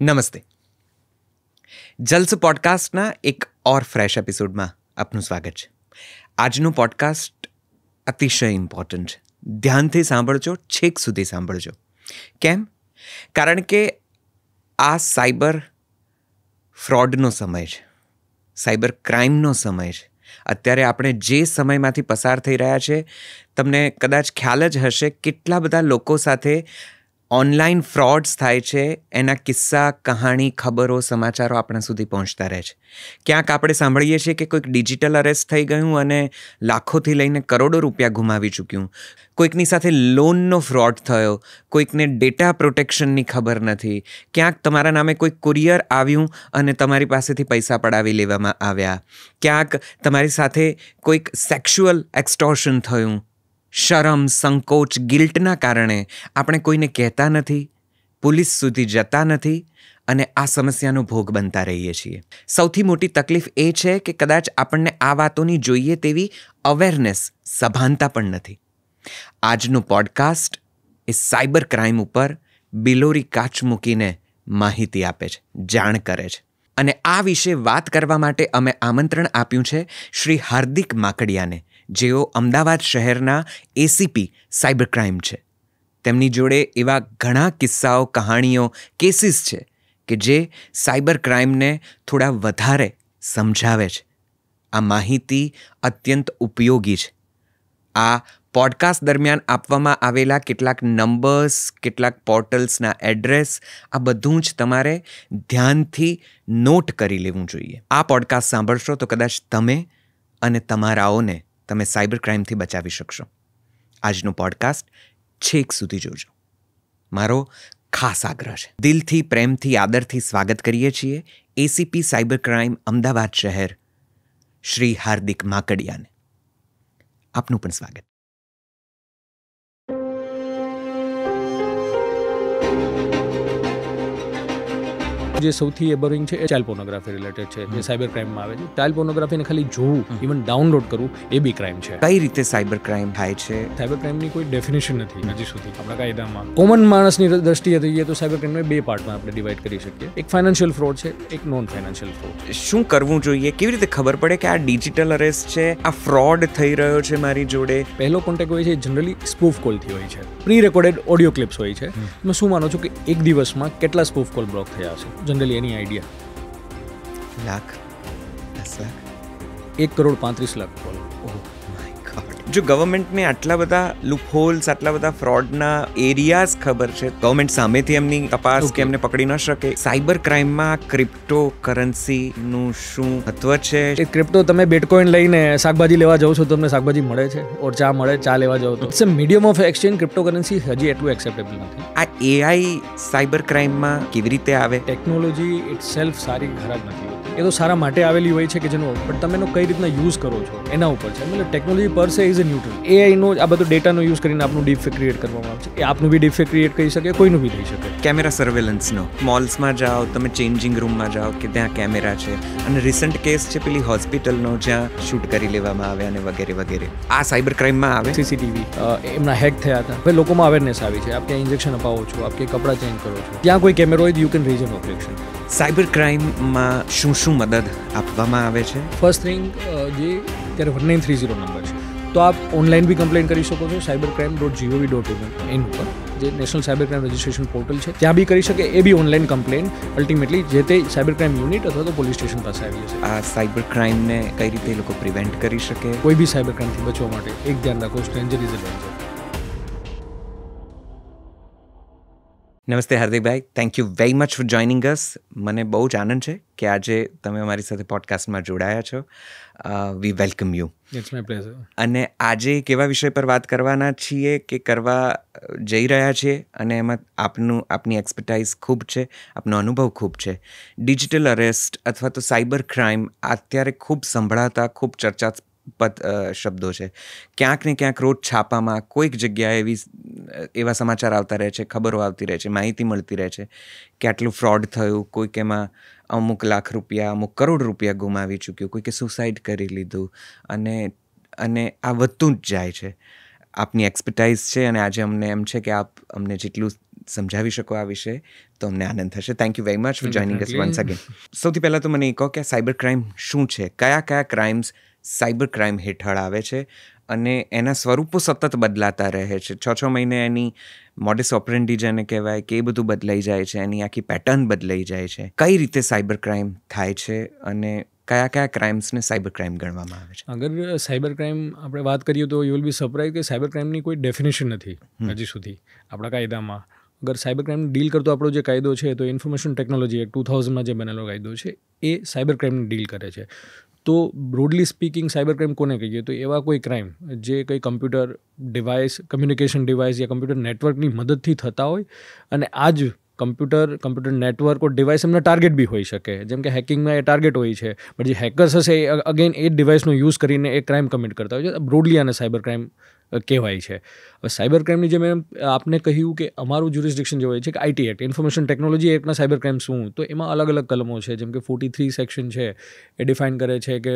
નમસ્તે. જલ્સ પોડકાસ્ટના એક ઓર ફ્રેશ એપિસોડમાં આપનું સ્વાગત છે. આજનું પોડકાસ્ટ અતિશય ઇમ્પોર્ટન્ટ છે. ધ્યાનથી સાંભળજો, છેક સુધી સાંભળજો. કેમ? કારણ કે આ સાયબર ફ્રોડનો સમય છે, સાયબર ક્રાઇમનો સમય છે. અત્યારે આપણે જે સમયમાંથી પસાર થઈ રહ્યા છે, તમને કદાચ ખ્યાલ જ હશે કેટલા બધા લોકો સાથે ઓનલાઈન ફ્રોડ્સ થાય છે. એના કિસ્સા, કહાણી, ખબરો, સમાચારો આપણા સુધી પહોંચતા રહે છે. ક્યાંક આપણે સાંભળીએ છીએ કે કોઈક ડિજિટલ અરેસ્ટ થઈ ગયું અને લાખોથી લઈને કરોડો રૂપિયા ગુમાવી ચૂક્યું. કોઈકની સાથે લોનનો ફ્રોડ થયો, કોઈકને ડેટા પ્રોટેક્શનની ખબર નથી, ક્યાંક તમારા નામે કોઈક કુરિયર આવ્યું અને તમારી પાસેથી પૈસા પડાવી લેવામાં આવ્યા, ક્યાંક તમારી સાથે કોઈક સેક્સ્યુઅલ એક્સટોર્શન થયું. શરમ, સંકોચ, ગિલ્ટના કારણે આપણે કોઈને કહેતા નથી, પોલીસ સુધી જતા નથી અને આ સમસ્યાનો ભોગ બનતા રહીએ છીએ. સૌથી મોટી તકલીફ એ છે કે કદાચ આપણને આ વાતોની જોઈએ તેવી અવેરનેસ, સભાનતા પણ નથી. આજનો પોડકાસ્ટ એ સાયબર ક્રાઇમ ઉપર બિલોરી કાચ મૂકીને માહિતી આપે છે, જાણ કરે છે. અને આ વિશે વાત કરવા માટે અમે આમંત્રણ આપ્યું છે શ્રી હાર્દિક માકડિયાને, જેઓ અમદાવાદ શહેરના એસીપી સાયબર ક્રાઇમ છે. તેમની જોડે એવા ઘણા કિસ્સાઓ, કહાણીઓ, કેસીસ છે કે જે સાયબર ક્રાઇમને થોડા વધારે સમજાવે છે. આ માહિતી અત્યંત ઉપયોગી છે. આ પોડકાસ્ટ દરમિયાન આપવામાં આવેલા કેટલાક નંબર્સ, કેટલાક પોર્ટલ્સના એડ્રેસ, આ બધું જ તમારે ધ્યાનથી નોટ કરી લેવું જોઈએ. આ પોડકાસ્ટ સાંભળશો તો કદાચ તમે અને તમારાઓને તમે સાયબર ક્રાઇમથી બચાવી શકશો. આજનો પોડકાસ્ટ છેક સુધી જોજો. મારો ખાસ આગ્રહ છે. દિલથી, પ્રેમથી, આદરથી સ્વાગત કરીએ છીએ એસીપી સાયબર ક્રાઇમ અમદાવાદ શહેર શ્રી હાર્દિક માકડિયાને. આપનું પણ સ્વાગત. જે સૌથી એબરિંગ છે એ ચાઇલ્ડ પોર્નોગ્રાફી રિલેટેડ છે, જે સાયબર ક્રાઇમમાં આવે છે. ચાઇલ્ડ પોર્નોગ્રાફીને ખાલી જોવું, ઇવન ડાઉનલોડ કરવું, એ બી ક્રાઇમ છે. કઈ રીતે સાયબર ક્રાઇમ થાય છે? સાયબર ક્રાઇમની કોઈ ડેફિનેશન નથી હજી સુધી આપણા કાયદામાં. કોમન માણસની દ્રષ્ટિએ જોઈએ તો સાયબર ક્રાઇમને બે પાર્ટમાં આપણે ડિવાઈડ કરી શકીએ. એક ફાઇનાન્શિયલ ફ્રોડ છે, એક નોન ફાઇનાન્શિયલ ફ્રોડ. શું કરવું જોઈએ? કેવી રીતે ખબર પડે કે આ ડિજિટલ અરેસ્ટ છે, આ ફ્રોડ થઈ રહ્યો છે મારી જોડે? પહેલો કોન્ટેક્ટ હોય છે જનરલી સ્પૂફ કોલથી હોય છે. પ્રી રેકોર્ડેડ ઓડિયો ક્લિપ્સ હોય છે. તમે શું માનો છો કે એક દિવસમાં કેટલા સ્પૂફ કોલ બ્લોક થયા હશે? જનરલી એની આઈડિયા? લાખ, 10 લાખ, 1,35,00,000 કોલ. જો ગવર્મેન્ટને આટલા બધા લૂપહોલ્સ, આટલા બધા ફ્રોડના એરિયાઝ ખબર છે, ગવર્મેન્ટ સામેથી એમની તપાસ કે એમને પકડી ન શકે. સાયબર ક્રાઇમમાં ક્રિપ્ટો કરન્સીનું શું મહત્વ છે? એ ક્રિપ્ટો, તમે બિટકોઇન લઈને શાકભાજી લેવા જાઓ છો, તમને શાકભાજી મળે છે, ઓર ચા મળે, ચા લેવા જાઓ તો. It's a medium of exchange. Crypto currency હજી એટલું એક્સેપ્ટેબલ નથી. આ એઆઈ સાયબર ક્રાઇમમાં કેવી રીતે આવે? ટેકનોલોજી ઇટસેલ્ફ સારી ખરાબ નથી હોતી. એ તો સારા માટે આવેલી હોય છે કે જેનો, પણ તમે એનો કઈ રીતના યુઝ કરો છો એના ઉપર છે. મતલબ technology per se is a neutral. એઆઈનો આ બધો ડેટાનો યુઝ કરીને આપનું ડીપ ફેક ક્રિએટ કરવામાં આવે છે. એ આપનું બી ડીપ ફેક ક્રિએટ કરી શકે, કોઈનું બી થઈ શકે. કેમેરા સર્વેલન્સનો, મોલ્સમાં જાઓ તમે, ચેન્જિંગ રૂમમાં જાઓ કે ત્યાં કેમેરા છે. અને રિસન્ટ કેસ છે પેલી હોસ્પિટલનો, જ્યાં શૂટ કરી લેવામાં આવ્યા અને વગેરે વગેરે. આ સાયબર ક્રાઇમમાં આવે. સીસીટીવી એમના હેક થયા હતા. હવે લોકોમાં અવેરનેસ આવી છે. આપ ક્યાં ઇન્જેક્શન અપાવો છો, આપ કે કપડાં ચેન્જ કરો છો, ત્યાં કોઈ કેમેરો હોય you can raise an objection. Cyber ક્રાઇમમાં શું શું મદદ આપવામાં આવે છે? ફર્સ્ટ થિંગ, જે અત્યારે 1930 નંબર છે, તો આપ ઓનલાઈન બી કમ્પ્લેન કરી શકો છો. cybercrime.gov.in એન ઉપર જે national cyber crime registration portal છે, ત્યાં બી કરી શકે. એ બી ઓનલાઈન કમ્પ્લેન અલ્ટિમેટલી જે તે સાયબર ક્રાઇમ યુનિટ અથવા તો પોલીસ સ્ટેશન પાસે આવી જશે. આ સાયબર ક્રાઇમને કઈ રીતે એ લોકો પ્રિવેન્ટ કરી શકે? કોઈ બી સાયબર ક્રાઇમથી બચવા માટે એક ધ્યાન રાખો, સ્ટ્રેન્જર ઇઝ અ ડેન્જર. નમસ્તે હાર્દિકભાઈ, thank you very much for joining us. મને બહુ જ આનંદ છે કે આજે તમે અમારી સાથે પોડકાસ્ટમાં જોડાયા છો. We welcome you. It's my pleasure. અને આજે એક એવા વિષય પર વાત કરવાના છીએ કે કરવા જઈ રહ્યા છીએ, અને એમાં આપની એક્સપર્ટાઇઝ ખૂબ છે, આપનો અનુભવ ખૂબ છે. ડિજિટલ અરેસ્ટ અથવા તો સાયબર ક્રાઇમ અત્યારે ખૂબ સંભળાતા, ખૂબ ચર્ચાસ્પદ શબ્દો છે. ક્યાંક ને ક્યાંક રોજ છાપામાં કોઈક જગ્યાએ એવા સમાચાર આવતા રહે છે, ખબરો આવતી રહે છે, માહિતી મળતી રહે છે કે આટલું ફ્રોડ થયું, કોઈક એમાં અમુક લાખ રૂપિયા, અમુક કરોડ રૂપિયા ગુમાવી ચૂક્યું, કોઈકે સુસાઇડ કરી લીધું, અને આ વધતું જ જાય છે. આપની એક્સપર્ટાઇઝ છે અને આજે અમને એમ છે કે આપ અમને જેટલું સમજાવી શકો આ વિશે તો અમને આનંદ થશે. Thank you very much for joining us Definitely. Once again. સૌથી પહેલાં તો મને એ કહો કે સાયબર ક્રાઇમ શું છે, કયા ક્રાઇમ્સ સાયબર ક્રાઇમ હેઠળ આવે છે અને એના સ્વરૂપો સતત બદલાતા રહે છે. 6 મહિને એની મોડસ ઓપરેન્ડી જેને કહેવાય કે એ બધું બદલાઈ જાય છે, એની આખી પેટર્ન બદલાઈ જાય છે. કઈ રીતે સાયબર ક્રાઇમ થાય છે અને કયા ક્રાઇમ્સને સાયબર ક્રાઇમ ગણવામાં આવે છે? અગર સાયબર ક્રાઇમ આપણે વાત કરીએ તો યુ વિલ બી સરપ્રાઇઝ કે સાયબર ક્રાઇમની કોઈ ડેફિનેશન નથી હજી સુધી આપણા કાયદામાં. અગર સાયબર ક્રાઇમ ડીલ કરતો આપણો જે કાયદો છે તો ઇન્ફોર્મેશન ટેકનોલોજી એક્ટ 2000માં જે બનેલો કાયદો છે એ સાયબર ક્રાઇમને ડીલ કરે છે. તો બ્રોડલી સ્પીકિંગ સાયબર ક્રાઇમ કોને કહીએ તો એવા કોઈ ક્રાઇમ જે કંઈ કમ્પ્યુટર ડિવાઇસ, કમ્યુનિકેશન ડિવાઇસ યા કમ્પ્યુટર નેટવર્કની મદદથી થતા હોય અને આ જ કમ્પ્યુટર નેટવર્ક ઓર ડિવાઇસ એમના ટાર્ગેટ બી હોઈ શકે. જેમ કે હેકિંગમાં એ ટાર્ગેટ હોય છે, બટ જે હેકર્સ હશે એ અગેન એ ડિવાઇસનો યુઝ કરીને એ ક્રાઇમ કમિટ કરતા હોય છે. બ્રોડલી આને સાયબર ક્રાઇમ કહેવાય છે. હવે સાયબર ક્રાઇમની જે મેં આપને કહ્યું કે અમારું જ્યુરિસ્ડિક્શન જે હોય છે કે આઈટી એક્ટ, ઇન્ફોર્મેશન ટેકનોલોજી એક્ટના સાયબર ક્રાઇમ શું, તો એમાં અલગ અલગ કલમો છે. જેમ કે 43 સેક્શન છે એ ડિફાઇન કરે છે કે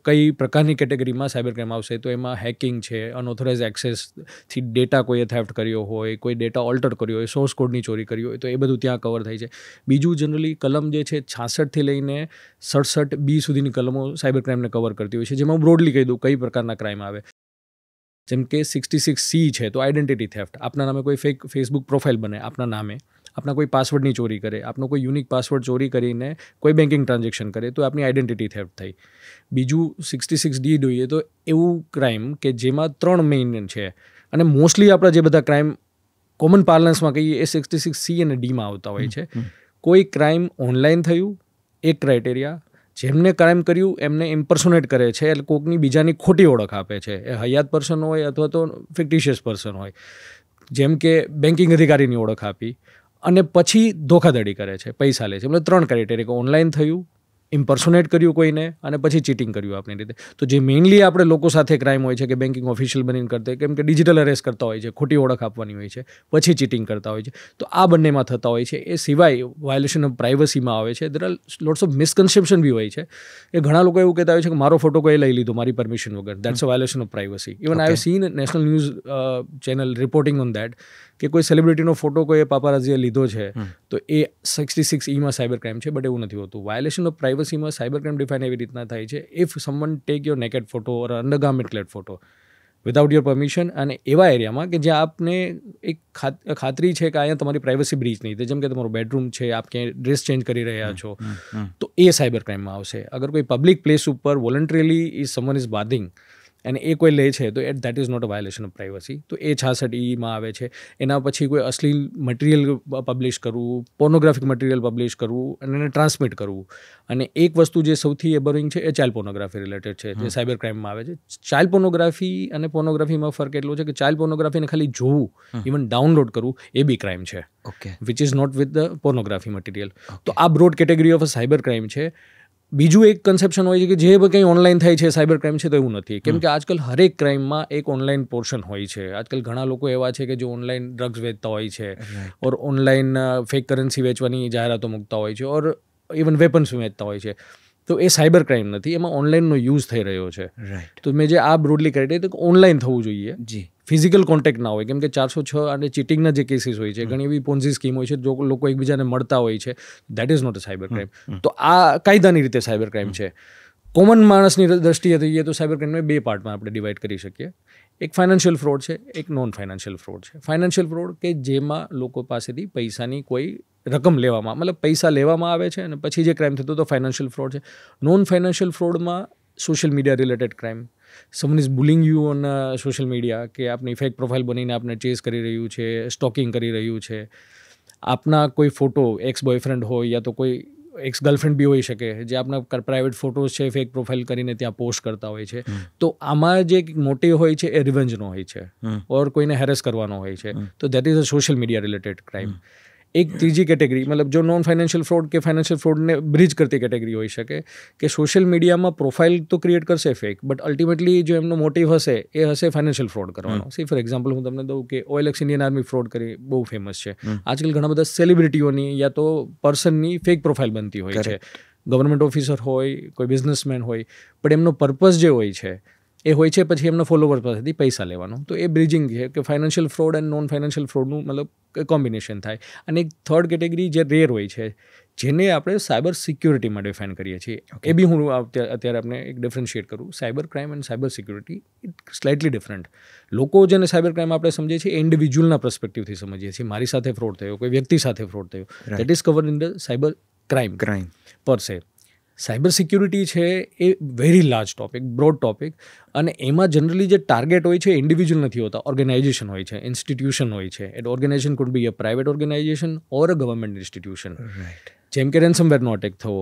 કઈ પ્રકારની કેટેગરીમાં સાયબર ક્રાઇમ આવશે. તો એમાં હેકિંગ છે, અનઓથોરાઇઝ એક્સેસથી ડેટા કોઈએ થેફ્ટ કર્યો હોય, કોઈ ડેટા ઓલ્ટર કર્યો હોય, સોર્સ કોડની ચોરી કરી હોય, તો એ બધું ત્યાં કવર થાય છે. બીજું જનરલી કલમ જે છે 66થી લઈને 67B સુધીની કલમો સાયબર ક્રાઇમને કવર કરતી હોય છે, જેમાં બ્રોડલી કહી દઉં કઈ પ્રકારના ક્રાઇમ આવે. જેમ કે 66C છે તો આઈડેન્ટિટી થેફ્ટ, આપના નામે કોઈ ફેક ફેસબુક પ્રોફાઇલ બને આપના નામે, આપના કોઈ પાસવર્ડની ચોરી કરે, આપનો કોઈ યુનિક પાસવર્ડ ચોરી કરીને કોઈ બેન્કિંગ ટ્રાન્ઝેક્શન કરે તો આપની આઈડેન્ટિટી થેફ્ટ થઈ. બીજું 66D જોઈએ તો એવું ક્રાઇમ કે જેમાં 3 મેઇન છે અને મોસ્ટલી આપણા જે બધા ક્રાઇમ કોમન પાર્લન્સમાં કહીએ એ 66C અને Dમાં આવતા હોય છે. કોઈ ક્રાઇમ ઓનલાઈન થયું, એક ક્રાઇટેરિયા. જેમને ક્રાઇમ કર્યું એમને ઇમ્પર્સોનેટ કરે છે, એટલે કોકની બીજાની ખોટી ઓળખ આપે છે. એ હયાત પર્સન હોય અથવા તો ફિક્ટિશિયસ પર્સન હોય. જેમ કે બેન્કિંગ અધિકારીની ઓળખ આપી અને પછી ધોખાધડી કરે છે, પૈસા લે છે. એટલે 3 ક્રાઇટેરિયા કે ઓનલાઈન થયું, ઇમ્પર્સોનેટ કર્યું કોઈને અને પછી ચીટિંગ કર્યું આપણી રીતે. તો જે મેઇનલી આપણે લોકો સાથે ક્રાઇમ હોય છે કે બેન્કિંગ ઓફિશિયલ બનીને કરતા, કેમ કે ડિજિટલ અરેસ્ટ કરતા હોય છે, ખોટી ઓળખ આપવાની હોય છે, પછી ચીટિંગ કરતા હોય છે. તો આ બંનેમાં થતા હોય છે. એ સિવાય વાયોલેશન ઓફ પ્રાઇવસીમાં આવે છે. There are lots of misconception બી હોય છે કે ઘણા લોકો એવું કહેતા હોય છે કે મારો ફોટો કોઈ લઈ લીધો મારી પરમિશન વગર, that's a violation of privacy. Even I have seen national news channel reporting on that કે કોઈ સેલિબ્રિટીનો ફોટો કોઈ પાપારાઝીએ લીધો છે તો એ 66E માં સાયબર ક્રાઇમ છે. બટ એવું નથી હોતું. વાયોલેશન ઓફ પ્રાઇવસીમાં સાયબર ક્રાઇમ ડિફાઇન એવી રીતના થાય છે if someone take your naked photo or undergarment clad photo without your permission, અને એવા એરિયામાં કે જ્યાં આપને એક ખાતરી છે કે અહીંયા તમારી પ્રાઇવસી બ્રીચ નહીં થાય. જેમ કે તમારો બેડરૂમ છે, આપ ક્યાંય ડ્રેસ ચેન્જ કરી રહ્યા છો, તો એ સાયબર ક્રાઇમમાં આવશે. અગર કોઈ પબ્લિક પ્લેસ ઉપર voluntarily is someone is bathing અને એ કોઈ લે છે તો that is not a violation of privacy. તો એ 66E આવે છે. એના પછી કોઈ અશ્લીલ મટીરિયલ પબ્લિશ કરવું, પોર્નોગ્રાફિક મટીરિયલ પબ્લિશ કરવું અને એને ટ્રાન્સમિટ કરવું. અને એક વસ્તુ જે સૌથી એબરિંગ છે એ ચાઇલ્ડ પોર્નોગ્રાફી રિલેટેડ છે, જે સાયબર ક્રાઇમમાં આવે છે. ચાઇલ્ડ પોર્નોગ્રાફી અને પોર્નોગ્રાફીમાં ફરક એટલો છે કે ચાઇલ્ડ પોર્નોગ્રાફીને ખાલી જોવું, ઇવન ડાઉનલોડ કરવું, એ બી ક્રાઇમ છે, which is not with the pornography material. તો આ broad category of a cyber crime છે. બીજું એક કન્સેપ્શન હોય છે કે જે કંઈ ઓનલાઈન થાય છે સાયબર ક્રાઇમ છે, તો એવું નથી. કેમ કે આજકાલ હરેક ક્રાઇમમાં એક ઓનલાઈન પોર્શન હોય છે. આજકાલ ઘણા લોકો એવા છે કે જે ઓનલાઈન ડ્રગ્સ વેચતા હોય છે, ઓર ઓનલાઈન ફેક કરન્સી વેચવાની જાહેરાતો મૂકતા હોય છે, ઓર ઇવન વેપન્સ વેચતા હોય છે. તો એ સાયબર ક્રાઇમ નથી, એમાં ઓનલાઈનનો યુઝ થઈ રહ્યો છે. તો મેં જે આ બ્રોડલી કરી તો ઓનલાઈન થવું જોઈએ, ફિઝિકલ કોન્ટેક્ટ ના હોય. કેમ કે 406 અને ચીટિંગના જે કેસીસ હોય છે, ઘણી એવી પોન્ઝી સ્કીમ હોય છે, જો લોકો એકબીજાને મળતા હોય છે, that is not a cyber crime. તો આ કાયદાની રીતે સાયબર ક્રાઇમ છે. કોમન માણસની દ્રષ્ટિએ થઈએ તો સાયબર ક્રાઇમને 2 પાર્ટમાં આપણે ડિવાઈડ કરી શકીએ. એક ફાઇનાન્શિયલ ફ્રોડ છે, એક નોન ફાઇનાન્શિયલ ફ્રોડ છે. ફાઇનાન્શિયલ ફ્રોડ કે જેમાં લોકો પાસેથી પૈસાની કોઈ રકમ લેવામાં, મતલબ પૈસા લેવામાં આવે છે અને પછી જે ક્રાઇમ થતો તો ફાઇનાન્શિયલ ફ્રોડ છે. નોન ફાઇનાન્શિયલ ફ્રોડમાં social media related crime, someone is bullying you on social media, કે આપની ફેક પ્રોફાઇલ બનીને આપને ચેસ કરી રહ્યું છે, સ્ટોકિંગ કરી રહ્યું છે, આપના કોઈ ફોટો એક્સ બોયફ્રેન્ડ હોય યા તો કોઈ એક્સ ગર્લફ્રેન્ડ બી હોઈ શકે, જે આપના પ્રાઇવેટ ફોટોઝ છે ફેક પ્રોફાઇલ કરીને ત્યાં પોસ્ટ કરતા હોય છે. તો આમાં જે મોટિવ હોય છે એ રિવેન્જનો હોય છે ઓર કોઈને હેરેસ કરવાનો હોય છે. તો that is a social media related crime. એક ત્રીજી કેટેગરી, મતલબ જો નોન ફાઇનાન્શિયલ ફ્રોડ કે ફાઇનાન્શિયલ ફ્રોડને બ્રિજ કરતી કેટેગરી હોઈ શકે કે સોશિયલ મીડિયામાં પ્રોફાઇલ તો ક્રિએટ કરશે ફેક, બટ અલ્ટિમેટલી જો એમનો મોટિવ હશે એ હશે ફાઇનાન્શિયલ ફ્રોડ કરવાનો. સી ફોર એક્ઝામ્પલ હું તમને દઉં કે OLX ઇન્ડિયન આર્મી ફ્રોડ કરી બહુ ફેમસ છે. આજકાલ ઘણા બધા સેલિબ્રિટીઓની યા તો પર્સનની ફેક પ્રોફાઇલ બનતી હોય છે. ગવર્મેન્ટ ઓફિસર હોય, કોઈ બિઝનેસમેન હોય, પણ એમનો પર્પઝ જે હોય છે એ હોય છે પછી એમના ફોલોવર પાસેથી પૈસા લેવાનો. તો એ બ્રિજિંગ છે કે financial fraud and non financial ફ્રોડનું મતલબ કોમ્બિનેશન થાય. અને એક થર્ડ કેટેગરી જે રેર હોય છે, જેને આપણે સાયબર સિક્યુરિટીમાં ડિફાઇન કરીએ છીએ. એ બી હું અત્યારે આપણે એક ડિફરન્શિએટ કરું. Cyber crime and cyber security it slightly different. લોકો જેને સાયબર ક્રાઇમ આપણે સમજીએ છીએ એ ઇન્ડિવિજ્યુઅલના પર્સપેક્ટિવથી સમજીએ છીએ. મારી સાથે ફ્રોડ થયો, કોઈ વ્યક્તિ સાથે ફ્રોડ થયો, that is covered in the cyber crime per se. Cyber security છે a very large topic, broad topic, અને એમાં જનરલી જે ટાર્ગેટ હોય છે ઇન્ડિવિજ્યુઅલ નથી હોતા, ઓર્ગેનાઇઝેશન હોય છે, ઇન્સ્ટિટ્યુશન હોય છે. At organization could be a private organization or a government institution. જેમ કે રેન્સમવેર નો અટેક થવો,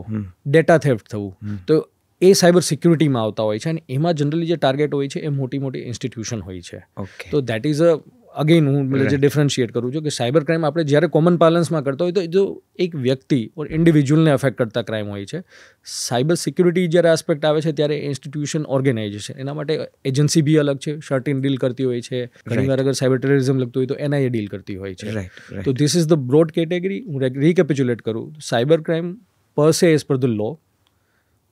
ડેટા થેફ્ટ થવું, તો એ સાયબર સિક્યુરિટીમાં આવતા હોય છે. અને એમાં જનરલી જે ટાર્ગેટ હોય છે એ મોટી મોટી ઇન્સ્ટિટ્યુશન હોય છે. તો દેટ ઇઝ અ અગેન હું જે ડિફરન્શિએટ કરું છું કે સાયબર ક્રાઇમ આપણે જ્યારે કોમન પાર્લન્સમાં કરતા હોય તો જો એક વ્યક્તિ ઓર ઇન્ડિવિજ્યુઅલને અફેક્ટ કરતા ક્રાઇમ હોય છે. સાયબર સિક્યુરિટી જ્યારે આસ્પેક્ટ આવે છે ત્યારે ઇન્સ્ટિટ્યુશન, ઓર્ગેનાઇઝેશન, એના માટે એજન્સી બી અલગ છે, શર્ટિન ડીલ કરતી હોય છે. ઘણીવાર અગર સાયબર ટેરરિઝમ લગતું હોય તો NIA ડીલ કરતી હોય છે. તો this is the broad category. હું રીકેપિચ્યુલેટ કરું. Cyber crime per se as per the law,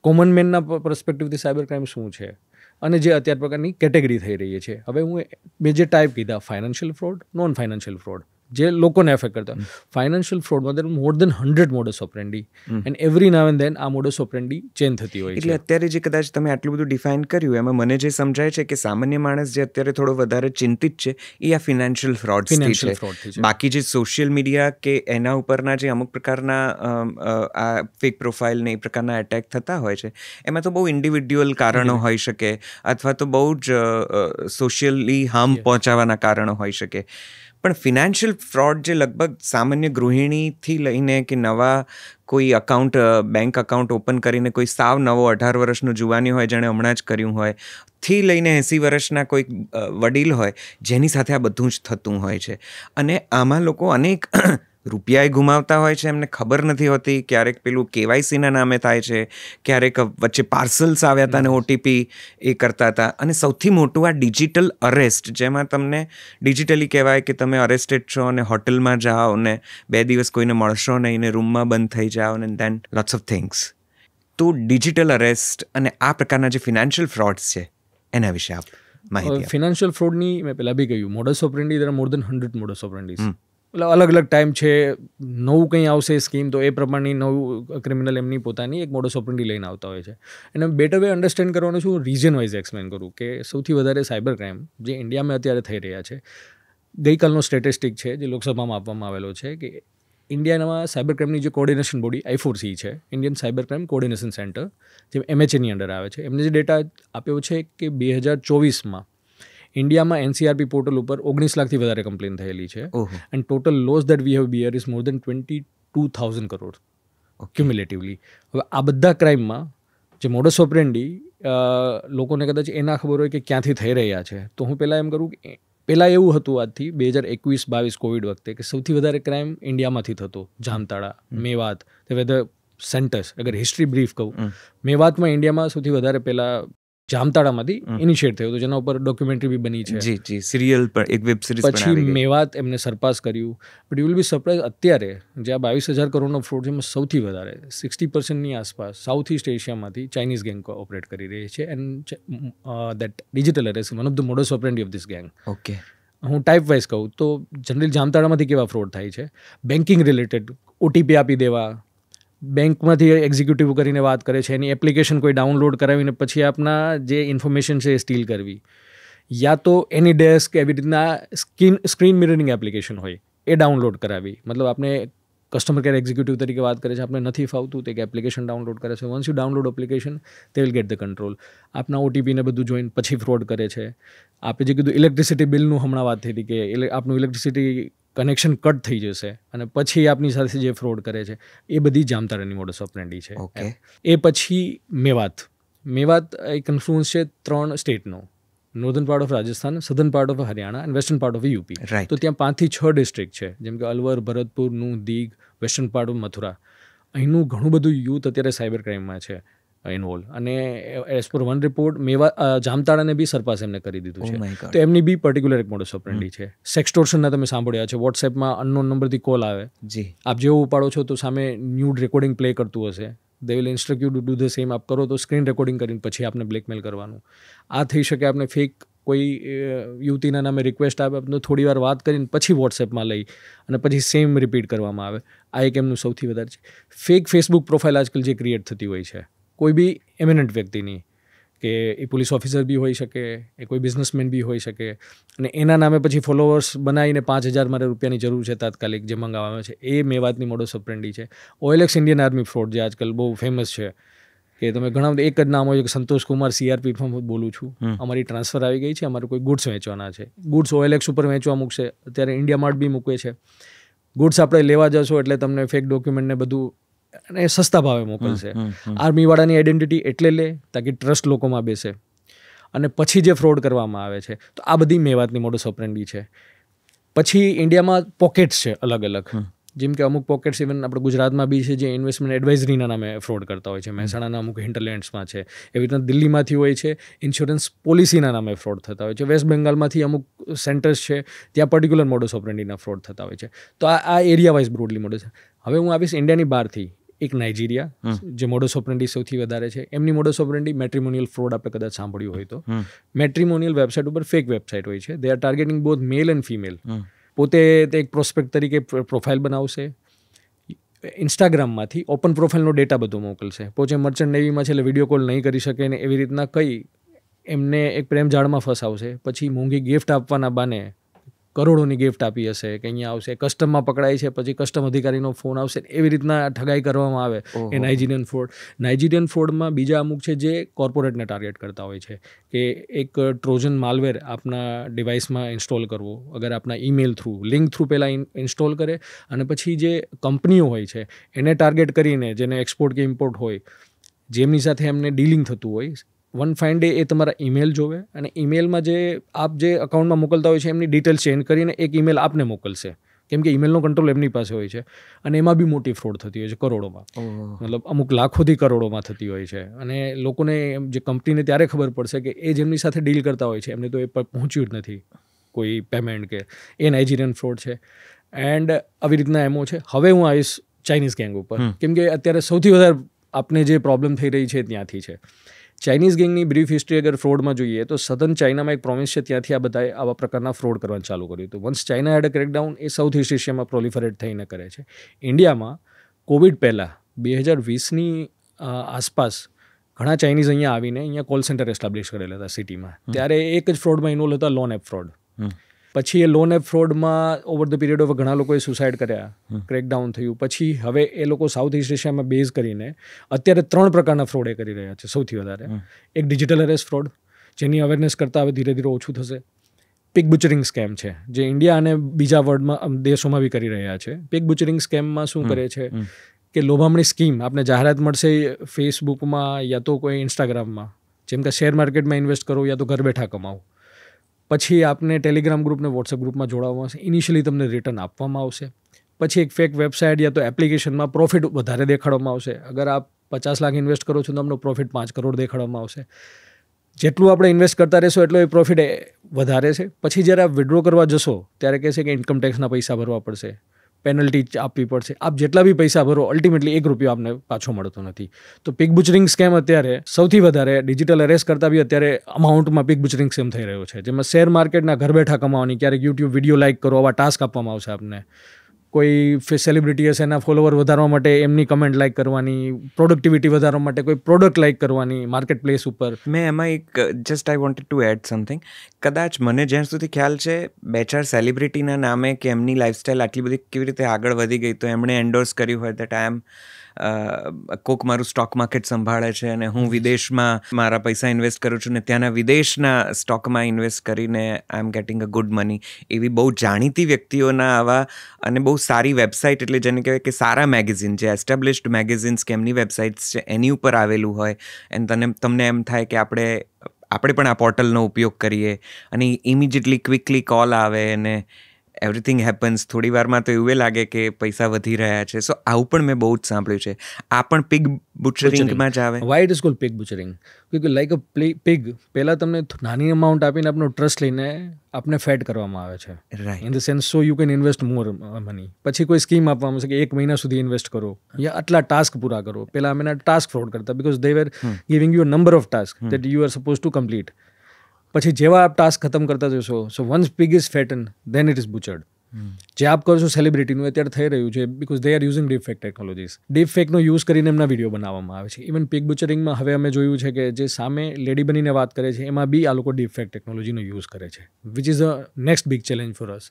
common મેનના પર્સપેક્ટિવથી સાયબર ક્રાઇમ શું છે અને જે અત્યાર પ્રકારની કેટેગરી થઈ રહી છે. હવે મેં જે ટાઈપ કીધા, financial fraud, non financial fraud, જે લોકોને એફેક્ટ કરતા. ફાઇનાન્શિયલ ફ્રોડમાં there more than 100 modus operandi, and every now and then આ મોડસ ઓપરેન્ડી ચેન્જ થતી હોય છે. એટલે અત્યારે જે કદાચ તમે આટલું બધું ડિફાઇન કર્યું, એમાં મને જે સમજાય છે કે સામાન્ય માણસ જે અત્યારે થોડો વધારે ચિંતિત છે એ આ ફિનાન્શિયલ ફ્રોડથી છે. બાકી જે સોશિયલ મીડિયા કે એના ઉપરના જે અમુક પ્રકારના આ ફેક પ્રોફાઇલ ને એ પ્રકારના એટેક થતા હોય છે, એમાં તો બહુ ઇન્ડિવિડ્યુઅલ કારણો હોઈ શકે, અથવા તો બહુ જ સોશિયલી હાર્મ પહોંચાડવાના કારણો હોઈ શકે. પણ ફિનાન્શિયલ ફ્રોડ જે લગભગ સામાન્ય ગૃહિણીથી લઈને કે નવા કોઈ અકાઉન્ટ, બેંક અકાઉન્ટ ઓપન કરીને કોઈ સાવ નવો 18 વર્ષનો જુવાની હોય જેણે હમણાં જ કર્યું હોય, થી લઈને 80 વર્ષના કોઈ વડીલ હોય જેની સાથે આ બધું જ થતું હોય છે. અને આમાં લોકો અનેક રૂપિયાએ ગુમાવતા હોય છે, એમને ખબર નથી હોતી. ક્યારેક પેલું KYCના નામે થાય છે, ક્યારેક વચ્ચે પાર્સલ્સ આવ્યા હતા અને OTP એ કરતા હતા. અને સૌથી મોટું આ ડિજિટલ અરેસ્ટ, જેમાં તમને ડિજિટલી કહેવાય કે તમે અરેસ્ટેડ છો અને હોટલમાં જાઓ ને 2 દિવસ કોઈને મળશો નહીં ને રૂમમાં બંધ થઈ જાઓ ને દેન લોટ્સ ઓફ થિંગ્સ. તો ડિજિટલ અરેસ્ટ અને આ પ્રકારના જે ફિનાન્શિયલ ફ્રોડ્સ છે એના વિશે આપ માહિતી. ફિનાન્શિયલ ફ્રોડની મેં પહેલાં બી કહ્યું, modus operandi there are more than 100 modus operandis. એટલે અલગ અલગ ટાઈમ છે, નવું કંઈ આવશે સ્કીમ તો એ પ્રમાણની નવું ક્રિમિનલ એમની પોતાની એક મોડસ ઓપરેન્ડી લઈને આવતા હોય છે. એને બેટર વે અન્ડરસ્ટેન્ડ કરવાનું છું, રીજન વાઇઝ એક્સપ્લેન કરું કે સૌથી વધારે સાયબર ક્રાઇમ જે ઇન્ડિયામાં અત્યારે થઈ રહ્યા છે. ગઈકાલનો સ્ટેટિસ્ટિક છે જે લોકસભામાં આપવામાં આવેલો છે કે ઇન્ડિયામાં સાયબર ક્રાઇમની જે કોર્ડિનેશન બોડી I4C છે, Indian cyber crime coordination centre, જે MHAની અંડર આવે છે, એમને જે ડેટા આપ્યો છે કે 2024માં ઇન્ડિયામાં NCRP પોર્ટલ ઉપર 19 લાખથી વધારે કમ્પ્લેન થયેલી છે. And total loss that we have bear is more than 22,000 crore cumulatively. હવે આ બધા ક્રાઇમમાં જે મોડસ ઓપરેન્ડી લોકોને કદાચ એના ખબર હોય કે ક્યાંથી થઈ રહ્યા છે, તો હું પહેલાં એમ કરું કે પહેલાં એવું હતું આજથી 2021-22 કોવિડ વખતે કે સૌથી વધારે ક્રાઇમ ઇન્ડિયામાંથી થતો. જામતાળા, મેવાત, વેધર સેન્ટર્સ. અગર હિસ્ટ્રી બ્રીફ કહું, મેવાતમાં ઇન્ડિયામાં સૌથી વધારે પહેલાં જામતાળામાંથી ઇનિશિએટ થયો હતો, જેના ઉપર ડોક્યુમેન્ટરી બી બની છે. જી, સિરિયલ પર એક વેબ સિરીઝ પછી મેવાત એમને સરપાસ કર્યું. But you will be surprise, અત્યારે જે આ 22,000 કરોડનો ફ્રોડ છે એમાં સૌથી વધારે 60%ની આસપાસ સાઉથ ઇસ્ટ એશિયામાંથી ચાઇનીઝ ગેંગ ઓપરેટ કરી રહી છે. And that digital arrest one of the modus operandi of this gang. Okay, હું ટાઈપ વાઇઝ કહું તો જનરલી જામતાળામાંથી કેવા ફ્રોડ થાય છે, બેન્કિંગ રિલેટેડ, OTP આપી દેવા, બેંકમાંથી એક્ઝિક્યુટિવ કરીને વાત કરે છે, એની એપ્લિકેશન કોઈ ડાઉનલોડ કરાવીને પછી આપના જે ઇન્ફોર્મેશન છે એ સ્ટીલ કરવી, યા તો એની ડેસ્ક એવી રીતના સ્ક્રીન મિરરિંગ એપ્લિકેશન હોય એ ડાઉનલોડ કરાવી. મતલબ આપણે કસ્ટમર કેર એક્ઝિક્યુટિવ તરીકે વાત કરે છે, આપણે નથી ફાવતું તે એપ્લિકેશન ડાઉનલોડ કરે છે. વન્સ યુ ડાઉનલોડ એપ્લિકેશન તે વિલ ગેટ ધ કંટ્રોલ. આપના OTP ને બધું જોઈને પછી ફ્રોડ કરે છે. આપણે જે કીધું ઇલેક્ટ્રિસિટી બિલનું હમણાં વાત થઈ હતી કે આપણું ઇલેક્ટ્રિસિટી કનેક્શન કટ થઈ જશે અને પછી આપની સાથે જે ફ્રોડ કરે છે એ બધી જામતાળાની મોડસ ઓપરેન્ડી છે. એ પછી મેવાત એક કન્ફ્લુઅન્સ છે 3 સ્ટેટનો, northern part of Rajasthan, southern part of Haryana and western part of UP. તો ત્યાં 5 થી 6 ડિસ્ટ્રિક્ટ છે, જેમ કે Alwar, Bharatpur, Nuh, Deeg, western part of Mathura. અહીંનું ઘણું બધું યુથ અત્યારે સાયબર ક્રાઇમમાં છે ઇન્વોલ્વ. અને એઝ પર વન રિપોર્ટ જામતાળાને બી સરપાસ એમને કરી દીધું છે. તો એમની બી પર્ટિક્યુલર એક મોડસ ઓપરેન્ડી છે. સેક્સટોર્શનના તમે સાંભળ્યા છે, વોટ્સએપમાં અનનોન નંબરથી કોલ આવે, જી આપ જેવો ઉપાડો છો તો સામે ન્યૂડ રેકોર્ડિંગ પ્લે કરતું હશે, they will instruct you to do the same. આપ કરો તો સ્ક્રીન રેકોર્ડિંગ કરીને પછી આપને બ્લેકમેલ કરવાનું. આ થઈ શકે. આપને ફેક કોઈ યુવતીના નામે રિક્વેસ્ટ આવે, આપને થોડી વાર વાત કરીને પછી વોટ્સએપમાં લઈ અને પછી સેમ રિપીટ કરવામાં આવે. આ એક એમનું સૌથી વધારે છે. ફેક ફેસબુક પ્રોફાઇલ આજકાલ જે ક્રિએટ થતી હોય છે કોઈ બી એમિનન્ટ વ્યક્તિની, કે એ પોલીસ ઓફિસર બી હોઈ શકે, એ કોઈ બિઝનેસમેન બી હોઈ શકે, અને એના નામે પછી ફોલોવર્સ બનાવીને 5,000 મારે રૂપિયાની જરૂર છે તાત્કાલિક જે મંગાવવામાં છે, એ મેવાતની મોડસ ઓપરેન્ડી છે. OLX ઇન્ડિયન આર્મી ફ્રોડ જે આજકાલ બહુ ફેમસ છે, કે તમે ઘણા બધા એક જ નામ હોય કે સંતોષ કુમાર CRP બોલું છું, અમારી ટ્રાન્સફર આવી ગઈ છે, અમારે કોઈ ગુડ્સ વેચવાના છે, ગુડ્સ OLX ઉપર વેચવા મૂકશે. અત્યારે ઇન્ડિયા માર્ટ બી મૂકે છે. ગુડ્સ આપણે લેવા જશો એટલે તમને ફેક ડોક્યુમેન્ટને બધું અને સસ્તા ભાવે મોકલશે. આર્મીવાળાની આઈડેન્ટિટી એટલે લે તાકી ટ્રસ્ટ લોકોમાં બેસે, અને પછી જે ફ્રોડ કરવામાં આવે છે. તો આ બધી મેવાતની મોડસ ઓપરેન્ડી છે. પછી ઇન્ડિયામાં પોકેટ્સ છે અલગ અલગ, જેમ કે અમુક પોકેટ્સ ઇવન આપણે ગુજરાતમાં બી છે જે ઇન્વેસ્ટમેન્ટ એડવાઇઝરીના નામે ફ્રોડ કરતા હોય છે. મહેસાણાના અમુક હિન્ટરલેન્ડ્સમાં છે, એવી રીતના દિલ્હીમાંથી હોય છે ઇન્સ્યોરન્સ પોલિસીના નામે ફ્રોડ થતા હોય છે. વેસ્ટ બેંગાલમાંથી અમુક સેન્ટર્સ છે ત્યાં પર્ટિક્યુલર મોડસ ઓપરેન્ડીના ફ્રોડ થતા હોય છે. તો આ એરિયા વાઇઝ બ્રોડલી મોડસ. હવે હું આવીશ ઇન્ડિયાની બહારથી. એક નાઇજીરિયા જે મોડસ ઓપરેન્ડી સૌથી વધારે છે, એમની મોડસ ઓપરેન્ડી મેટ્રિમોનિયલ ફ્રોડ આપણે કદાચ સાંભળ્યું હોય તો. મેટ્રિમોનિયલ વેબસાઇટ ઉપર ફેક વેબસાઇટ હોય છે. They are targeting both mail and female. પોતે એક પ્રોસ્પેક્ટ તરીકે પ્રોફાઇલ બનાવશે, ઇન્સ્ટાગ્રામમાંથી ઓપન પ્રોફાઇલનો ડેટા બધો મોકલશે. પોતે મર્ચન્ટ નેવીમાં છે એટલે વિડીયો કોલ નહીં કરી શકે ને એવી રીતના કઈ એમને એક પ્રેમ જાળમાં ફસાવશે. પછી મોંઘી ગિફ્ટ આપવાના બાને કરોડોની ગિફ્ટ આપી હશે કે અહીંયા આવશે, કસ્ટમમાં પકડાય છે, પછી કસ્ટમ અધિકારીનો ફોન આવશે, એવી રીતના ઠગાઈ કરવામાં આવે. એ નાઇજીરિયન ફ્રોડ. નાઇજીરિયન ફ્રોડમાં બીજા અમુક છે જે કોર્પોરેટને ટાર્ગેટ કરતા હોય છે, કે એક ટ્રોજન માલવેર આપના ડિવાઇસમાં ઇન્સ્ટોલ કરવો. અગર આપના ઈમેલ થ્રુ, લિંક થ્રુ પહેલાં ઇન્સ્ટોલ કરે, અને પછી જે કંપનીઓ હોય છે એને ટાર્ગેટ કરીને, જેને એક્સપોર્ટ કે ઇમ્પોર્ટ હોય, જેમની સાથે એમને ડીલિંગ થતું હોય, વન ફાઇન ડે એ તમારા ઈમેલ જોવે, અને ઈમેલમાં જે આપ જે અકાઉન્ટમાં મોકલતા હોય છે એમની ડિટેલ્સ ચેન્જ કરીને એક ઈમેલ આપને મોકલશે, કેમ કે ઈમેલનો કંટ્રોલ એમની પાસે હોય છે. અને એમાં બી મોટી ફ્રોડ થતી હોય છે, કરોડોમાં, મતલબ અમુક લાખોથી કરોડોમાં થતી હોય છે. અને લોકોને જે કંપનીને ત્યારે ખબર પડશે કે એ જેમની સાથે ડીલ કરતા હોય છે એમને તો એ પહોંચ્યું જ નથી કોઈ પેમેન્ટ, કે એ નાઇજીરિયન ફ્રોડ છે. એન્ડ આવી રીતના એમો છે. હવે હું આવીશ ચાઇનીઝ ગેંગ ઉપર, કેમ કે અત્યારે સૌથી વધારે આપને જે પ્રોબ્લેમ થઈ રહી છે ત્યાંથી છે. ચાઇનીઝ ગેંગની બ્રીફ હિસ્ટ્રી અગર ફ્રોડમાં જોઈએ તો સધન ચાઇનામાં એક પ્રોવિન્સ છે, ત્યાંથી આ બધાએ આવા પ્રકારના ફ્રોડ કરવાનું ચાલુ કર્યું હતું. વન્સ ચાઇના હેડ અ ક્રેકડાઉન, એ સાઉથ ઈસ્ટ એશિયામાં પ્રોલિફરેટ થઈને કરે છે. ઇન્ડિયામાં કોવિડ પહેલાં 2020ની આસપાસ ઘણા ચાઇનીઝ અહીંયા આવીને અહીંયા કોલ સેન્ટર એસ્ટાબ્લિશ કરેલા હતા સિટીમાં. ત્યારે એક જ ફ્રોડમાં ઇન્વોલ્વ હતા, લોન એપ ફ્રોડ. પછી એ લોન એપ ફ્રોડમાં ઓવર ધ પીરિયડ ઓફ ઘણા લોકોએ સુસાઇડ કર્યા, ક્રેકડાઉન થયું. પછી હવે એ લોકો સાઉથ ઈસ્ટ એશિયામાં બેઝ કરીને અત્યારે 3 પ્રકારના ફ્રોડ એ કરી રહ્યા છે સૌથી વધારે. એક ડિજિટલ અરેસ્ટ ફ્રોડ, જેની અવેરનેસ કરતાં હવે ધીરે ધીરે ઓછું થશે. પિગ બુચરિંગ સ્કેમ છે, જે ઇન્ડિયા અને બીજા વર્લ્ડમાં દેશોમાં બી કરી રહ્યા છે. પિગ બુચરિંગ સ્કેમમાં શું કરે છે કે લોભામણી સ્કીમ, આપને જાહેરાત મળશે ફેસબુકમાં યા તો કોઈ ઇન્સ્ટાગ્રામમાં, જેમ કે શેર માર્કેટમાં ઇન્વેસ્ટ કરો યા તો ઘર બેઠા કમાવો. પછી આપને ટેલિગ્રામ ગ્રુપને વોટ્સએપ ગ્રુપમાં જોડાવવામાં આવશે. ઇનિશિયલી તમને રિટર્ન આપવામાં આવશે. પછી એક ફેક વેબસાઇટ યા તો એપ્લિકેશનમાં પ્રોફિટ વધારે દેખાડવામાં આવશે. અગર આપ 50 લાખ ઇન્વેસ્ટ કરો છો તો તમને પ્રોફિટ 5 કરોડ દેખાડવામાં આવશે. જેટલું આપણે ઇન્વેસ્ટ કરતા રહેશો એટલો એ પ્રોફિટ વધારે છે. પછી જ્યારે આપ વિડ્રો કરવા જશો ત્યારે કહેશે કે ઇન્કમ ટેક્સના પૈસા ભરવા પડશે, પેનલ્ટી આપવી પડશે. આપ જેટલા બી પૈસા ભરો અલ્ટિમેટલી 1 રૂપિયો આપને પાછો મળતો નથી. તો પિગ બુચરિંગ સ્કેમ અત્યારે સૌથી વધારે ડિજિટલ અરેસ્ટ કરતાં બી અત્યારે અમાઉન્ટમાં પિગ બુચરિંગ સ્કેમ થઈ રહ્યો છે, જેમાં શેર માર્કેટના ઘર બેઠા કમાવાની, ક્યારેક યુટ્યુબ વિડીયો લાઇક કરો, આવા ટાસ્ક આપવામાં આવશે આપને. કોઈ સેલિબ્રિટી હશે એના ફોલોવર વધારવા માટે એમની કમેન્ટ લાઇક કરવાની, પ્રોડક્ટિવિટી વધારવા માટે કોઈ પ્રોડક્ટ લાઇક કરવાની માર્કેટ પ્લેસ ઉપર. મેં એમાં એક just I wanted to add something. કદાચ મને જ્યાં સુધી ખ્યાલ છે 2-4 સેલિબ્રિટીના નામે કે એમની લાઈફસ્ટાઈલ આટલી બધી કેવી રીતે આગળ વધી ગઈ, તો એમણે એન્ડોર્સ કર્યું હોય દેટ આઈ એમ કોક મારું સ્ટોક માર્કેટ સંભાળે છે અને હું વિદેશમાં મારા પૈસા ઇન્વેસ્ટ કરું છું ને ત્યાંના વિદેશના સ્ટોકમાં ઇન્વેસ્ટ કરીને I am getting a good money. એવી બહુ જાણીતી વ્યક્તિઓના આવા, અને બહુ સારી વેબસાઇટ, એટલે જેને કહેવાય કે સારા મેગેઝિન, જે એસ્ટાબ્લિશ્ડ મેગેઝિન્સ કે એમની વેબસાઇટ્સ છે એની ઉપર આવેલું હોય, અને તમને એમ થાય કે આપણે પણ આ પોર્ટલનો ઉપયોગ કરીએ, અને ઇમિડિયેટલી ક્વિકલી કોલ આવે અને એવરીથિંગ હેપન્સ, થોડી વારમાં તો એવું લાગે કે પૈસા વધી રહ્યા છે. સો આવું પણ મેં બહુ જ સાંભળ્યું છે. આ પણ પિગ બુચરિંગમાં જ આવે. Why it is called pig butchering? ક્યોંકि લાઈક અ પિગ, પહેલાં તમને નાની અમાઉન્ટ આપીને આપનો ટ્રસ્ટ લઈને આપને ફેડ કરવામાં આવે છે. Right. In the sense so you can invest more money. પછી કોઈ સ્કીમ આપવામાં આવશે કે 1 મહિના સુધી ઇન્વેસ્ટ કરો યા આટલા ટાસ્ક પૂરા કરો. પહેલાં અમે ટાસ્ક ફ્રોડ કરતા because they were giving you a number of task that you are suppose to complete. પછી જેવા આપ ટાસ્ક ખતમ કરતા જશો, so once pig is fatten then it is butchered. જે આપ કરો છો સેલિબ્રિટીનું અત્યારે થઈ રહ્યું છે because they are using deep fake technologies. Deep ફેકનો યુઝ કરીને એમના વિડીયો બનાવવામાં આવે છે. ઇવન પિગ બુચરિંગમાં હવે અમે જોયું છે કે જે સામે લેડી બનીને વાત કરે છે એમાં બી આ લોકો ડીપ ફેક ટેકનોલોજીનો યુઝ કરે છે, which is a next big challenge for us.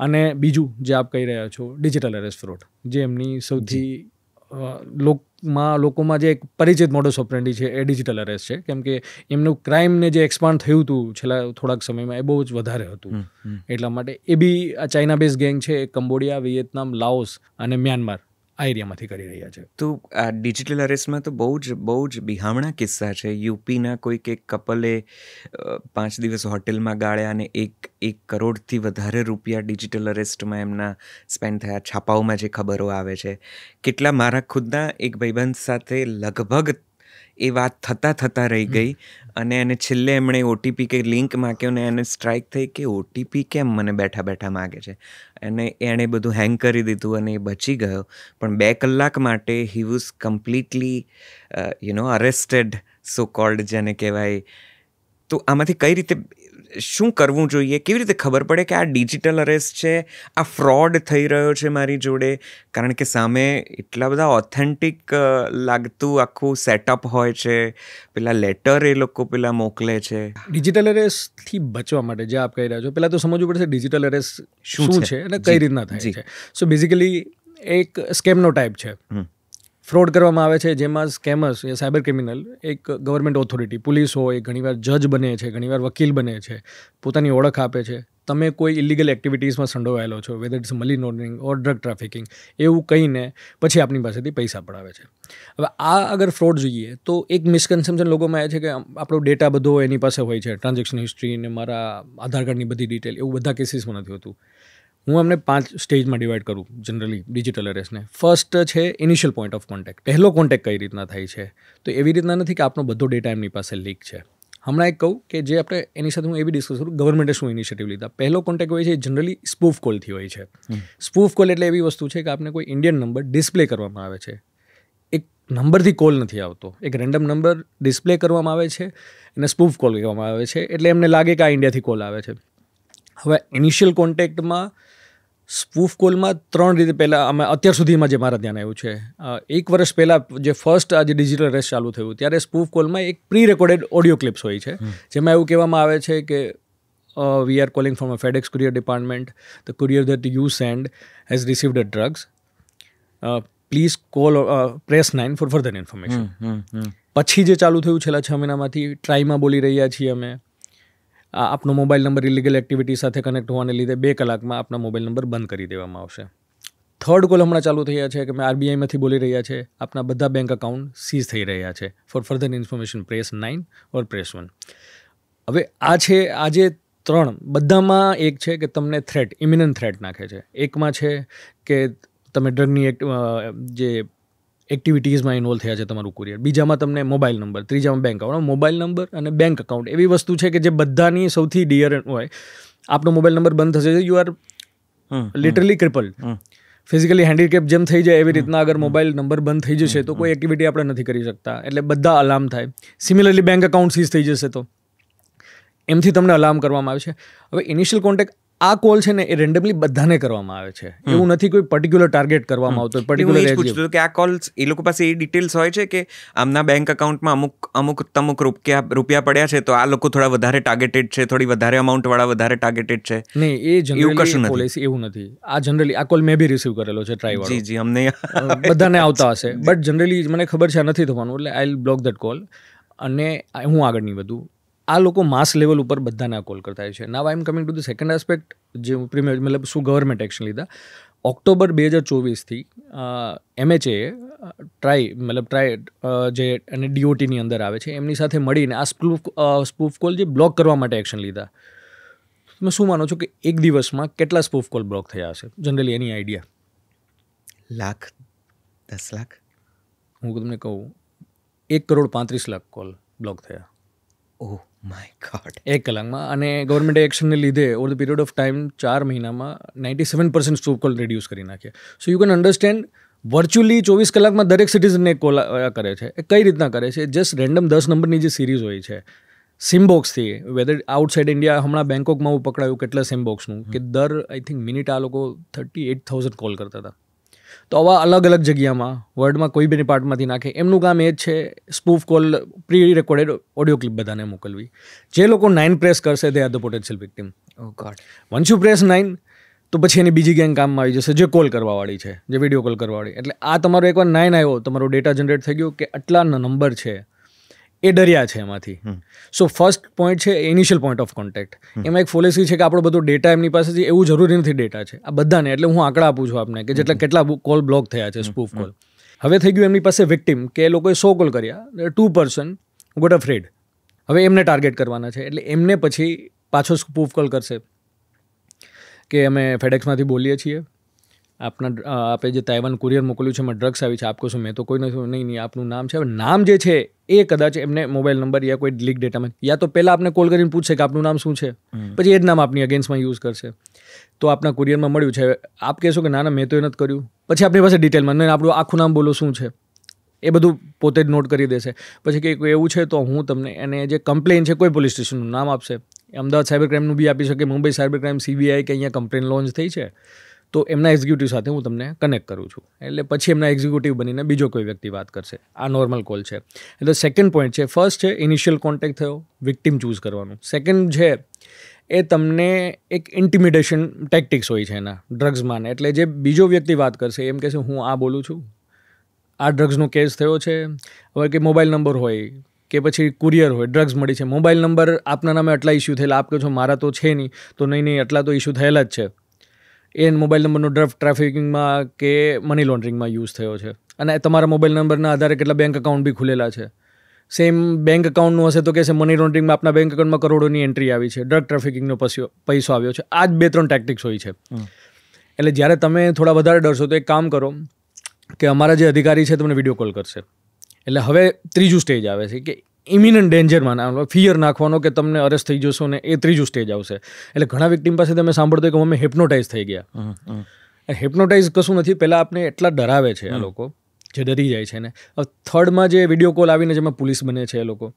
અને બીજું જે આપ કહી રહ્યા છો ડિજિટલ અરેસ્ટ ફ્રોડ, જે એમની સૌથી લોકોમાં જે એક પરિચિત મોડસ ઓપરેન્ડી છે એ ડિજિટલ અરેસ્ટ છે. કેમ કે એમનું ક્રાઇમને જે એક્સપાન્ડ થયું હતું છેલ્લા થોડાક સમયમાં એ બહુ જ વધારે હતું. એટલા માટે એ બી આ ચાઇના બેઝ ગેંગ છે. એ કંબોડિયા, વિયેતનામ, લાઓસ અને મ્યાનમાર આ એરિયામાંથી કરી રહ્યા છે. તો આ ડિજિટલ અરેસ્ટમાં તો બહુ જ બિહામણા કિસ્સા છે. યુપીના કોઈક એક કપલે 5 દિવસ હોટેલમાં ગાળ્યા અને 1 કરોડથી વધારે રૂપિયા ડિજિટલ અરેસ્ટમાં એમના સ્પેન્ડ થયા. છાપાઓમાં જે ખબરો આવે છે. કેટલા મારા ખુદના એક ભાઈબંધ સાથે લગભગ એ વાત થતાં રહી ગઈ અને એને છેલ્લે એમણે ઓટીપી કે લિંક માગ્યો ને એને સ્ટ્રાઇક થઈ કે ઓટીપી કેમ મને બેઠા માગે છે. અને એણે બધું હેંગ કરી દીધું અને એ બચી ગયો. પણ 2 કલાક માટે he was completely arrested, so cold જેને કહેવાય. તો આમાંથી કઈ રીતે શું કરવું જોઈએ? કેવી રીતે ખબર પડે કે આ ડિજિટલ અરેસ્ટ છે, આ ફ્રોડ થઈ રહ્યો છે મારી જોડે? કારણ કે સામે એટલા બધા ઓથેન્ટિક લાગતું આખું સેટઅપ હોય છે. પેલા લેટર એ લોકો પેલા મોકલે છે. ડિજિટલ અરેસ્ટથી બચવા માટે જે આપ કહી રહ્યા છો, પહેલાં તો સમજવું પડશે ડિજિટલ અરેસ્ટ શું છે અને કઈ રીતના થાય છે. સો બેઝિકલી એક સ્કેમનો ટાઈપ છે. ફ્રોડ કરવામાં આવે છે જેમાં સ્કેમર્સ યા સાયબર ક્રિમિનલ એક ગવર્મેન્ટ ઓથોરિટી, પોલીસ હોય, ઘણીવાર જજ બને છે, ઘણીવાર વકીલ બને છે, પોતાની ઓળખ આપે છે. તમે કોઈ ઇલીગલ એક્ટિવિટીઝમાં સંડોવાયેલો છો, whether it's money laundering or drug trafficking, એવું કહીને પછી આપણી પાસેથી પૈસા પડાવે છે. હવે આ અગર ફ્રોડ જોઈએ તો એક મિસકન્સેપ્શન લોકોમાં એ છે કે આપણો ડેટા બધો એની પાસે હોય છે, ટ્રાન્ઝેક્શન હિસ્ટ્રી ને મારા આધાર કાર્ડની બધી ડિટેલ, એવું બધા કેસીસમાં નથી હોતું. હું એમને 5 સ્ટેજમાં ડિવાઈડ કરું જનરલી ડિજિટલ અરેસ્ટને. ફર્સ્ટ છે ઇનિશિયલ પોઈન્ટ ઓફ કોન્ટેક્ટ. પહેલો કોન્ટેક્ટ કઈ રીતના થાય છે? તો એવી રીતના નથી કે આપનો બધો ડેટા એમની પાસે લીક છે. હમણાં એક કહું કે જે આપણે એની સાથે હું એવી ડિસ્કસ કરું ગવર્મેન્ટે શું ઇનિશિયેટિવ લીધા. પહેલો કોન્ટેક્ટ હોય છે જનરલી સ્પૂફ કોલથી હોય છે. સ્પૂફ કોલ એટલે એવી વસ્તુ છે કે આપને કોઈ ઇન્ડિયન નંબર ડિસ્પ્લે કરવામાં આવે છે. એક નંબરથી કોલ નથી આવતો, એક રેન્ડમ નંબર ડિસ્પ્લે કરવામાં આવે છે અને સ્પૂફ કોલ કહેવામાં આવે છે. એટલે એમને લાગે કે આ ઇન્ડિયાથી કોલ આવે છે. હવે ઇનિશિયલ કોન્ટેક્ટમાં સ્પૂફ કોલમાં 3 રીતે પહેલાં અમે અત્યાર સુધીમાં જે મારા ધ્યાન આવ્યું છે, 1 વર્ષ પહેલાં જે ફર્સ્ટ આ જે ડિજિટલ અરેસ્ટ ચાલુ થયું ત્યારે સ્પૂફ કોલમાં એક પ્રી રેકોર્ડેડ ઓડિયો ક્લિપ્સ હોય છે જેમાં એવું કહેવામાં આવે છે કે we are calling from a FedEx courier department, the courier that you send has received a drugs, please call press 9 for further information. પછી જે ચાલુ થયું છેલ્લા 6 મહિનામાંથી ટ્રાઈમાં બોલી રહ્યા છીએ અમે, આપનો મોબાઈલ નંબર ઇલીગલ એક્ટિવિટી સાથે કનેક્ટ હોવાને લીધે 2 કલાકમાં આપના મોબાઈલ નંબર બંધ કરી દેવામાં આવશે. થર્ડ કોલ હમણાં ચાલુ થયા છે કે અમે આરબીઆઈમાંથી બોલી રહ્યા છે, આપના બધા બેંક અકાઉન્ટ સીઝ થઈ રહ્યા છે, ફોર ફર્ધર ઇન્ફોર્મેશન પ્રેસ 9 ઓર પ્રેસ 1. હવે આ જે 3 બધામાં એક છે કે તમને થ્રેટ, ઇમિનન્ટ થ્રેટ નાખે છે. એકમાં છે કે તમે ડ્રગની જે એક્ટિવિટીઝમાં ઇન્વોલ્વ થયા છે તમારું કુરિયર, બીજામાં તમને મોબાઈલ નંબર, ત્રીજામાં બેંક અકાઉન્ટ. મોબાઈલ નંબર અને બેંક અકાઉન્ટ એવી વસ્તુ છે કે જે બધાની સૌથી ડિયર હોય. આપનો મોબાઈલ નંબર બંધ થશે, you are literally crippled, physically handicap જેમ થઈ જાય એવી રીતના અગર મોબાઈલ નંબર બંધ થઈ જશે તો કોઈ એક્ટિવિટી આપણે નથી કરી શકતા. એટલે બધા અલાર્મ થાય. સિમિલરલી બેંક અકાઉન્ટ સીઝ થઈ જશે તો એમથી તમને અલાર્મ કરવામાં આવે છે. હવે ઇનિશિયલ કોન્ટેક્ટ આ કોલ છે ને એ રેન્ડમલી બધાને કરવામાં આવે છે. એવું નથી કોઈ પર્ટિક્યુલર ટાર્ગેટ કરવામાં આવતો. પર્ટિક્યુલર કે આ કોલ્સ એ લોકો પાસે એ ડિટેલ્સ હોય છે કે આમના બેંક અકાઉન્ટમાં અમુક રૂપિયા પડ્યા છે તો આ લોકો થોડા વધારે ટાર્ગેટેડ છે, થોડી વધારે અમાઉન્ટ વાળા વધારે ટાર્ગેટેડ છે. નહીં, એ જનરલી પોલિસી એવું નથી. આ જનરલી આ કોલ મેં બી રિસીવ કરેલો છે ટ્રાય વાળો. જી અમને બધાને આવતા હશે, બટ જનરલી મને ખબર છે આ નથી થવાનું, એટલે I will block that call અને હું આગળ નહીં વધું. આ લોકો માસ લેવલ ઉપર બધાને આ કોલ કરતા છે. Now I am coming to the second aspect, જે મતલબ શું ગવર્મેન્ટ એક્શન લીધા. ઓક્ટોબર 2024થી MHA ટ્રાય જે અને DOTની અંદર આવે છે એમની સાથે મળીને આ સ્પૂફ કોલ જે બ્લોક કરવા માટે એક્શન લીધા. તમે શું માનો છો કે એક દિવસમાં કેટલા સ્પૂફ કોલ બ્લોક થયા હશે જનરલી? એની આઈડિયા? 1,00,000, 10 લાખ. હું તમને કહું 1,35,00,000 કોલ બ્લોક થયા. Oh my God. 1 કલાકમાં. અને ગવર્મેન્ટે એક્શનને લીધે over the period of time 4 મહિનામાં 97% સ્પૂફ કોલ રિડ્યુસ કરી નાખ્યા. So you can understand virtually 24 કલાકમાં દરેક સિટીઝનને કોલ કરે છે. એ કઈ રીતના કરે છે? જસ્ટ રેન્ડમ 10 નંબરની જે સિરીઝ હોય છે સિમબોક્સથી, વેધર આઉટસાઇડ ઇન્ડિયા, હમણાં બેંકોકમાં હું પકડાયું કેટલા સિમબોક્સનું, કે દર આઈ થિંક મિનિટ આ લોકો 38,000 કોલ કરતા હતા. તો આવા અલગ અલગ જગ્યામાં વર્લ્ડમાં કોઈ બી પાર્ટમાંથી નાખે. એમનું કામ એ જ છે spoof call, pre recorded audio clip બધાને મોકલવી. જે લોકો 9 પ્રેસ કરશે they are the potential victim. Oh God. Once you press 9 તો પછી એની બીજી ગેંગ કામમાં આવી જશે જે કોલ કરવાવાળી છે, જે વિડીયો કોલ કરવાવાળી. એટલે આ તમારો એકવાર 9 આવ્યો, તમારો ડેટા જનરેટ થઈ ગયો કે આટલા નંબર છે, એ ડર્યા છે એમાંથી. સો ફર્સ્ટ પોઈન્ટ છે ઇનિશિયલ પોઈન્ટ ઓફ કોન્ટેક્ટ. એમાં એક પોલિસી છે કે આપણો બધો ડેટા એમની પાસે છે, એવું જરૂરી નથી ડેટા છે આ બધાને. એટલે હું આંકડા આપું છું આપને કે કેટલા કોલ બ્લોક થયા છે, સ્પૂફ કોલ. હવે થઈ ગયું એમની પાસે વિક્ટિમ, કે એ લોકોએ 100 કોલ કર્યા, 2% ગોટ અફ્રેડ. હવે એમને ટાર્ગેટ કરવાના છે. એટલે એમને પછી પાછો સ્પૂફ કોલ કરશે કે અમે ફેડેક્સમાંથી બોલીએ છીએ, આપે જે તાઇવાન કુરિયર મોકલ્યું છે એમાં ડ્રગ્સ આવી છે, આપકો શું? મેં તો કોઈ નથી. નહીં, આપનું નામ છે. હવે નામ જે છે એ કદાચ એમને મોબાઈલ નંબર યા કોઈ લીક ડેટામાં, યા તો પહેલાં આપને કોલ કરીને પૂછશે કે આપનું નામ શું છે, પછી એ જ નામ આપની અગેન્સ્ટમાં યુઝ કરશે. તો આપના કુરિયરમાં મળ્યું છે, આપ કહેશો કે ના ના મેં તો એ નથી કર્યું. પછી આપણી પાસે ડિટેલમાં નહીં, આપણું આખું નામ બોલો શું છે, એ બધું પોતે જ નોટ કરી દેશે. પછી કે એવું છે તો હું તમને એને જે કમ્પ્લેન છે કોઈ પોલીસ સ્ટેશનનું નામ આપશે. અમદાવાદ સાયબર ક્રાઇમનું બી આપી શકે, મુંબઈ સાયબર ક્રાઇમ, CBI કે અહીંયા કમ્પ્લેન લોન્ચ થઈ છે તો એમના એક્ઝિક્યુટિવ સાથે હું તમને કનેક્ટ કરું છું. એટલે પછી એમના એક્ઝિક્યુટિવ બનીને બીજો કોઈ વ્યક્તિ વાત કરશે. આ નોર્મલ કોલ છે. એટલે સેકન્ડ પોઈન્ટ છે, ફર્સ્ટ છે ઇનિશિયલ કોન્ટેક્ટ થયો, વિક્ટિમ ચૂઝ કરવાનું. સેકન્ડ છે એ તમને એક ઇન્ટિમિડેશન ટેક્ટિક્સ હોય છે એના ડ્રગ્સમાં. એટલે જે બીજો વ્યક્તિ વાત કરશે એમ કહેશે હું આ બોલું છું, આ ડ્રગ્સનો કેસ થયો છે. હવે કે મોબાઈલ નંબર હોય કે પછી કુરિયર હોય, ડ્રગ્સ મળી છે, મોબાઈલ નંબર આપના નામે આટલા ઇસ્યુ થયેલા, આપ કહો છો મારા તો છે નહીં, તો નહીં આટલા તો ઇસ્યુ થયેલા જ છે. એ મોબાઈલ નંબરનો ડ્રગ ટ્રાફિકિંગમાં કે મની લોન્ડરિંગમાં યુઝ થયો છે. અને તમારા મોબાઈલ નંબરના આધારે કેટલા બેંક એકાઉન્ટ બી ખુલેલા છે. સેમ બેંક એકાઉન્ટનું હશે તો કહેશે મની લોન્ડરિંગમાં આપના બેંક એકાઉન્ટમાં કરોડોની એન્ટ્રી આવી છે, ડ્રગ ટ્રાફિકિંગનો પૈસો આવ્યો છે. આ જ 2-3 ટેક્ટિક્સ હોય છે. એટલે જ્યારે તમે થોડા વધારે ડરશો તો એક કામ કરો કે અમારા જે અધિકારી છે તમને વિડીયો કોલ કરશે. એટલે હવે ત્રીજું સ્ટેજ આવે છે કે ઇમિનન્ટ ડેન્જરમાં ફિયર નાખવાનો કે તમને અરેસ્ટ થઈ જશો ને, એ ત્રીજું સ્ટેજ આવશે. એટલે ઘણા વિક્ટિમ પાસે તમે સાંભળતો કે અમે હિપ્નોટાઇઝ થઈ ગયા. હિપ્નોટાઇઝ કશું નથી, પહેલાં આપને એટલા ડરાવે છે આ લોકો જે ડરી જાય છે ને. થર્ડમાં જે વિડીયો કોલ આવીને જેમાં પોલીસ બને છે, એ લોકો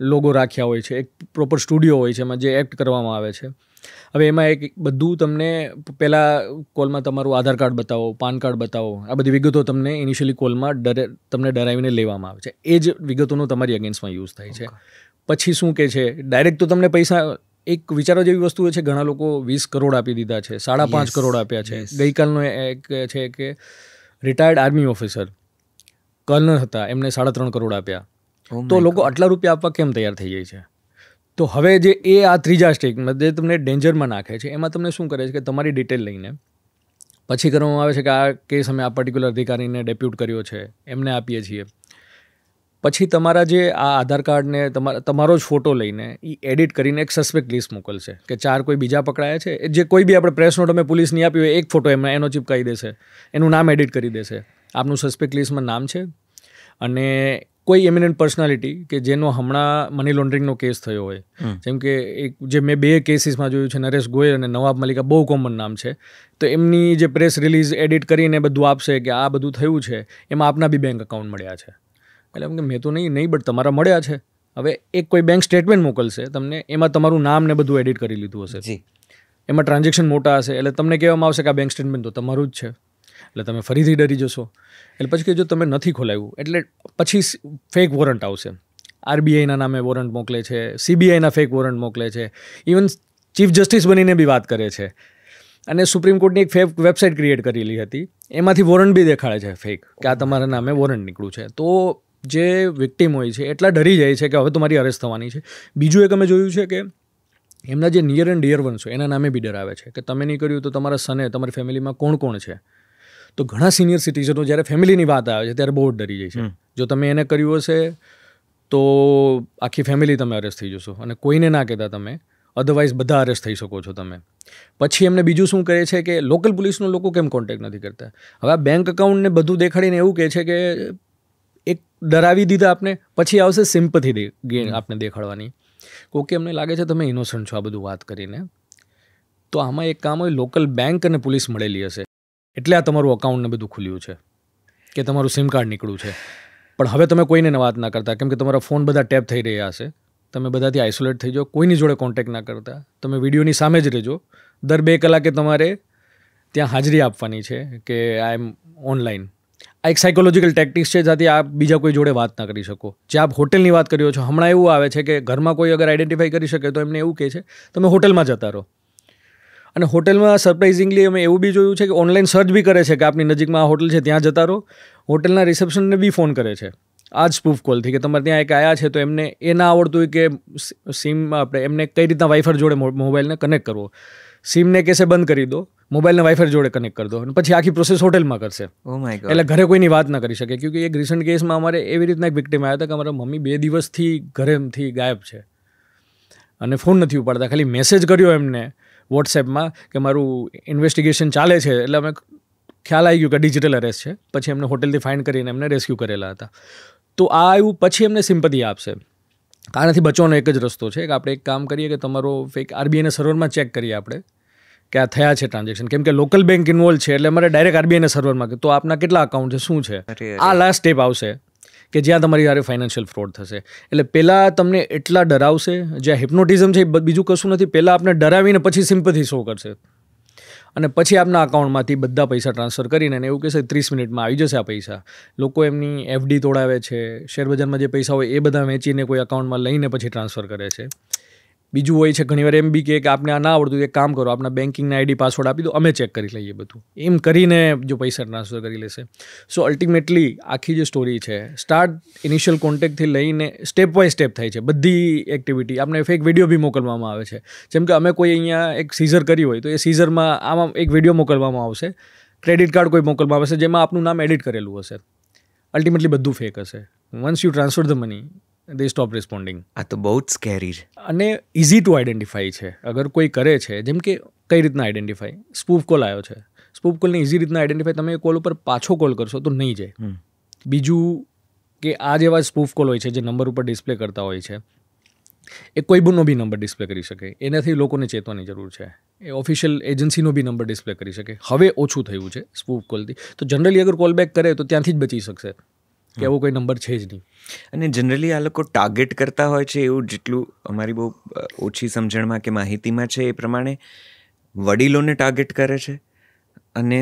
લોગો રાખ્યા હોય છે, એક પ્રોપર સ્ટુડિયો હોય છે એમાં જે એક્ટ કરવામાં આવે છે. હવે એમાં એક બધું તમને પહેલાં કોલમાં તમારું આધાર કાર્ડ બતાવો, પાન કાર્ડ બતાવો, આ બધી વિગતો તમને ઇનિશિયલી કોલમાં તમને ડરાવીને લેવામાં આવે છે. એ જ વિગતોનો તમારી અગેન્સ્ટમાં યુઝ થાય છે. પછી શું કહે છે, ડાયરેક્ટ તો તમને પૈસા, એક વિચારવા જેવી વસ્તુ એ છે, ઘણા લોકો 20 કરોડ આપી દીધા છે, 5.5 કરોડ આપ્યા છે. ગઈકાલનો એક છે કે રિટાયર્ડ આર્મી ઓફિસર કર્નલ હતા, એમને 3.5 કરોડ આપ્યા. તો લોકો આટલા રૂપિયા આપવા કેમ તૈયાર થઈ જાય છે? તો હવે જે આ ત્રીજા સ્ટેજમાં જે તમને ડેન્જરમાં નાખે છે, એમાં તમને શું કરે છે કે તમારી ડિટેલ લઈને પછી કરવામાં આવે છે કે આ કેસ અમે આ પર્ટિક્યુલર અધિકારીને ડેપ્યુટ કર્યો છે, એમને આપીએ છીએ. પછી તમારા જે આ આધાર કાર્ડને તમારો જ ફોટો લઈને એ એડિટ કરીને એક સસ્પેક્ટ લિસ્ટ મોકલશે કે 4 કોઈ બીજા પકડાયા છે. જે કોઈ બી આપણે પ્રેસ નોટ અમે પોલીસની આપી હોય, એક ફોટો એમાં એનો ચીપકાવી દેશે, એનું નામ એડિટ કરી દેશે, આપનું સસ્પેક્ટ લિસ્ટમાં નામ છે, અને કોઈ એમિનન્ટ પર્સનાલિટી કે જેનો હમણાં મની લોન્ડરિંગનો કેસ થયો હોય. જેમ કે એક જે મેં 2 કેસીસમાં જોયું છે, નરેશ ગોયલ અને નવાબ મલિકા, બહુ કોમન નામ છે. તો એમની જે પ્રેસ રિલીઝ એડિટ કરીને બધું આપશે કે આ બધું થયું છે, એમાં આપના બી બેંક એકાઉન્ટ મળ્યા છે. એટલે એમ કે મેં તો નહીં બટ તમારા મળ્યા છે. હવે એક કોઈ બેંક સ્ટેટમેન્ટ મોકલશે તમને, એમાં તમારું નામ ને બધું એડિટ કરી લીધું હશે, એમાં ટ્રાન્ઝેક્શન મોટા હશે. એટલે તમને કહેવામાં આવશે કે આ બેંક સ્ટેટમેન્ટ તો તમારું જ છે. એટલે તમે ફરીથી ડરી જશો. એટલે પછી કે જો તમે નથી ખોલાવ્યું એટલે પછી ફેક વોરંટ આવશે. RBIના નામે વોરંટ મોકલે છે, CBIના ફેક વોરંટ મોકલે છે, ઇવન ચીફ જસ્ટિસ બનીને બી વાત કરે છે. અને સુપ્રીમ કોર્ટની એક ફેક વેબસાઇટ ક્રિએટ કરેલી હતી, એમાંથી વોરંટ બી દેખાડે છે ફેક, કે આ તમારા નામે વોરંટ નીકળ્યું છે. તો જે વિક્ટિમ હોય છે એટલા ડરી જાય છે કે હવે તમારી અરેસ્ટ થવાની છે. બીજું એક અમે જોયું છે કે એમના જે નિયર એન્ડ ડિયર વન્સ હોય એના નામે બી ડરાવે છે કે તમે નહીં કર્યું તો તમારા સને, તમારી ફેમિલીમાં કોણ કોણ છે. તો ઘણા સિનિયર સિટીઝનો જ્યારે ફેમિલીની વાત આવે છે ત્યારે બહુ જ ડરી જાય છે. જો તમે એને કર્યું હશે તો આખી ફેમિલી તમે અરેસ્ટ થઈ જશો. અને કોઈને ના કહેતા તમે અધરવાઇઝ બધા અરેસ્ટ થઈ શકો છો તમે. પછી એમને બીજું શું કહે છે કે લોકલ પોલીસનો લોકો કેમ કોન્ટેક્ટ નથી કરતા. હવે આ બેંક એકાઉન્ટને બધું દેખાડીને એવું કહે છે કે એક ડરાવી દીધા આપને, પછી આવશે સિમ્પથી આપને દેખાડવાની. ઓકે, અમને લાગે છે તમે ઇનોસન્ટ છો આ બધું વાત કરીને, તો આમાં એક કામ હોય, લોકલ બેંક અને પોલીસ મળેલી હશે એટલે આ તમારું અકાઉન્ટ ને બધું ખુલ્યું છે કે તમારું સિમ કાર્ડ નીકળ્યું છે. પણ હવે તમે કોઈને વાત ના કરતા, કેમ કે તમારા ફોન બધા ટેપ થઈ રહ્યા હશે. તમે બધાથી આઇસોલેટ થઈ જાઓ, કોઈની જોડે કોન્ટેક્ટ ના કરતા, તમે વિડીયોની સામે જ રહેજો. દર 2 કલાકે તમારે ત્યાં હાજરી આપવાની છે કે આઈ એમ ઓનલાઈન. આ એક સાયકોલોજીકલ ટેક્ટિક્સ છે જ્યાંથી આપ બીજા કોઈ જોડે વાત ના કરી શકો. જે આપ હોટલની વાત કર્યો છો, હમણાં એવું આવે છે કે ઘરમાં કોઈ અગર આઈડેન્ટિફાઈ કરી શકે તો એમને એવું કહે છે તમે હોટલમાં જતા રહો. અને હોટલમાં સરપ્રાઇઝિંગલી અમે એવું બી જોયું છે કે ઓનલાઈન સર્ચ બી કરે છે કે આપની નજીકમાં આ હોટલ છે ત્યાં જતા રહો. હોટલના રિસેપ્શનને બી ફોન કરે છે આ જ સ્પૂફ કોલથી કે તમારે ત્યાં એક આવ્યા છે, તો એમને એ ના આવડતું હોય કે સિમ આપણે એમને કઈ રીતના વાઈફાઈ જોડે મોબાઈલને કનેક્ટ કરવો. સિમને કેસે બંધ કરી દો, મોબાઈલને વાઈફાઈ જોડે કનેક્ટ કરી દો, અને પછી આખી પ્રોસેસ હોટલમાં કરશે. એટલે ઘરે કોઈની વાત ના કરી શકે. ક્યોંકि એક રિસન્ટ કેસમાં અમારે એવી રીતના એક વિક્ટિમ આવ્યા હતા કે અમારા મમ્મી 2 દિવસથી ઘરેથી ગાયબ છે અને ફોન નથી ઉપાડતા. ખાલી મેસેજ કર્યો એમને વોટ્સએપમાં કે મારું ઇન્વેસ્ટિગેશન ચાલે છે, એટલે અમે ખ્યાલ આવી ગયું કે ડિજિટલ અરેસ્ટ છે. પછી એમને હોટલથી ફાઇન્ડ કરીને એમને રેસ્ક્યુ કરેલા હતા. તો આ આવ્યું પછી એમને સિમ્પથી આપશે. આનાથી બચવાનો એક જ રસ્તો છે કે આપણે એક કામ કરીએ કે તમારો ફેક આરબીઆઈના સર્વરમાં ચેક કરીએ આપણે કે આ થયા છે ટ્રાન્ઝેક્શન. કેમ કે લોકલ બેંક ઇન્વોલ્વ છે એટલે અમારે ડાયરેક્ટ આરબીઆઈના સર્વરમાં તો આપના કેટલા અકાઉન્ટ છે, શું છે. આ લાસ્ટ સ્ટેપ આવશે કે જ્યાં તમારી યારે ફાઇનાન્શિયલ ફ્રોડ થશે. એટલે પહેલાં તમને એટલા ડરાવશે, જ્યાં હિપ્નોટિઝમ છે બીજું કશું નથી. પહેલાં આપને ડરાવીને પછી સિમ્પથી શો કરશે અને પછી આપના અકાઉન્ટમાંથી બધા પૈસા ટ્રાન્સફર કરીને એવું કહેશે 30 મિનિટમાં આવી જશે આ પૈસા. લોકો એમની એફડી તોડાવે છે, શેરબજારમાં જે પૈસા હોય એ બધા વેચીને કોઈ અકાઉન્ટમાં લઈને પછી ટ્રાન્સફર કરે છે. બીજું હોય છે ઘણીવાર એમ બી કે આપને આ ના આવડતું, એક કામ કરો આપણા બેન્કિંગના આઈડી પાસવર્ડ આપી દો, અમે ચેક કરી લઈએ બધું. એમ કરીને જો પૈસા ટ્રાન્સફર કરી લેશે. સો અલ્ટિમેટલી આખી જે સ્ટોરી છે, સ્ટાર્ટ ઇનિશિયલ કોન્ટેક્ટથી લઈને સ્ટેપ બાય સ્ટેપ થાય છે બધી એક્ટિવિટી. આપણે ફેક વિડીયો બી મોકલવામાં આવે છે. જેમ કે અમે કોઈ અહીંયા એક સીઝર કરી હોય તો એ સીઝરમાં આમાં એક વિડીયો મોકલવામાં આવશે, ક્રેડિટ કાર્ડ કોઈ મોકલવામાં આવશે જેમાં આપનું નામ એડિટ કરેલું હશે. અલ્ટિમેટલી બધું ફેક હશે. Once you transfer the money they stop responding. આ તો બહુ જ સ્કેરી છે અને ઇઝી ટુ આઈડેન્ટિફાઈ છે. અગર કોઈ કરે છે, જેમ કે કઈ રીતના આઈડેન્ટિફાઈ, સ્પૂફ કોલ આવ્યો છે, સ્પૂફ કોલને ઇઝી રીતના આઈડેન્ટિફાઈ, તમે એ કોલ ઉપર પાછો કોલ કરશો તો નહીં જાય. બીજું કે આ જેવા સ્પૂફ કોલ હોય છે જે નંબર ઉપર ડિસ્પ્લે કરતા હોય છે, એ કોઈ બી નંબર ડિસ્પ્લે કરી શકે. એનાથી લોકોને ચેતવાની જરૂર છે. એ ઓફિશિયલ એજન્સીનો બી નંબર ડિસ્પ્લે કરી શકે. હવે ઓછું થયું છે સ્પૂફ કોલથી. તો જનરલી અગર કોલ બેક કરે તો ત્યાંથી જ બચી શકશે કે એવો કોઈ નંબર છે જ નહીં. અને જનરલી આ લોકો ટાર્ગેટ કરતા હોય છે એવું જેટલું અમારી બહુ ઓછી સમજણમાં કે માહિતીમાં છે એ પ્રમાણે વડીલોને ટાર્ગેટ કરે છે અને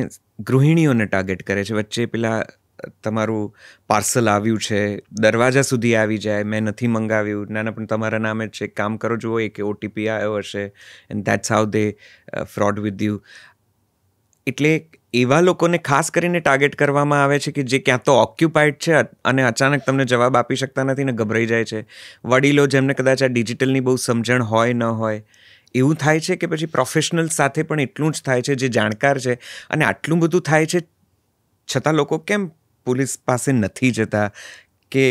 ગૃહિણીઓને ટાર્ગેટ કરે છે. વચ્ચે પેલા તમારું પાર્સલ આવ્યું છે, દરવાજા સુધી આવી જાય, મેં નથી મંગાવ્યું, ના પણ તમારા નામે જ છે, કામ કરો જુઓ કે OTP આવ્યો હશે, and that's how they fraud with you. એટલે એવા લોકોને ખાસ કરીને ટાર્ગેટ કરવામાં આવે છે કે જે ક્યાં તો ઓક્યુપાઈડ છે અને અચાનક તમને જવાબ આપી શકતા નથી ને ગભરાઈ જાય છે. વડીલો જેમને કદાચ આ ડિજિટલની બહુ સમજણ હોય ન હોય એવું થાય છે, કે પછી પ્રોફેશનલ સાથે પણ એટલું જ થાય છે જે જાણકાર છે. અને આટલું બધું થાય છે છતાં લોકો કેમ પોલીસ પાસે નથી જતા, કે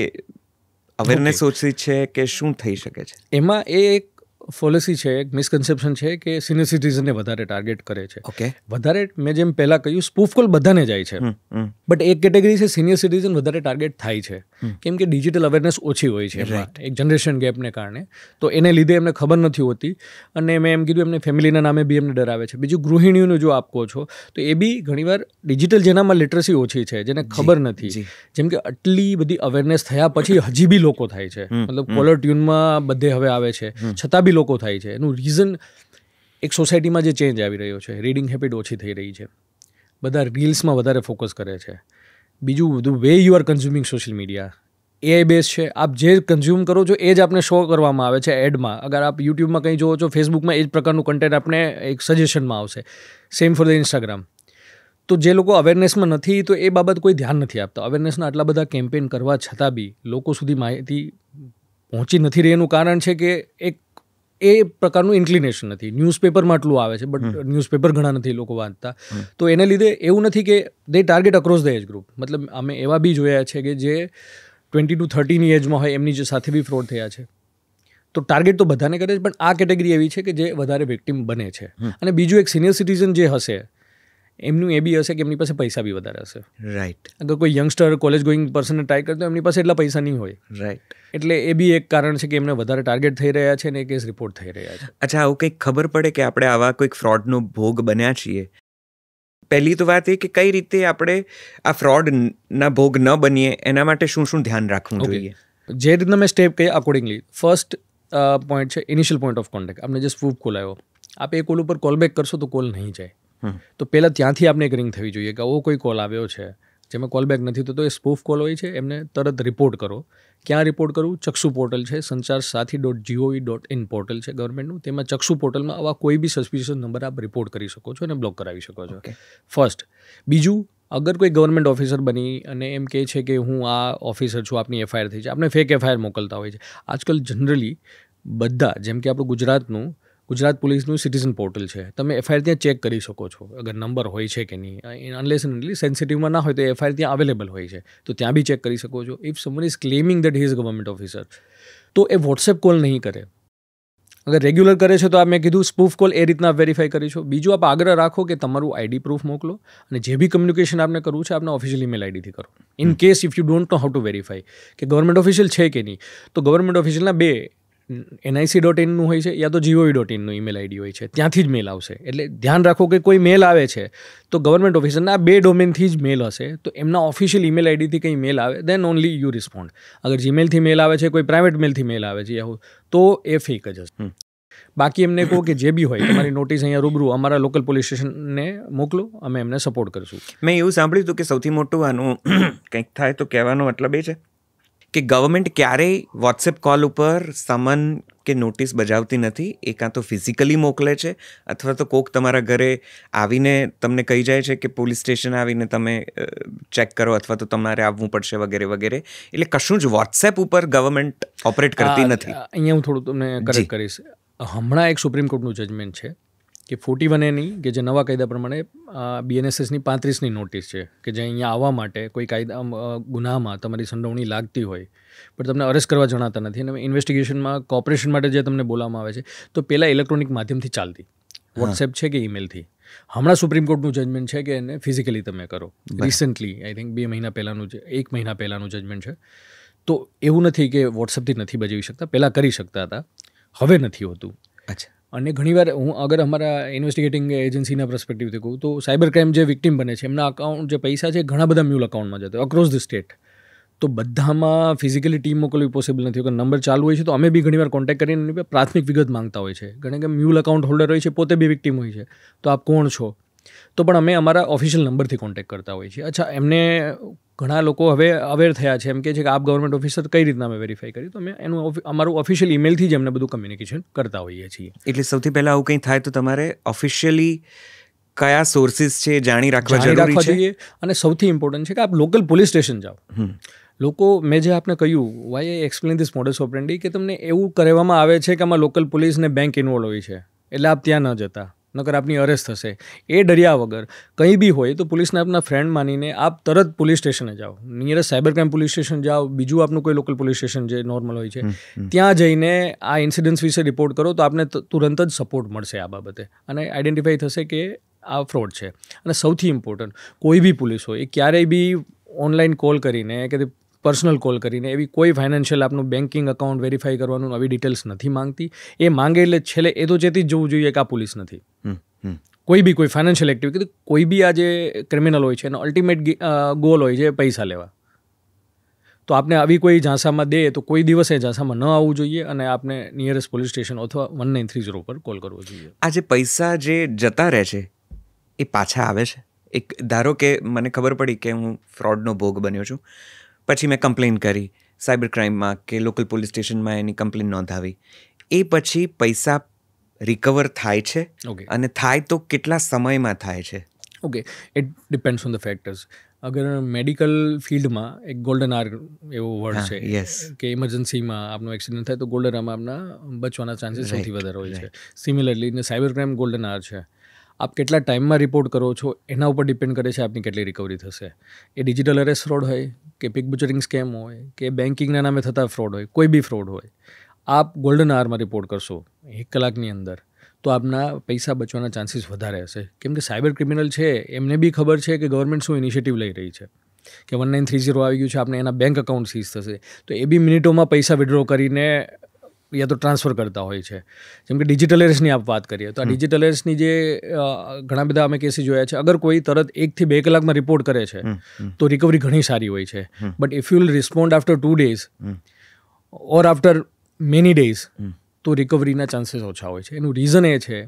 અવેરનેસ ઓછી છે કે શું થઈ શકે છે? એમાં એક ફોલેસી છે, એક મિસકન્સેપ્શન છે કે સિનિયર સિટીઝનને વધારે ટાર્ગેટ કરે છે. ઓકે, વધારે મેં જેમ પહેલાં કહ્યું સ્પૂફ કોલ બધાને જાય છે, બટ એક કેટેગરી છે સિનિયર સિટીઝન વધારે ટાર્ગેટ થાય છે. કેમ કે ડિજિટલ અવેરનેસ ઓછી હોય છે એમાં, એક જનરેશન ગેપને કારણે. તો એને લીધે એમને ખબર નથી હોતી અને મેં એમ કીધું એમને ફેમિલીના નામે બી એમને ડરાવે છે. બીજું ગૃહિણીઓનું જો આપ કહો છો તો એ બી ઘણીવાર ડિજિટલ જેનામાં લિટરસી ઓછી છે, જેને ખબર નથી. જેમ કે આટલી બધી અવેરનેસ થયા પછી હજી બી લોકો થાય છે, મતલબ કોલર ટ્યુનમાં બધે હવે આવે છે છતાં બી લોકો થાય છે. એનું રીઝન એક સોસાયટીમાં જે ચેન્જ આવી રહ્યો છે, રીડિંગ હેબિટ ઓછી થઈ રહી છે, બધા રીલ્સમાં વધારે ફોકસ કરે છે. બીજું બધું way you are consuming social media AI base છે. આપ જે કન્ઝ્યુમ કરો છો એ જ આપને શો કરવામાં આવે છે એડમાં. અગર આપ યુટ્યુબમાં કંઈ જોવો છો, ફેસબુકમાં એ જ પ્રકારનું કન્ટેન્ટ આપને એક સજેશનમાં આવશે. Same for the Instagram. તો જે લોકો અવેરનેસમાં નથી તો એ બાબત કોઈ ધ્યાન નથી આપતા. અવેરનેસના આટલા બધા કેમ્પેન કરવા છતાં બી લોકો સુધી માહિતી પહોંચી નથી રહી. એનું કારણ છે કે એક એ પ્રકારનું ઇન્ક્લિનેશન નથી. ન્યૂઝપેપરમાં આટલું આવે છે બટ ન્યૂઝપેપર ઘણા નથી લોકો વાંચતા. તો એને લીધે એવું નથી કે they target across the age group. મતલબ અમે એવા બી જોયા છે કે જે 20 to 30ની એજમાં હોય એમની જે સાથે બી ફ્રોડ થયા છે. તો ટાર્ગેટ તો બધાને કરે છે, પણ આ કેટેગરી એવી છે કે જે વધારે વિક્ટિમ બને છે. અને બીજું એક સિનિયર સિટીઝન જે હશે એમનું એ બી હશે કે એમની પાસે પૈસા બી વધારે હશે. રાઈટ. અગર કોઈ યંગસ્ટર કોલેજ ગોઈંગ પર્સનને ટ્રાય કરે તો એમની પાસે એટલા પૈસા નહીં હોય. રાઈટ. એટલે એ બી એક કારણ છે કે એમને વધારે ટાર્ગેટ થઈ રહ્યા છે અને એ કેસ રિપોર્ટ થઈ રહ્યા છે. અચ્છા, આવું કંઈક ખબર પડે કે આપણે આવા કોઈક ફ્રોડનો ભોગ બન્યા છીએ. પહેલી તો વાત એ કે કઈ રીતે આપણે આ ફ્રોડના ભોગ ન બનીએ એના માટે શું શું ધ્યાન રાખવું જોઈએ? જે રીતના મેં સ્ટેપ કહી અકોર્ડિંગલી. ફર્સ્ટ પોઈન્ટ છે ઇનિશિયલ પોઈન્ટ ઓફ કોન્ટેક્ટ. આપણે જે સ્પૂફ કોલ આવ્યો, આપ એ કોલ ઉપર કોલ બેક કરશો તો કોલ નહીં જાય. તો પહેલાં ત્યાંથી આપણે એક રિંગ થવી જોઈએ કે આવો કોઈ કોલ આવ્યો છે જેમાં કોલ બેક નથી થતો, એ સ્પૂફ કોલ હોય છે, એમને તરત રિપોર્ટ કરો. ક્યાં રિપોર્ટ કરવું? ચક્ષુ પોર્ટલ છે, sancharsaathi.gov.in પોર્ટલ છે ગવર્મેન્ટનું. તેમાં ચક્ષુ પોર્ટલમાં આવા કોઈ બી સસ્પિશિયસ નંબર આપ રિપોર્ટ કરી શકો છો અને બ્લોક કરાવી શકો છો. ફર્સ્ટ. બીજું, અગર કોઈ ગવર્મેન્ટ ઓફિસર બની અને એમ કહે છે કે હું આ ઓફિસર છું, આપની એફઆઈઆર થઈ છે, આપણે ફેક એફઆઈઆર મોકલતા હોય છે. આજકાલ જનરલી બધા, જેમ કે આપણું ગુજરાત પોલીસનું સિટીઝન પોર્ટલ છે, તમે એફઆઈઆર ત્યાં ચેક કરી શકો છો અગર નંબર હોય છે કે નહીં. અનલેસ એન્ડ અનટિલ સેન્સિટિવમાં ના હોય તો એફઆઈઆર ત્યાં અવેલેબલ હોય છે, તો ત્યાં બી ચેક કરી શકો છો. If someone is claiming that he is government officer, તો એ વોટ્સએપ કોલ નહીં કરે. અગર રેગ્યુલર કરે છે તો આ મેં કીધું સ્પૂફ કોલ એ રીતના વેરીફાઈ કરીશું. બીજું, આપ આગ્રહ રાખો કે તમારું આઈડી પ્રૂફ મોકલો અને જે બી કમ્યુનિકેશન આપને કરવું છે આપને ઓફિશિયલ ઈમેલ આઈડીથી કરો. In case if you don't know how to verify કે ગવર્મેન્ટ ઓફિશિયલ છે કે નહીં, તો ગવર્મેન્ટ ઓફિશિયલના બે NIC.in નું હોય છે યા તો GOV.in નું ઈમેલ આઈડી હોય છે, ત્યાંથી જ મેલ આવશે. એટલે ધ્યાન રાખો કે કોઈ મેલ આવે છે તો ગવર્મેન્ટ ઓફિસરના બે ડોમેનથી જ મેલ હશે, તો એમના ઓફિશિયલ ઈમેલ આઈડીથી કંઈ મેલ આવે દેન ઓનલી યુ રિસ્પોન્ડ. અગર જીમેલથી મેલ આવે છે, કોઈ પ્રાઇવેટ મેલથી મેલ આવે છે તો એ ફેક જ હશે. બાકી એમને કહો કે જે બી હોય તમારી નોટિસ અહીંયા રૂબરૂ અમારા લોકલ પોલીસ સ્ટેશનને મોકલો, અમે એમને સપોર્ટ કરીશું. મેં એવું સાંભળ્યું હતું કે સૌથી મોટું આનું કંઈક થાય તો કહેવાનો મતલબ એ છે કે ગવર્મેન્ટ ક્યારેય વોટ્સએપ કોલ ઉપર સમન કે નોટિસ બજાવતી નથી. એ કાં તો ફિઝિકલી મોકલે છે અથવા તો કોક તમારા ઘરે આવીને તમને કહી જાય છે કે પોલીસ સ્ટેશન આવીને તમે ચેક કરો અથવા તો તમારે આવવું પડશે વગેરે વગેરે. એટલે કશું જ વોટ્સએપ ઉપર ગવર્મેન્ટ ઓપરેટ કરતી નથી. અહીંયા હું થોડું તમને કરેક્ટ કરીશ. હમણાં એક સુપ્રીમ કોર્ટનું જજમેન્ટ છે કે 41A કે જે નવા કાયદા પ્રમાણે BNSSની 35ની નોટિસ છે કે જે અહીંયા આવવા માટે કોઈ કાયદા ગુનામાં તમારી સંડોવણી લાગતી હોય પણ તમને અરેસ્ટ કરવા જણાતા નથી અને ઇન્વેસ્ટિગેશનમાં કોઓપરેશન માટે જે તમને બોલાવવામાં આવે છે તો પહેલાં ઇલેક્ટ્રોનિક માધ્યમથી ચાલતી, વોટ્સએપ છે કે ઈમેલથી. હમણાં સુપ્રીમ કોર્ટનું જજમેન્ટ છે કે એને ફિઝિકલી તમે કરો. રિસન્ટલી આઈ થિંક 2 મહિના પહેલાંનું 1 મહિના પહેલાંનું જજમેન્ટ છે. તો એવું નથી કે વોટ્સએપથી નથી બજાવી શકતા, પહેલાં કરી શકતા હતા, હવે નથી હોતું. અચ્છા. અને ઘણીવાર હું અગર અમારા ઇન્વેસ્ટિગેટિંગ એજન્સીના પર્સપેક્ટિવથી કહું તો સાયબર ક્રાઇમ જે વિક્ટિમ બને છે એમના અકાઉન્ટ જે પૈસા છે ઘણા બધા મ્યુલ અકાઉન્ટમાં જતો અક્રોસ ધ સ્ટેટ. તો બધામાં ફિઝિકલી ટીમ મોકલવી પોસિબલ નથી. અગર નંબર ચાલુ હોય છે તો અમે બી ઘણીવાર કોન્ટેક્ટ કરીને એની પ્રાથમિક વિગત માંગતા હોય છે. ઘણી કે મ્યુલ અકાઉન્ટ હોલ્ડર હોય છે, પોતે બી વિક્ટિમ હોય છે, તો આપ કોણ છો? તો પણ અમે અમારા ઓફિશિયલ નંબરથી કોન્ટેક્ટ કરતા હોઈએ છીએ. અચ્છા, એમને ઘણા લોકો હવે અવેર થયા છે, એમ કહે છે કે આપ ગવર્મેન્ટ ઓફિસર કઈ રીતના અમે વેરીફાઈ કર્યું, તો અમે એનું અમારું ઓફિશિયલ ઈમેલથી જ એમને બધું કમ્યુનિકેશન કરતા હોઈએ છીએ. એટલે સૌથી પહેલાં આવું કંઈ થાય તો તમારે ઓફિશિયલી કયા સોર્સિસ છે જાણી રાખવા જરૂરી છે. અને સૌથી ઇમ્પોર્ટન્ટ છે કે આપ લોકલ પોલીસ સ્ટેશન જાઓ. લોકો, મેં જે આપને કહ્યું, why I explain this modus operandi, કે તમને એવું કહેવામાં આવે છે કે આમાં લોકલ પોલીસને બેંક ઇન્વોલ્વ હોય છે એટલે આપ ત્યાં ન જતા, નકર આપની અરેસ્ટ થશે. એ ડર્યા વગર કંઈ બી હોય તો પોલીસને આપના ફ્રેન્ડ માનીને આપ તરત પોલીસ સ્ટેશને જાઓ, nearest cyber crime police station જાઓ, બીજું આપનું કોઈ લોકલ પોલીસ સ્ટેશન જે નોર્મલ હોય છે ત્યાં જઈને આ ઇન્સિડન્ટ્સ વિશે રિપોર્ટ કરો તો આપને તુરંત જ સપોર્ટ મળશે આ બાબતે અને આઈડેન્ટિફાઈ થશે કે આ ફ્રોડ છે. અને સૌથી ઇમ્પોર્ટન્ટ, કોઈ બી પોલીસ હોય એ ક્યારેય બી ઓનલાઈન કોલ કરીને કે પર્સનલ કોલ કરીને એવી કોઈ ફાઇનાન્શિયલ આપનું બેન્કિંગ અકાઉન્ટ વેરીફાઈ કરવાનું આવી ડિટેલ્સ નથી માંગતી. એ માંગે એટલે છેલ્લે એ તો ચેતી જ જવું જોઈએ કે આ પોલીસ નથી. કોઈ બી કોઈ ફાઇનાન્શિયલ એક્ટિવિટી, કોઈ બી આ જે ક્રિમિનલ હોય છે એનો અલ્ટિમેટ ગોલ હોય છે પૈસા લેવા. તો આપને આવી કોઈ ઝાંસામાં દે તો કોઈ દિવસે ઝાંસામાં ન આવવું જોઈએ અને આપને નિયરેસ્ટ પોલીસ સ્ટેશન અથવા 1930 પર કોલ કરવો જોઈએ. આ જે પૈસા જે જતા રહે છે એ પાછા આવે છે? એક ધારો કે મને ખબર પડી કે હું ફ્રોડનો ભોગ બન્યો છું, પછી મેં કમ્પ્લેન કરી સાયબર ક્રાઇમમાં કે લોકલ પોલીસ સ્ટેશનમાં એની કમ્પ્લેન નોંધાવી, એ પછી પૈસા રિકવર થાય છે? અને થાય તો કેટલા સમયમાં થાય છે? Okay, it depends on the factors. અગર મેડિકલ ફિલ્ડમાં એક ગોલ્ડન આર એવો વર્ડ છે કે ઇમરજન્સીમાં આપનો એક્સિડન્ટ થાય તો ગોલ્ડન આરમાં આપના બચવાના ચાન્સીસ સૌથી વધારે હોય છે. સિમિલરલી ને સાયબર ક્રાઇમ ગોલ્ડન આર છે. આપ કેટલા ટાઈમમાં રિપોર્ટ કરો છો એના ઉપર ડિપેન્ડ કરે છે આપની કેટલી રિકવરી થશે. એ ડિજિટલ અરેસ્ટ ફ્રોડ હોય કે પિક બુચરિંગ સ્કેમ હોય કે બેન્કિંગના નામે થતા ફ્રોડ હોય, કોઈ બી ફ્રોડ હોય, આપ ગોલ્ડન આવરમાં રિપોર્ટ કરશો 1 કલાકની અંદર, તો આપના પૈસા બચવાના ચાન્સીસ વધારે હશે. કેમ કે સાયબર ક્રિમિનલ છે એમને બી ખબર છે કે ગવર્મેન્ટ શું ઇનિશિયેટિવ લઈ રહી છે, કે 1930 આવી ગયું છે, આપણે એના બેંક અકાઉન્ટ સીઝ થશે, તો એ બી મિનિટોમાં પૈસા વિડ્રો કરીને યા તો ટ્રાન્સફર કરતા હોય છે. જેમ કે ડિજિટલ એરેસ્ટની આપ વાત કરીએ તો આ ડિજિટલ એરેસ્ટની જે ઘણા બધા અમે કેસીસ જોયા છે, અગર કોઈ તરત 1 થી 2 કલાકમાં રિપોર્ટ કરે છે તો રિકવરી ઘણી સારી હોય છે. But if you will respond after 2 days or after many days તો રિકવરીના ચાન્સીસ ઓછા હોય છે. એનું રીઝન એ છે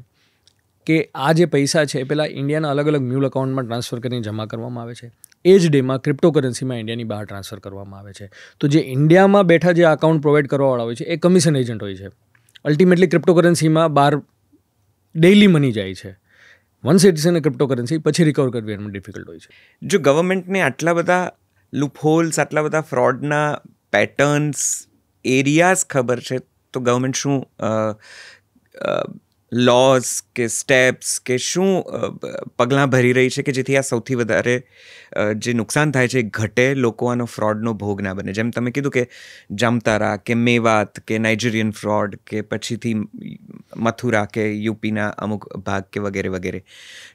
કે આ જે પૈસા છે એ પહેલાં ઇન્ડિયાના અલગ અલગ મ્યુલ અકાઉન્ટમાં ટ્રાન્સફર કરીને જમા કરવામાં આવે છે, એ જ ડેમાં ક્રિપ્ટોકરન્સીમાં ઇન્ડિયાની બહાર ટ્રાન્સફર કરવામાં આવે છે. તો જે ઇન્ડિયામાં બેઠા જે અકાઉન્ટ પ્રોવાઈડ કરવાવાળા હોય છે એ કમિશન એજન્ટ હોય છે. અલ્ટિમેટલી ક્રિપ્ટોકરન્સીમાં બહાર ડેઇલી મની જાય છે. Once it is in cryptocurrency પછી રિકવર કરવી એમાં ડિફિકલ્ટ હોય છે. જો ગવર્મેન્ટને આટલા બધા લૂપહોલ્સ, આટલા બધા ફ્રોડના પેટર્ન્સ, એરિયાઝ ખબર છે, તો ગવર્મેન્ટ શું લોઝ કે સ્ટેપ્સ કે શું પગલાં ભરી રહી છે કે જેથી આ સૌથી વધારે જે નુકસાન થાય છે એ ઘટે, લોકો આનો ફ્રોડનો ભોગ ના બને? જેમ તમે કીધું કે જામતારા કે મેવાત કે નાઇજીરિયન ફ્રોડ કે પછીથી મથુરા કે યુપીના અમુક ભાગ કે વગેરે વગેરે,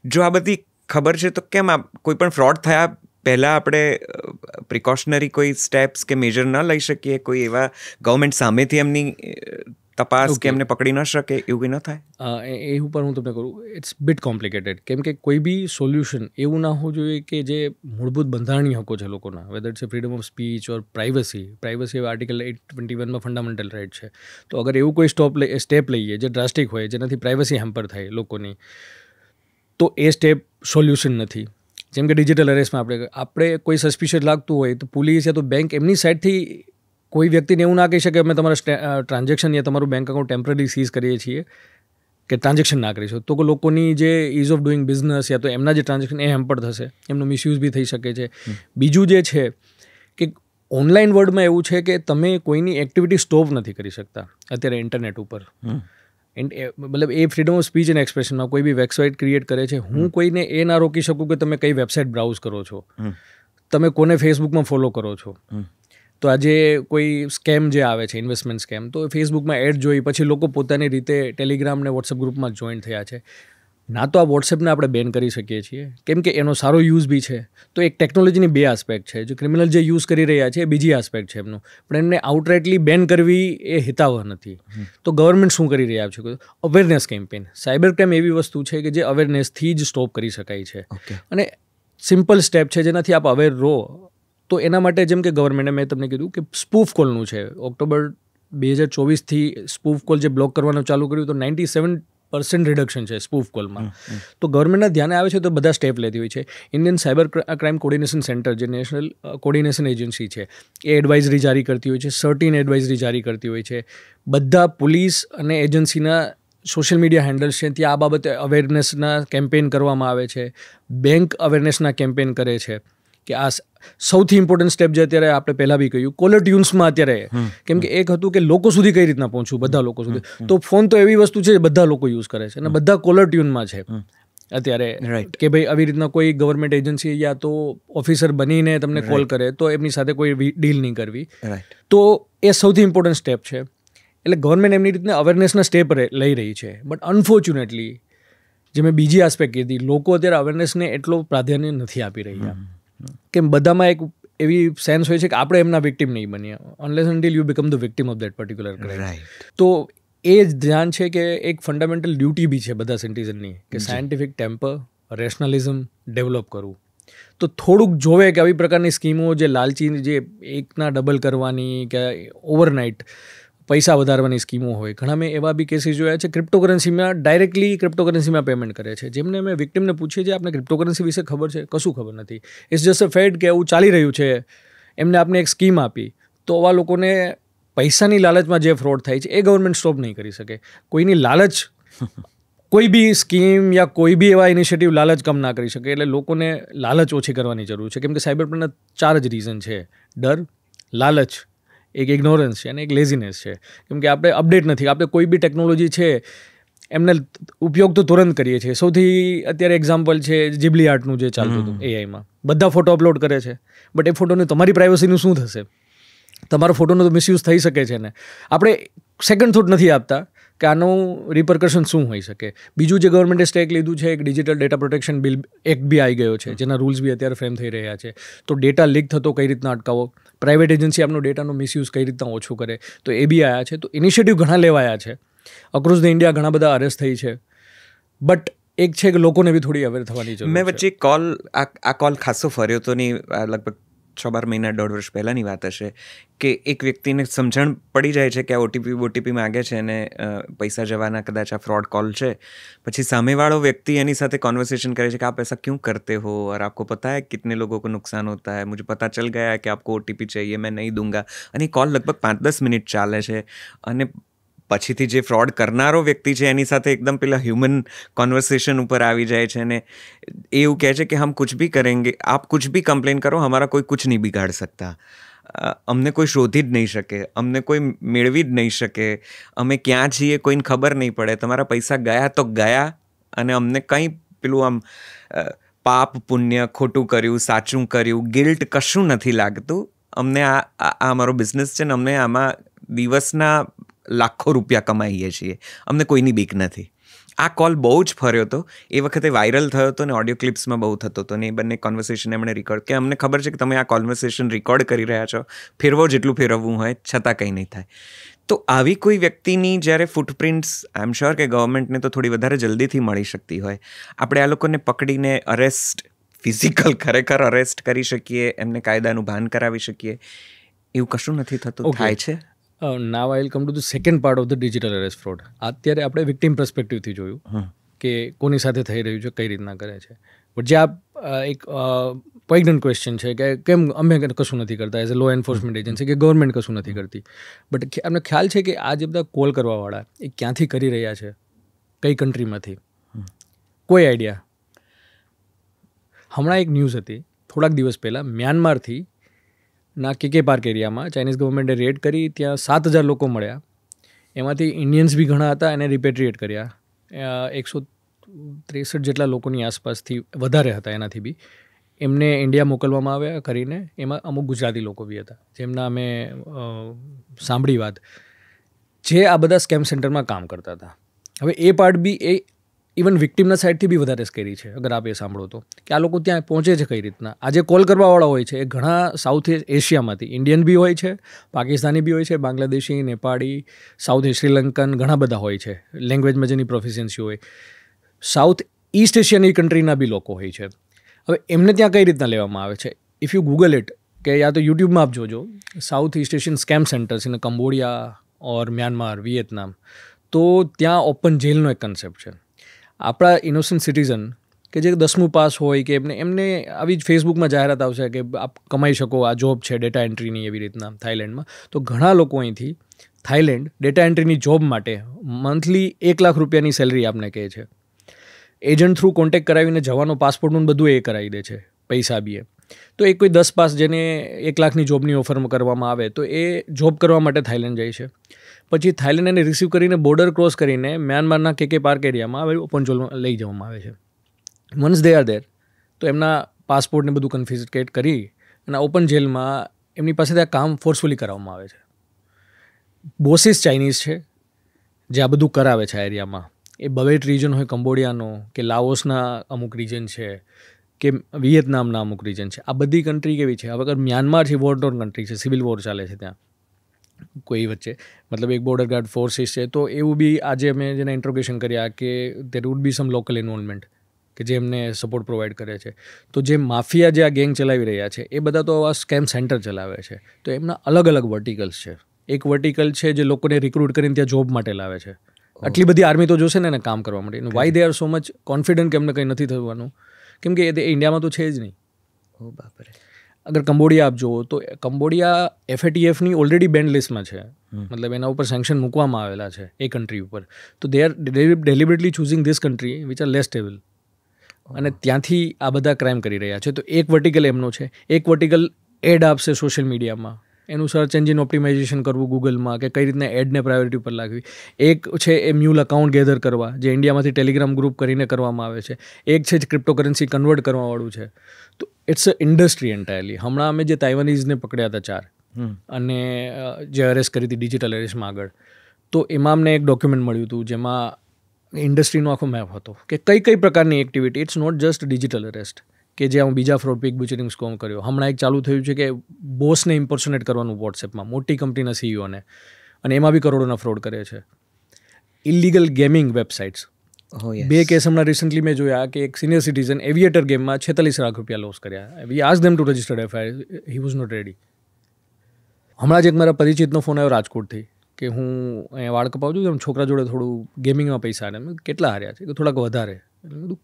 જો આ બધી ખબર છે તો કેમ આ કોઈ પણ ફ્રોડ થયા પહેલાં આપણે પ્રિકોશનરી કોઈ સ્ટેપ્સ કે મેજર ન લઈ શકીએ? કોઈ એવા ગવર્મેન્ટ સામેથી એમની તપાસ કે એમને પકડી ન શકે એવું કંઈ ન થાય? એ ઉપર હું તમને કરું, ઇટ્સ બિટ કોમ્પ્લિકેટેડ. કેમ કે કોઈ બી સોલ્યુશન એવું ના હોવું જોઈએ કે જે મૂળભૂત બંધારણીય હકો છે લોકોના, whether it's freedom of speech or privacy article 821 fundamental right છે. તો અગર એવું કોઈ સ્ટેપ લઈએ જે ડ્રાસ્ટિક હોય, જેનાથી પ્રાઇવસી હેમ્પર થાય લોકોની, તો એ સ્ટેપ સોલ્યુશન નથી. જેમ કે ડિજિટલ અરેસ્ટમાં આપણે કોઈ સસ્પિશિયસ લાગતું હોય તો પોલીસ યા તો બેંક એમની સાઇડથી કોઈ વ્યક્તિને એવું ના કહી શકે અમે તમારા ટ્રાન્ઝેક્શન યા તમારું બેંક અકાઉન્ટ ટેમ્પરરી સીઝ કરીએ છીએ કે ટ્રાન્ઝેક્શન ના કરીશું, તો લોકોની જે ઇઝ ઓફ ડુઈંગ બિઝનેસ યા તો એમના જે ટ્રાન્ઝેક્શન એ હેમ્પર થશે, એમનો મિસયુઝ બી થઈ શકે છે. બીજું જે છે કે ઓનલાઈન વર્લ્ડમાં એવું છે કે તમે કોઈની એક્ટિવિટી સ્ટોપ નથી કરી શકતા અત્યારે ઇન્ટરનેટ ઉપર. મતલબ એ ફ્રીડમ ઓફ સ્પીચ એન્ડ એક્સપ્રેશનમાં કોઈ બી વેબસાઇટ ક્રિએટ કરે છે, હું કોઈને એ ના રોકી શકું કે તમે કઈ વેબસાઇટ બ્રાઉઝ કરો છો, તમે કોને ફેસબુકમાં ફોલો કરો છો. તો આજે કોઈ સ્કેમ જે આવે છે, ઇન્વેસ્ટમેન્ટ સ્કેમ, તો ફેસબુકમાં એડ જોઈ પછી લોકો પોતાની રીતે ટેલિગ્રામ ને વોટ્સઅપ ગ્રુપમાં જોઈન થયા છે. ના તો આ વોટ્સએપને આપણે બેન કરી શકીએ છીએ કેમ કે એનો સારો યુઝ બી છે. તો એક ટેકનોલોજીની બે આસ્પેક્ટ છે. જો ક્રિમિનલ જે યુઝ કરી રહ્યા છે એ બીજી આસ્પેક્ટ છે એમનું, પણ એમને આઉટરાઇટલી બેન કરવી એ હિતાવહ નથી. તો ગવર્મેન્ટ શું કરી રહ્યા છે? Awareness campaign. સાયબર ક્રાઇમ એવી વસ્તુ છે કે જે અવેરનેસથી જ સ્ટોપ કરી શકાય છે. અને સિમ્પલ સ્ટેપ છે જેનાથી આપ અવેર રહો. તો એના માટે જેમ કે ગવર્મેન્ટે મેં તમને કીધું કે સ્પૂફ કોલનું છે, ઓક્ટોબર 2024થી સ્પૂફ કોલ જે બ્લોક કરવાનું ચાલુ કર્યું, તો 97% રિડક્શન છે સ્પૂફ કોલમાં. તો ગવર્મેન્ટના ધ્યાને આવે છે તો બધા સ્ટેપ લેતી હોય છે. Indian cyber crime coordination centre જે નેશનલ કોર્ડિનેશન એજન્સી છે એ એડવાઇઝરી જારી કરતી હોય છે, સર્ટિન એડવાઇઝરી જારી કરતી હોય છે. બધા પોલીસ અને એજન્સીના સોશિયલ મીડિયા હેન્ડલ્સ છે ત્યાં આ બાબતે અવેરનેસના કેમ્પેન કરવામાં આવે છે. બેંક અવેરનેસના કેમ્પેન કરે છે કે આ સૌથી ઇમ્પોર્ટન્ટ સ્ટેપ જે અત્યારે આપણે પહેલાં બી કહ્યું, કોલર ટ્યુન્સમાં અત્યારે, કેમ કે એક હતું કે લોકો સુધી કઈ રીતના પહોંચવું, બધા લોકો સુધી, તો ફોન તો એવી વસ્તુ છે બધા લોકો યુઝ કરે છે અને બધા કોલર ટ્યુનમાં છે અત્યારે, કે ભાઈ આવી રીતના કોઈ ગવર્મેન્ટ એજન્સી યા તો ઓફિસર બનીને તમને કોલ કરે તો એમની સાથે કોઈ ડીલ નહીં કરવી. તો એ સૌથી ઇમ્પોર્ટન્ટ સ્ટેપ છે. એટલે ગવર્મેન્ટ એમની રીતના અવેરનેસના સ્ટેપ લઈ રહી છે. બટ અનફોર્ચ્યુનેટલી જે મેં બીજી આસ્પેક્ટ કીધી, લોકો અત્યારે અવેરનેસને એટલો પ્રાધાન્ય નથી આપી રહ્યા. કેમ બધામાં એક એવી સેન્સ હોય છે કે આપણે એમના વિક્ટિમ નહીં બનીએ, unless until you become the victim of that particular crime. તો એ જ ધ્યાન છે કે એક ફંડામેન્ટલ ડ્યુટી બી છે બધા સિટીઝનની કે સાયન્ટિફિક ટેમ્પર, રેશનલિઝમ ડેવલપ કરવું. તો થોડુંક જોવે કે આવી પ્રકારની સ્કીમો જે લાલચી, જે એકના ડબલ કરવાની કે ઓવરનાઇટ પૈસા વધારવાની સ્કીમો હોય, ઘણા મેં એવા બી કેસીસ જોયા છે ક્રિપ્ટોકરન્સીમાં ડાયરેક્ટલી ક્રિપ્ટોકરન્સીમાં પેમેન્ટ કરે છે. જેમને મેં વિક્ટિમને પૂછીએ છીએ આપણે ક્રિપ્ટોકરન્સી વિશે ખબર છે? કશું ખબર નથી. ઇટ્સ જસ્ટ અ ફેડ કે એવું ચાલી રહ્યું છે. એમને આપણે એક સ્કીમ આપી તો આવા લોકોને પૈસાની લાલચમાં જે ફ્રોડ થાય છે એ ગવર્મેન્ટ સ્ટોપ નહીં કરી શકે. કોઈની લાલચ, કોઈ બી સ્કીમ યા કોઈ બી એવા ઇનિશિયેટિવ લાલચ કમ ના કરી શકે. એટલે લોકોને લાલચ ઓછી કરવાની જરૂર છે. કેમ કે સાયબર ક્રાઇમના 4 જ રીઝન છે: ડર, લાલચ, એક ઇગ્નોરન્સ છે અને એક લેઝીનેસ છે. કેમ કે આપણે અપડેટ નથી. આપણે કોઈ બી ટેકનોલોજી છે એમને ઉપયોગ તો તુરંત કરીએ છીએ. સૌથી અત્યારે એક્ઝામ્પલ છે જીબલી આર્ટનું જે ચાલતું હતું એઆઈમાં. બધા ફોટો અપલોડ કરે છે, બટ એ ફોટોનું તમારી પ્રાઇવસીનું શું થશે? તમારો ફોટોનો તો મિસયુઝ થઈ શકે છે ને. આપણે સેકન્ડ થોટ નથી આપતા કે આનું રિપરકશન શું હોઈ શકે. બીજું જે ગવર્મેન્ટે સ્ટેક લીધું છે, એક digital data protection bill act બી આવી ગયો છે, જેના રૂલ્સ બી અત્યારે ફ્રેમ થઈ રહ્યા છે. તો ડેટા લીક થતો કઈ રીતના અટકાવો, પ્રાઇવેટ એજન્સી આપનો ડેટાનો મિસયુઝ કઈ રીતના ઓછું કરે, તો એ બી આવ્યા છે. તો ઇનિશિયેટિવ ઘણા લેવાયા છે. અક્રોસ ધ ઇન્ડિયા ઘણા બધા અરેસ્ટ થઈ છે. બટ એક છે કે લોકોને બી થોડી અવેર થવાની જરૂર છે. મેં વચ્ચે આ કોલ ખાસો ફર્યો તો નહીં, લગભગ 6-12 મહિના 1.5 વર્ષ પહેલાંની વાત હશે, કે એક વ્યક્તિને સમજણ પડી જાય છે કે આ ઓટીપી માગે છે અને પૈસા જવાના કદાચ આ ફ્રોડ કોલ છે. પછી સામેવાળો વ્યક્તિ એની સાથે કોન્વર્सेशन કરે છે કે આપ ऐसा क्यों करते हो और आपको पता है कितने लोगों को नुकसान होता है, मुझे पता चल गया है कि आपको ओटीपी चाहिए, मैं नहीं दूंगा. અને કોલ લગભગ 5-10 મિનિટ ચાલે છે. અને પછીથી જે ફ્રોડ કરનારો વ્યક્તિ છે એની સાથે એકદમ પેલા હ્યુમન કોન્વર્सेशन ઉપર આવી જાય છે અને એવું કહે છે કે હમ કુછ ભી કરેંગે, આપ કુછ ભી કમ્પ્લેન કરો, હમારા કોઈ કુછ નહીં બિગાડ सकता, અમને કોઈ શોધી જ નહીં શકે, અમને કોઈ મેળવી જ નહીં શકે, અમે ક્યાં છીએ કોઈને ખબર નહીં પડે, તમારા પૈસા ગયા તો ગયા અને અમને કંઈ પેલું આમ પાપ પુણ્ય, ખોટું કર્યું, સાચું કર્યું, ગિલ્ટ કશું નથી લાગતું. અમને આ અમારો બિઝનેસ છે ને અમને આમાં દિવસના લાખો રૂપિયા કમાઈએ છીએ, અમને કોઈની બીક નથી. આ કોલ બહુ જ ફર્યો હતો. એ વખતે વાયરલ થયો હતો ને ઓડિયો ક્લિપ્સમાં બહુ થતો હતો ને એ બંને કોન્વર્સેશન એમણે રેકોર્ડ, કે અમને ખબર છે કે તમે આ કોન્વર્સેશન રેકોર્ડ કરી રહ્યા છો, ફેરવો જેટલું ફેરવવું હોય છતાં કંઈ નહીં થાય. તો આવી કોઈ વ્યક્તિની જ્યારે ફૂટપ્રિન્ટ્સ આઈ એમ શ્યોર કે ગવર્મેન્ટને તો થોડી વધારે જલ્દીથી મળી શકતી હોય, આપણે આ લોકોને પકડીને અરેસ્ટ, ફિઝિકલ ખરેખર અરેસ્ટ કરી શકીએ, એમને કાયદાનું ભાન કરાવી શકીએ, એવું કશું નથી થતું. થાય છે. Now I will come to the second part of the digital arrest fraud. અત્યારે આપણે વિક્ટિમ પર્સપેક્ટિવથી જોયું કે કોની સાથે થઈ રહ્યું છે, કઈ રીતના કરે છે. બટ જે આ એક પોઈગ્નન્ટ ક્વેશ્ચન છે કે કેમ અમે કશું નથી કરતા as a law enforcement agency, કે ગવર્મેન્ટ કશું નથી કરતી. બટ અમને ખ્યાલ છે કે આ જે બધા કોલ કરવાવાળા એ ક્યાંથી કરી રહ્યા છે, કઈ કન્ટ્રીમાંથી, કોઈ આઈડિયા? હમણાં એક ન્યૂઝ હતી થોડાક દિવસ પહેલાં, મ્યાનમારથી ના કે પાર્ક એરિયામાં ચાઇનીઝ ગવર્મેન્ટે રેડ કરી, ત્યાં 7,000 લોકો મળ્યા. એમાંથી ઇન્ડિયન્સ બી ઘણા હતા, એને રિપેટ્રિએટ કર્યા. 163 જેટલા લોકોની આસપાસથી વધારે હતા એનાથી બી, એમને ઇન્ડિયા મોકલવામાં આવ્યા કરીને. એમાં અમુક ગુજરાતી લોકો બી હતા જેમના અમે સાંભળી વાત, જે આ બધા સ્કેમ સેન્ટરમાં કામ કરતા હતા. હવે એ પાર્ટ બી એ ઇવન વિક્ટિમના સાઇડથી બી વધારે સ્કેરી છે અગર આપ એ સાંભળો તો, કે આ લોકો ત્યાં પહોંચે છે કઈ રીતના. આ જે કોલ કરવાવાળા હોય છે એ ઘણા સાઉથ એશિયામાંથી, ઇન્ડિયન બી હોય છે, પાકિસ્તાની બી હોય છે, બાંગ્લાદેશી, નેપાળી, સાઉથ શ્રીલંકન, ઘણા બધા હોય છે લેંગ્વેજમાં જેની પ્રોફિશિયન્સી હોય. સાઉથ ઇસ્ટ એશિયાની કન્ટ્રીના બી લોકો હોય છે. હવે એમને ત્યાં કઈ રીતના લેવામાં આવે છે? ઇફ યુ ગૂગલ ઇટ, કે યા તો યુટ્યુબમાં આપ જોજો, south east Asian scam centres in Cambodia or Myanmar, Vietnam, તો ત્યાં ઓપન જેલનો એક કન્સેપ્ટ છે. આપણા ઇનોસન્ટ સિટીઝન કે જે 10મું પાસ હોય કે એમને આવી જ ફેસબુકમાં જાહેરાત આવશે કે આપ કમાઈ શકો, આ જોબ છે ડેટા એન્ટ્રીની, એવી રીતના થાઈલેન્ડમાં. તો ઘણા લોકો અહીંથી થાઈલેન્ડ ડેટા એન્ટ્રીની જોબ માટે મંથલી 1 લાખ રૂપિયાની સેલરી આપને કહે છે. એજન્ટ થ્રુ કોન્ટેક્ટ કરાવીને જવાનો, પાસપોર્ટનું બધું એ કરાવી દે છે, પૈસા બી એ. તો એ કોઈ 10 પાસ જેને 1 લાખની જોબની ઓફર કરવામાં આવે તો એ જોબ કરવા માટે થાઈલેન્ડ જાય છે. પછી થાઈલેન્ડ એને રિસીવ કરીને બોર્ડર ક્રોસ કરીને મ્યાનમારના કે પાર્ક એરિયામાં ઓપન જેલમાં લઈ જવામાં આવે છે. વન્સ દે આર દેર, તો એમના પાસપોર્ટને બધું કન્ફિસ્કેટ કરી અને ઓપન જેલમાં એમની પાસે ત્યાં કામ ફોર્સફુલી કરાવવામાં આવે છે. બોસીસ ચાઇનીઝ છે જે આ બધું કરાવે છે આ એરિયામાં. એ બવેટ રિજન હોય કંબોડિયાનો, કે લાઓસના અમુક રિજન છે, કે વિયેતનામના અમુક રિજન છે. આ બધી કન્ટ્રી કેવી છે? હવે અગર મ્યાનમાર છે, વોર ટોર્ન કન્ટ્રી છે, સિવિલ વોર ચાલે છે ત્યાં કોઈ વચ્ચે, મતલબ એક બોર્ડર ગાર્ડ ફોર્સિસ છે. તો એવું બી આજે અમે જેને ઇન્ટ્રોગેશન કર્યા કે there would be some local involvement કે જે એમને સપોર્ટ પ્રોવાઈડ કરે છે. તો જે માફિયા જે આ ગેંગ ચલાવી રહ્યા છે એ બધા તો આ સ્કેમ સેન્ટર ચલાવે છે. તો એમના અલગ અલગ વર્ટિકલ્સ છે. એક વર્ટિકલ છે જે લોકોને રિક્રુટ કરીને ત્યાં જોબ માટે લાવે છે. આટલી બધી આર્મી તો જોશે ને એને કામ કરવા માટે. Y they are so much confident કે એમને કંઈ નથી થવાનું, કેમ કે એ ઇન્ડિયામાં તો છે જ નહીં. ઓ બાપરે. અગર કંબોડિયા આપ જુઓ તો કંબોડિયા FATFની ઓલરેડી બેન્ડ લિસ્ટમાં છે, મતલબ એના ઉપર સેન્ક્શન મૂકવામાં આવેલા છે એ કન્ટ્રી ઉપર. તો they are deliberately choosing this country which are less stable, અને ત્યાંથી આ બધા ક્રાઇમ કરી રહ્યા છે. તો એક વર્ટિકલ એમનો છે. એક વર્ટિકલ એડ આપશે સોશિયલ મીડિયામાં, એનું સર્ચ એન્જિન ઓપ્ટિમાઇઝેશન કરવું ગૂગલમાં, કે કઈ રીતના એડને પ્રાયોરિટી પર લાગવી. એક છે એ મ્યુલ અકાઉન્ટ ગેધર કરવા, જે ઇન્ડિયામાંથી ટેલિગ્રામ ગ્રુપ કરીને કરવામાં આવે છે. એક છે જ ક્રિપ્ટોકરન્સી કન્વર્ટ કરવાવાળું છે. તો ઇટ્સ અ ઇન્ડસ્ટ્રી એન્ટાયરલી. હમણાં અમે જે તાઇવાનીઝને પકડ્યા હતા 4, અને જે અરેસ્ટ કરી હતી ડિજિટલ અરેસ્ટમાં આગળ, તો એમાં અમને એક ડોક્યુમેન્ટ મળ્યું હતું જેમાં ઇન્ડસ્ટ્રીનો આખો મેપ હતો કે કઈ કઈ પ્રકારની activity, it's not just digital arrest કે જે હું બીજા ફ્રોડ પીક બુચરિંગ સ્કોમ કર્યો. હમણાં એક ચાલુ થયું છે કે બોસને ઇમ્પર્સોનેટ કરવાનું વોટ્સએપમાં, મોટી કંપનીના સીઈઓને, અને એમાં બી કરોડોના ફ્રોડ કરે છે. ઇલીગલ ગેમિંગ વેબસાઇટ્સ, 2 કેસ હમણાં રિસન્ટલી મેં જોયા કે એક સિનિયર સિટીઝન એવિએટર ગેમમાં 46 લાખ રૂપિયા લોસ કર્યા. We ask them to registered FIR, he was not ready. હમણાં જ એક મારા પરિચિતનો ફોન આવ્યો રાજકોટથી કે હું અહીંયા વાળ કપાવું છું, છોકરા જોડે થોડું ગેમિંગમાં પૈસા ને કેટલા હાર્યા છે, કે થોડાક વધારે.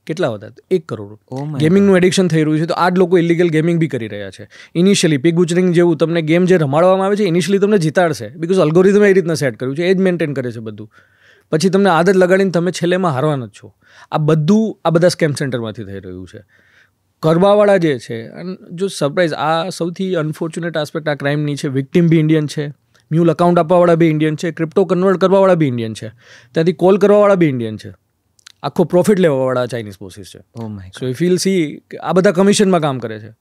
કેટલા વધારે? 1 કરોડ. ગેમિંગનું એડિક્શન થઈ રહ્યું છે. તો આ જ લોકો ઇલીગલ ગેમિંગ બી કરી રહ્યા છે. ઇનિશિયલી પીક બુચરિંગ જેવું તમને ગેમ જે રમાડવામાં આવે છે ઇનિશિયલી તમને જીતાડશે, બિકોઝ અલ્ગોરિધમ એ રીતના સેટ કર્યું છે, એ જ મેન્ટેન કરે છે બધું. પછી તમને આદત લગાડીને તમે છેલ્લેમાં હારવાના જ છો. આ બધા સ્કેમ સેન્ટરમાંથી થઈ રહ્યું છે. કરવાવાળા જે છે, અને જો સરપ્રાઈઝ, આ સૌથી અનફોર્ચ્યુનેટ આસ્પેક્ટ આ ક્રાઇમની છે, વિક્ટિમ બી ઇન્ડિયન છે, મ્યુલ અકાઉન્ટ આપવાવાળા બી ઇન્ડિયન છે, ક્રિપ્ટો કન્વર્ટ કરવાવાળા બી ઇન્ડિયન છે, ત્યાંથી કોલ કરવાવાળા બી ઇન્ડિયન છે, આખો પ્રોફિટ લેવાવાળા ચાઇનીઝ પોસીસ છે. સો ઇફ વિલ સી કે આ બધા કમિશનમાં કામ કરે છે.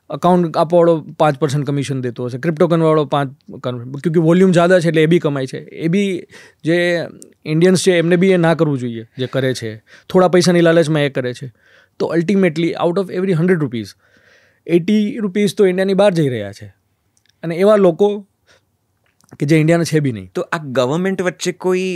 અકાઉન્ટ આપવાવાળો 5% કમિશન દેતો હશે, ક્રિપ્ટો કરવાવાળો 5%, ક્યોંકि વોલ્યુમ જ્યાદા છે એટલે એ બી કમાય છે. એ બી જે ઇન્ડિયન્સ છે એમને બી એ ના કરવું જોઈએ જે કરે છે, થોડા પૈસાની લાલચમાં એ કરે છે. તો ultimately out of every 100 rupees 80 rupees તો ઇન્ડિયાની બહાર જઈ રહ્યા છે, અને એવા લોકો કે જે ઇન્ડિયાના છે બી નહીં. તો આ ગવર્મેન્ટ વચ્ચે કોઈ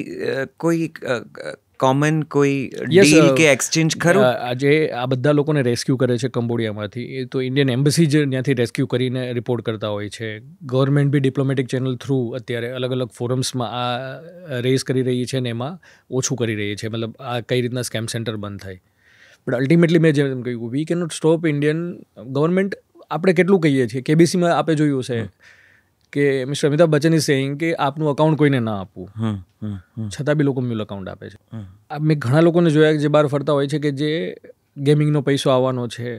કોમન કોઈ ડીલ કે એક્સચેન્જ ખરું? આજે આ બધા લોકોને રેસ્ક્યુ કરે છે કંબોડિયામાંથી, એ તો ઇન્ડિયન એમ્બસી જ ત્યાંથી રેસ્ક્યુ કરીને રિપોર્ટ કરતા હોય છે. ગવર્મેન્ટ બી ડિપ્લોમેટિક ચેનલ થ્રુ અત્યારે અલગ અલગ ફોરમ્સમાં આ રેઝ કરી રહી છે, ને એમાં ઓછું કરી રહી છે, મતલબ આ કઈ રીતના સ્કેમ સેન્ટર બંધ થાય. બટ અલ્ટિમેટલી મેં જેમ કહ્યું, we can not stop Indian government. આપણે કેટલું કહીએ છીએ, કેબીસીમાં આપણે જોયું છે કે mister Amitabh Bachchan is saying કે આપનું અકાઉન્ટ કોઈને ના આપવું, છતાં બી લોકો મ્યુલ અકાઉન્ટ આપે છે. મેં ઘણા લોકોને જોયા કે જે બહાર ફરતા હોય છે કે જે ગેમિંગનો પૈસો આવવાનો છે,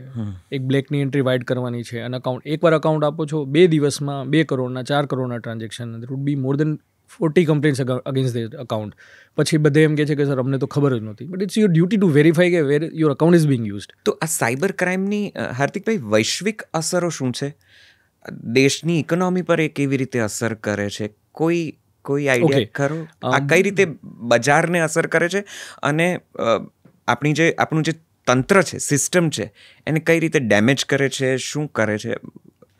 એક બ્લેકની એન્ટ્રી વાઇડ કરવાની છે, અને એકવાર અકાઉન્ટ આપો છો, 2 દિવસમાં 2 કરોડના 4 કરોડના transaction, there would be more than 40 complaints against the account. પછી બધે એમ કહે છે કે સર અમને તો ખબર જ નહોતી. But it's your duty to verify કે where your account is being used. તો આ સાયબર ક્રાઇમની હાર્દિકભાઈ વૈશ્વિક અસરો શું છે? દેશની ઇકોનોમી પર એ કેવી રીતે અસર કરે છે? કોઈ આઈડિયા ખરો? આ કઈ રીતે બજારને અસર કરે છે, અને આપણું જે તંત્ર છે, સિસ્ટમ છે, એને કઈ રીતે ડેમેજ કરે છે, શું કરે છે,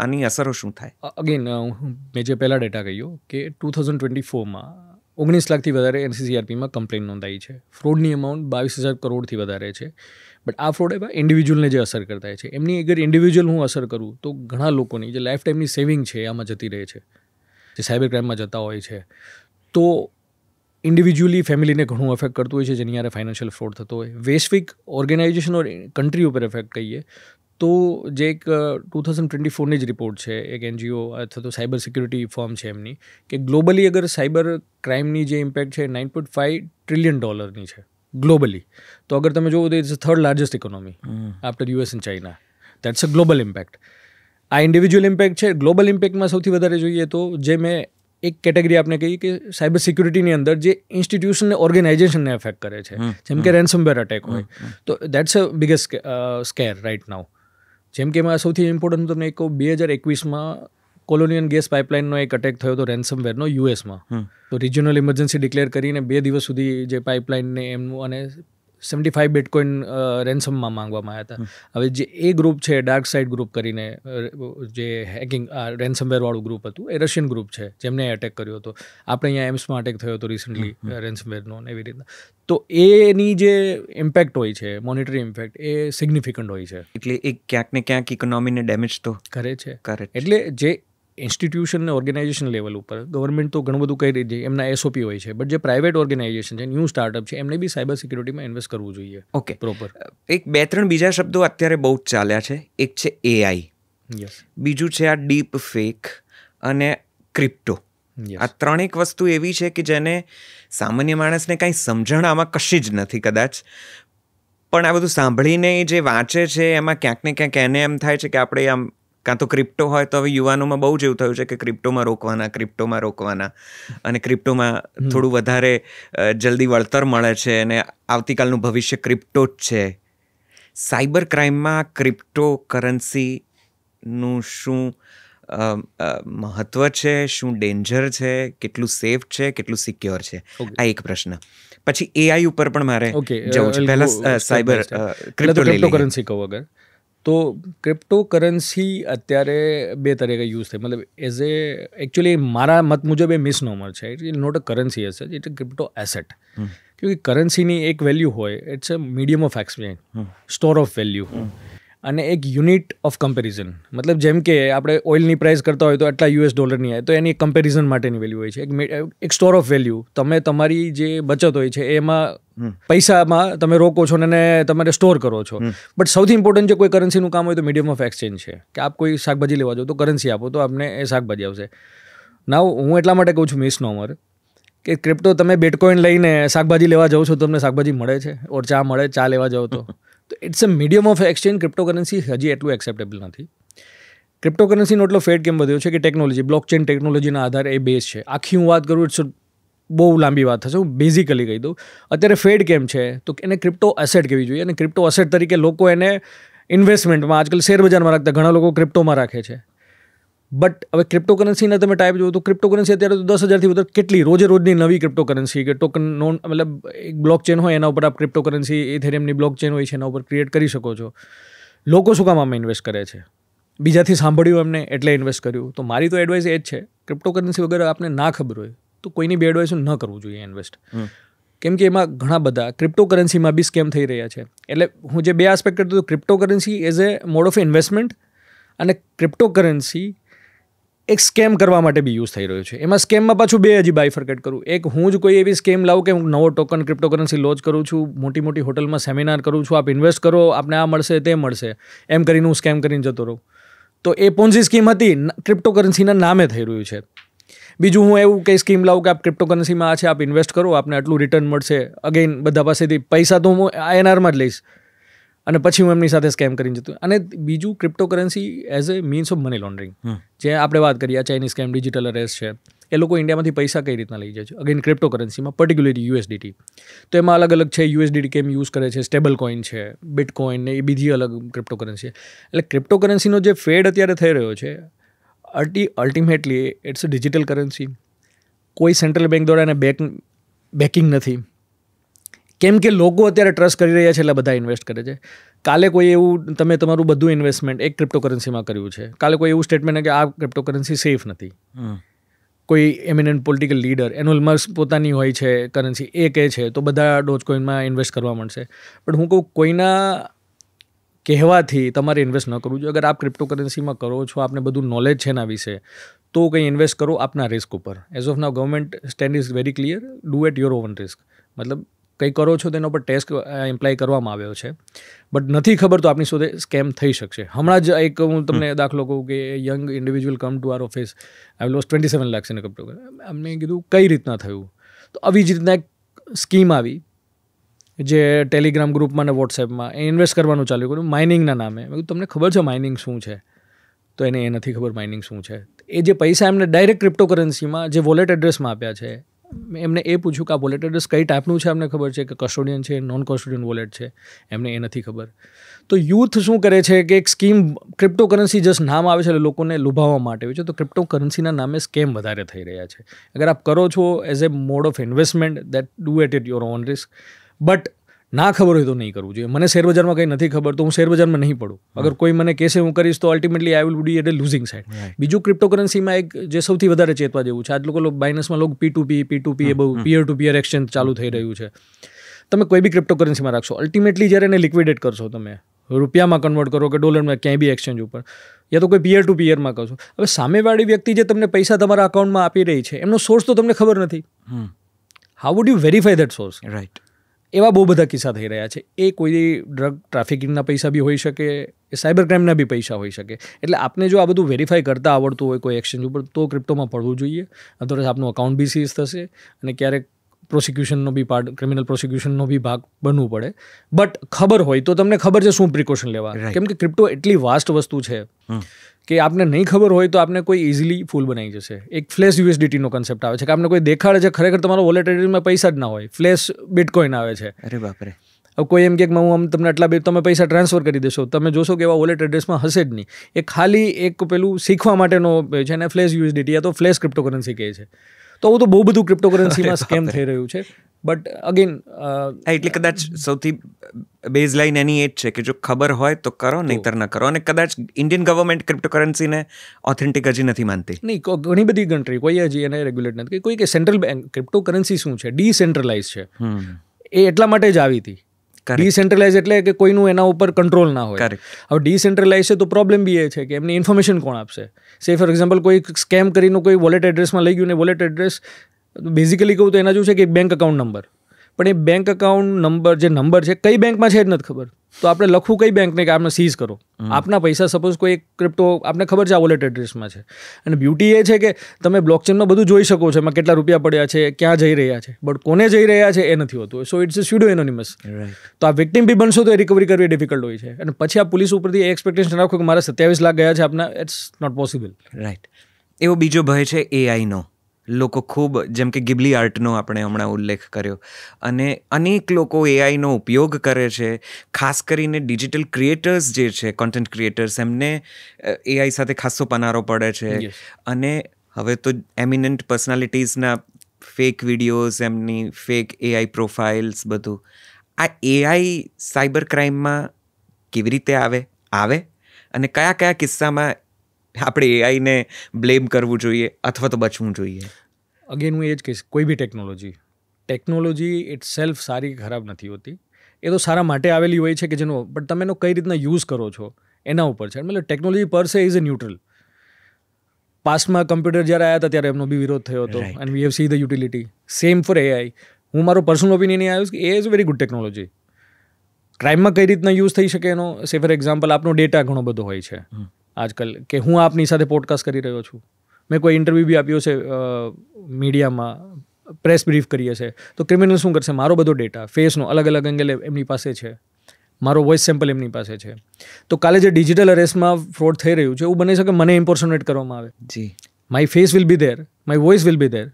આની અસરો શું થાય? અગેન મેં જે પહેલાં ડેટા કહ્યું કે 2024માં 19 લાખથી વધારે NCCRPમાં કમ્પ્લેન નોંધાઈ છે. ફ્રોડની અમાઉન્ટ 22,000 કરોડથી વધારે છે. બટ આ ફ્રોડ એવા ઇન્ડિવિજ્યુઅલને જે અસર કરતા છે, એમની અગર ઇન્ડિવિજ્યુઅલ હું અસર કરું તો ઘણા લોકોની જે લાઈફ ટાઈમની સેવિંગ છે આમાં જતી રહે છે, જે સાયબર ક્રાઇમમાં જતા હોય છે. તો ઇન્ડિવિજ્યુઅલી ફેમિલીને ઘણું એફેક્ટ કરતું હોય છે, જેની યારે ફાઇનાન્શિયલ ફ્રોડ થતો હોય. વૈશ્વિક ઓર્ગેનાઇઝેશન ઓર કન્ટ્રી ઉપર એફેક્ટ કહીએ તો જે એક 2024ની જ રિપોર્ટ છે, એક NGO અથવા તો સાયબર સિક્યુરિટી ફર્મ છે એમની, કે ગ્લોબલી અગર સાયબર ક્રાઇમની જે ઇમ્પેક્ટ છે $9.5 ટ્રિલિયન છે ગ્લોબલી. તો અગર તમે જોવો તો it's third largest economy after US and China. That's a global impact. આ ઇન્ડિવિજ્યુઅલ ઇમ્પેક્ટ છે. ગ્લોબલ ઇમ્પેક્ટમાં સૌથી વધારે જોઈએ તો જે મેં એક કેટેગરી આપણે કહી કે સાયબર સિક્યુરિટીની અંદર જે ઇન્સ્ટિટ્યુશનને ઓર્ગેનાઇઝેશનને એફેક્ટ કરે છે, જેમ કે રેન્સમવેર અટેક હોય, તો that's a biggest scare right now. જેમ કે એમાં સૌથી ઇમ્પોર્ટન્ટ તમને એક 2021માં કોલોનિયન ગેસ પાઇપલાઇનનો એક અટેક થયો હતો રેન્સમવેરનો યુએસમાં. તો રિજનલ ઇમરજન્સી ડિક્લેર કરીને 2 દિવસ સુધી જે પાઇપલાઇનને એમનું અને 75 બિટકોઇન રેન્સમમાં માંગવામાં આવ્યા હતા. હવે જે એ ગ્રુપ છે ડાર્ક સાઇડ ગ્રુપ કરીને, જે હેકિંગ રેન્સમવેરવાળું ગ્રુપ હતું, એ રશિયન ગ્રુપ છે જેમને એટેક કર્યો હતો. આપણે અહીંયા એમ્સમાં અટેક થયો હતો રિસન્ટલી રેન્સમવેરનો, એવી રીતના. તો એની જે ઇમ્પેક્ટ હોય છે, મોનિટરી ઇમ્પેક્ટ, એ સિગ્નિફિકન્ટ હોય છે. એટલે એ ક્યાંક ને ક્યાંક ઇકોનોમીને ડેમેજ તો કરે છે. એટલે જે ઇન્સ્ટિટ્યુશન ને ઓર્ગેનાઇઝેશન લેવલ ઉપર ગવર્મેન્ટ તો ઘણું બધું કરી રહી છે, એમના SOP હોય છે, બટ જે પ્રાઇવેટ ઓર્ગેનાઇઝેશન છે, ન્યૂ સ્ટાર્ટઅપ છે, એમને બી સાયબર સિક્યુરિટીમાં ઇન્વેસ્ટ કરવું જોઈએ. Okay, proper. એક 2-3 બીજા શબ્દો અત્યારે બહુ જ ચાલ્યા છે. એક છે AI, બીજું છે આ ડીપ ફેક, અને ક્રિપ્ટો. આ 3 વસ્તુ એવી છે કે જેને સામાન્ય માણસને કાંઈ સમજણ આમાં કશી જ નથી કદાચ, પણ આ બધું સાંભળીને જે વાંચે છે એમાં ક્યાંક ને ક્યાંક એને એમ થાય છે કે આપણે આમ, કાં તો ક્રિપ્ટો હોય તો હવે યુવાનોમાં બહુ જ એવું થયું છે કે ક્રિપ્ટોમાં રોકવાના, અને ક્રિપ્ટોમાં થોડું વધારે જલ્દી વળતર મળે છે, અને આવતીકાલનું ભવિષ્ય ક્રિપ્ટો જ છે. સાયબર ક્રાઇમમાં ક્રિપ્ટો કરન્સીનું શું મહત્વ છે, શું ડેન્જર છે, કેટલું સેફ છે, કેટલું સિક્યોર છે, આ એક પ્રશ્ન. પછી AI ઉપર પણ મારે જવું છે. પહેલા સાયબર ક્રિપ્ટોકરન્સી કહું અગર તો ક્રિપ્ટોકરન્સી અત્યારે બે તરીકે યુઝ થાય, મતલબ એઝ એ એકચ્યુઅલી મારા મત મુજબ એ મિસનોમર છે. It not a currency as such, it a crypto asset. ક્યોંકિ કરન્સીની એક વેલ્યુ હોય, it's a medium of exchange, store of value, અને એક યુનિટ ઓફ કમ્પેરિઝન. મતલબ જેમ કે આપણે ઓઇલની પ્રાઇસ કરતા હોય તો આટલા $ની આવે, તો એની કમ્પેરિઝન માટેની વેલ્યુ હોય છે. એક સ્ટોર ઓફ વેલ્યુ, તમે તમારી જે બચત હોય છે એમાં પૈસામાં તમે રોકો છો અને તમારે સ્ટોર કરો છો. બટ સૌથી ઇમ્પોર્ટન્ટ જે કોઈ કરન્સીનું કામ હોય તો મીડિયમ ઓફ એક્સચેન્જ છે, કે આપ કોઈ શાકભાજી લેવા જાઓ તો કરન્સી આપો તો આપને એ શાકભાજી આવશે. નાવ હું એટલા માટે કહું છું મિસનોમર, કે ક્રિપ્ટો તમે બિટકોઇન લઈને શાકભાજી લેવા જાઓ છો તો તમને શાકભાજી મળે છે, ઓર ચા મળે, ચા લેવા જાઓ તો it's a medium of exchange. Cryptocurrency હજી એટલું એક્સેપ્ટેબલ નથી. ક્રિપ્ટોકરન્સીનો એટલો ફેડ કેમ વધ્યો છે કે ટેકનોલોજી, બ્લોકચેન ટેકનોલોજીના આધારે એ બેઝ છે. આખી હું વાત કરું ઇટ્સ બહુ લાંબી વાત થશે, હું બેઝિકલી કહી દઉં. અત્યારે ફેડ કેમ છે તો એને ક્રિપ્ટો એસેટ કહેવી જોઈએ, અને ક્રિપ્ટો એસેટ તરીકે લોકો એને ઇન્વેસ્ટમેન્ટમાં, આજકાલ શેરબજારમાં રાખતા, ઘણા લોકો ક્રિપ્ટોમાં રાખે છે. બટ હવે ક્રિપ્ટોકરન્સીના તમે ટાઈપ જુઓ તો ક્રિપ્ટોકરન્સી અત્યારે તો 10,000થી વધારે કેટલી રોજની નવી ક્રિપ્ટોકરન્સી કે ટોકન નોન, મતલબ એક બ્લોકચેન હોય એના ઉપર આપ ક્રિપ્ટોકરન્સી, ઇથેરિયમની બ્લોકચેન હોય છે એના ઉપર ક્રિએટ કરી શકો છો. લોકો શું કામ આમાં ઇન્વેસ્ટ કરે છે? બીજાથી સાંભળ્યું એમને એટલે ઇન્વેસ્ટ કર્યું. તો મારી તો એડવાઇસ એ જ છે, ક્રિપ્ટોકરન્સી વગર આપને ના ખબર હોય તો કોઈની બી એડવાઇસ ન કરવું જોઈએ ઇન્વેસ્ટ. કેમ કે એમાં ઘણા બધા ક્રિપ્ટોકરન્સીમાં બી સ્કેમ થઈ રહ્યા છે. એટલે હું જે બે આસ્પેક્ટ કરતો હતો, cryptocurrency as a mode of investment અને ક્રિપ્ટોકરન્સી એક સ્કેમ કરવા માટે બી યુઝ થઈ રહ્યો છે. એમાં સ્કેમમાં પાછું બે હજી બાયફર્કેટ કરું. એક, હું જ કોઈ એવી સ્કેમ લાવું કે હું નવો ટોકન ક્રિપ્ટોકરન્સી લોન્ચ કરું છું, મોટી મોટી હોટલમાં સેમિનાર કરું છું, આપ ઇન્વેસ્ટ કરો, આપને આ મળશે તે મળશે, એમ કરીને હું સ્કેમ કરીને જતો રહું. તો એ પોન્ઝી સ્કીમ હતી, ક્રિપ્ટોકરન્સીના નામે થઈ રહ્યું છે. બીજું, હું એવું કંઈ સ્કીમ લાવું કે આપ ક્રિપ્ટોકરન્સીમાં આ છે, આપ ઇન્વેસ્ટ કરો, આપને આટલું રિટર્ન મળશે. અગેન બધા પાસેથી પૈસા તો હું INRમાં જ લઈશ, અને પછી હું એમની સાથે સ્કેમ કરીને જતું. અને બીજું, cryptocurrency as a means of money laundering, જે આપણે વાત કરીએ ચાઇનીઝ સ્કેમ, ડિજિટલ અરેસ્ટ છે, એ લોકો ઇન્ડિયામાંથી પૈસા કઈ રીતના લઈ જાય છે. અગેન ક્રિપ્ટોકરન્સીમાં પર્ટિક્યુલરલી USDT, તો એમાં અલગ અલગ છે. USDT કેમ યુઝ કરે છે, સ્ટેબલ કોઈન છે, બિટકોઇન ને એ બીજી અલગ ક્રિપ્ટોકરન્સી છે. એટલે ક્રિપ્ટોકરન્સીનો જે ફેડ અત્યારે થઈ રહ્યો છે, ultimately it's a digital currency. કોઈ સેન્ટ્રલ બેંક દ્વારા એને બેકિંગ નથી. કેમ કે લોકો અત્યારે ટ્રસ્ટ કરી રહ્યા છે એટલે બધા ઇન્વેસ્ટ કરે છે. કાલે કોઈ એવું, તમે તમારું બધું ઇન્વેસ્ટમેન્ટ એક ક્રિપ્ટોકરન્સીમાં કર્યું છે, કાલે કોઈ એવું સ્ટેટમેન્ટ કે આ ક્રિપ્ટોકરન્સી સેફ નથી, કોઈ એમિનન્ટ પોલિટિકલ લીડર, એનોલ મસ્ક પોતાની હોય છે કરન્સી, એ કહે છે તો બધા ડોજકોઇનમાં ઇન્વેસ્ટ કરવા મળશે. પણ હું કહું, કોઈના કહેવાથી તમારે ઇન્વેસ્ટ ન કરવું જોઈએ. અગર આપ ક્રિપ્ટોકરન્સીમાં કરો છો, આપને બધું નોલેજ છે એના વિશે, તો કંઈ ઇન્વેસ્ટ કરો આપના રિસ્ક ઉપર. As of now government stand is very clear, do at your own risk. મતલબ કંઈ કરો છો તેના પર ટેક્સ એમ્પ્લાય કરવામાં આવ્યો છે, બટ નથી ખબર તો આપની સાથે સ્કેમ થઈ શકશે. હમણાં જ એક હું તમને દાખલો કહું કે young individual come to our office, I lost 27 lakhs in crypto. અમને કીધું કઈ રીતના થયું, તો આવી જ રીતના એક સ્કીમ આવી જે ટેલિગ્રામ ગ્રુપમાં ને વોટ્સએપમાં એ ઇન્વેસ્ટ કરવાનું ચાલુ કર્યું માઇનિંગના નામે. મેં કીધું તમને ખબર છે માઇનિંગ શું છે? તો એને એ નથી ખબર માઇનિંગ શું છે. એ જે પૈસા એમને ડાયરેક્ટ ક્રિપ્ટોકરન્સીમાં જે વોલેટ એડ્રેસમાં આપ્યા છે, એમને એ પૂછ્યું કે આ વોલેટ એડ્રેસ કઈ ટાઈપનું છે, અમને ખબર છે કે કસ્ટોડિયન છે, નોન કસ્ટોડિયન વોલેટ છે, એમને એ નથી ખબર. તો યુથ શું કરે છે કે એક સ્કીમ ક્રિપ્ટોકરન્સી જસ્ટ નામ આવે છે એટલે લોકોને લુભાવવા માટે હોય છે, તો ક્રિપ્ટોકરન્સીના નામે સ્કેમ વધારે થઈ રહ્યા છે. અગર આપ કરો છો as a mode of investment, that do at your own risk. But ના ખબર હોય તો નહીં કરવું જોઈએ. મને શેરબજારમાં કંઈ નથી ખબર તો હું શેરબજારમાં નહીં પડું. અગર કોઈ મને કહેશે હું કરીશ તો ultimately I will be at a losing side. બીજું, ક્રિપ્ટોકરન્સીમાં એક જે સૌથી વધારે ચેતવા જેવું છે, આજ લોકો બાઇનન્સમાં લોકો P2P એ બહુ પિયર ટુ પિયર એક્સચેન્જ ચાલુ થઈ રહ્યું છે. તમે કોઈ બી ક્રિપ્ટોકરન્સીમાં રાખશો, અલ્ટિમેટલી જ્યારે એને લિક્વિડેટ કરશો, તમે રૂપિયામાં કન્વર્ટ કરો કે ડોલરમાં, ક્યાંય બી એક્સચેન્જ ઉપર, યા તો કોઈ પિયર ટુ પિયરમાં કરશો. હવે સામેવાળી વ્યક્તિ જે તમને પૈસા તમારા અકાઉન્ટમાં આપી રહી છે, એમનો સોર્સ તો તમને ખબર નથી. How would you verify that source? Right. એવા બહુ બધા કિસ્સા થઈ રહ્યા છે. એ કોઈ ડ્રગ ટ્રાફિકિંગના પૈસા બી હોઈ શકે, એ સાયબર ક્રાઇમના બી પૈસા હોઈ શકે. એટલે આપને જો આ બધું વેરીફાઈ કરતા આવડતું હોય કોઈ એક્સચેન્જ ઉપર, તો ક્રિપ્ટોમાં પડવું જોઈએ. અધરવાઇઝ આપનું અકાઉન્ટ બી સીઝ થશે અને ક્યારેક પ્રોસિક્યુશનનો બી પાર્ટ, ક્રિમિનલ પ્રોસિક્યુશનનો બી ભાગ બનવું પડે. બટ ખબર હોય તો તમને ખબર છે શું પ્રિકોશન લેવા. કેમ કે ક્રિપ્ટો એટલી વાસ્ટ વસ્તુ છે કે આપને નહીં ખબર હોય તો આપને કોઈ ઇઝીલી ફૂલ બનાવી જશે. એક ફ્લેશ USDTનો કન્સેપ્ટ આવે છે કે આપને કોઈ દેખાડે છે, ખરેખર તમારો વોલેટ એડ્રેસમાં પૈસા જ ના હોય, ફ્લેશ બિટકોઇન આવે છે. અરે બાપરે. હવે કોઈ એમ કે હું આમ તમને આટલા તમે પૈસા ટ્રાન્સફર કરી દેશો, તમે જોશો કે એવા વોલેટ એડ્રેસમાં હશે જ નહીં. એ ખાલી એક પેલું શીખવા માટેનો છે ને, ફ્લેશ યુએસડીટી યા તો ફ્લેશ ક્રિપ્ટોકરન્સી કહે છે. તો આવું તો બહુ બધું ક્રિપ્ટોકરન્સીમાં સ્કેમ થઈ રહ્યું છે. બટ અગેન એટલે કદાચ સૌથી બેઝ લાઇન એની એ જ છે કે જો ખબર હોય તો કરો, નહીતર ન કરો. અને કદાચ ઇન્ડિયન ગવર્મેન્ટ ક્રિપ્ટોકરન્સીને ઓથેન્ટિક હજી નથી માનતી. નહીં, ઘણી બધી કન્ટ્રી કોઈ હજી એને રેગ્યુલેટ નથી. કોઈ કે સેન્ટ્રલ બેંક ક્રિપ્ટોકરન્સી શું છે, ડિસેન્ટ્રલાઇઝ છે. એ એટલા માટે જ આવી હતી. ડિસેન્ટ્રલાઇઝ એટલે કે કોઈનું એના ઉપર કંટ્રોલ ના હોય. હવે ડિસેન્ટ્રલાઇઝ છે તો પ્રોબ્લેમ બી એ છે કે એમની ઇન્ફોર્મેશન કોણ આપશે. સે ફોર એક્ઝામ્પલ કોઈ સ્કેમ કરીને કોઈ વોલેટ એડ્રેસમાં લઈ ગયું ને વોલેટ એડ્રેસ બેઝિકલી કહું તો એના જેવું છે કે એક બેંક અકાઉન્ટ નંબર, પણ એ બેંક અકાઉન્ટ નંબર જે નંબર છે કઈ બેંકમાં છે જ નથી ખબર. તો આપણે લખવું કઈ બેંકને કે આપણે સીઝ કરો આપના પૈસા. સપોઝ કોઈ ક્રિપ્ટો આપને ખબર છે આ વોલેટ એડ્રેસમાં છે, અને બ્યુટી એ છે કે તમે બ્લોકચેનમાં બધું જોઈ શકો છો, એમાં કેટલા રૂપિયા પડ્યા છે, ક્યાં જઈ રહ્યા છે, બટ કોને જઈ રહ્યા છે એ નથી હોતું. So it's pseudo anonymous. તો આ વિક્ટિમ બી બનશો તો એ રિકવરી કરવી ડિફિકલ્ટ હોય છે. અને પછી આ પોલીસ ઉપરથી એક્સપેક્ટેશન રાખો કે મારા 27 લાખ ગયા છે આપના, ઇટ્સ નોટ પોસિબલ. રાઈટ. એવો બીજો ભય છે એઆઈનો. લોકો ખૂબ, જેમ કે ગિબલી આર્ટનો આપણે હમણાં ઉલ્લેખ કર્યો, અને અનેક લોકો એઆઈનો ઉપયોગ કરે છે. ખાસ કરીને ડિજિટલ ક્રિએટર્સ જે છે, કોન્ટેન્ટ ક્રિએટર્સ, એમને એઆઈ સાથે ખાસો પનારો પડે છે. અને હવે તો એમિનન્ટ પર્સનાલિટીઝના ફેક વિડીયોઝ, એમની ફેક એઆઈ પ્રોફાઇલ્સ, બધું આ એઆઈ સાયબર ક્રાઇમમાં કેવી રીતે આવે અને કયા કયા કિસ્સામાં આપણે એઆઈને બ્લેમ કરવું જોઈએ અથવા તો બચવું જોઈએ? અગેન હું એ જ કહીશ, કોઈ બી ટેકનોલોજી ઇટ સેલ્ફ સારી ખરાબ નથી હોતી. એ તો સારા માટે આવેલી હોય છે કે જેનો, બટ તમે એનો કઈ રીતના યુઝ કરો છો એના ઉપર છે. મતલબ technology per se is a neutral. પાસ્ટમાં કમ્પ્યુટર જ્યારે આવ્યા હતા ત્યારે એમનો બી વિરોધ થયો હતો, and we have see the utility. Same for AI. હું મારો પર્સનલ ઓપિનિયન એ આવ્યું કે એ is a very good technology. ક્રાઇમમાં કઈ રીતના યુઝ થઈ શકે એનો, સે ફોર એક્ઝામ્પલ આપનો ડેટા ઘણો બધો હોય છે આજકાલ, કે હું આપની સાથે પોડકાસ્ટ કરી રહ્યો છું, મેં કોઈ ઇન્ટરવ્યૂ બી આપ્યો છે મીડિયામાં, પ્રેસ બ્રીફ કરીએ છે, તો ક્રિમિનલ શું કરશે, મારો બધો ડેટા ફેસનો અલગ અલગ એંગલ એમની પાસે છે, મારો વોઇસ સેમ્પલ એમની પાસે છે. તો કાલે જે ડિજિટલ અરેસ્ટમાં ફ્રોડ થઈ રહ્યું છે એવું બની શકે મને ઇમ્પર્સોનેટ કરવામાં આવે. જી, my face will be there, my voice will be there,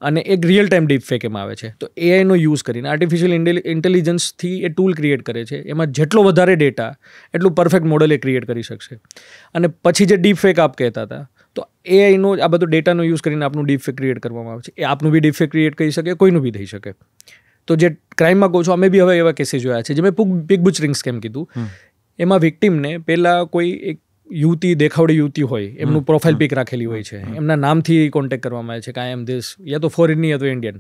અને એક રિયલ ટાઈમ ડીપ ફેક એમાં આવે છે. તો એઆઈનો યુઝ કરીને આર્ટિફિશિયલ ઇન્ટેલિજન્સથી એ ટૂલ ક્રિએટ કરે છે. એમાં જેટલો વધારે ડેટા એટલું પરફેક્ટ મોડલ એ ક્રિએટ કરી શકશે. અને પછી જે ડીપ ફેક આપ કહેતા હતા, તો એઆઈનો આ બધો ડેટાનો યુઝ કરીને આપનું ડીપ ફેક ક્રિએટ કરવામાં આવે છે. એ આપનું બી ડીપ ફેક ક્રિએટ કરી શકે, કોઈનું બી થઈ શકે. તો જે ક્રાઇમમાં કહું છું, અમે બી હવે એવા કેસીસ જોયા છે. જે મેં પિગ બુચરિંગ સ્કેમ કીધું, એમાં વિક્ટિમને પહેલાં કોઈ એક યુવતી, દેખાવડી યુવતી હોય, એમનું પ્રોફાઇલ પિક રાખેલી હોય છે, એમના નામથી કોન્ટેક્ટ કરવામાં આવે છે કે આઈ એમ ધીસ, યા તો ફોરેનની યા તો ઇન્ડિયન.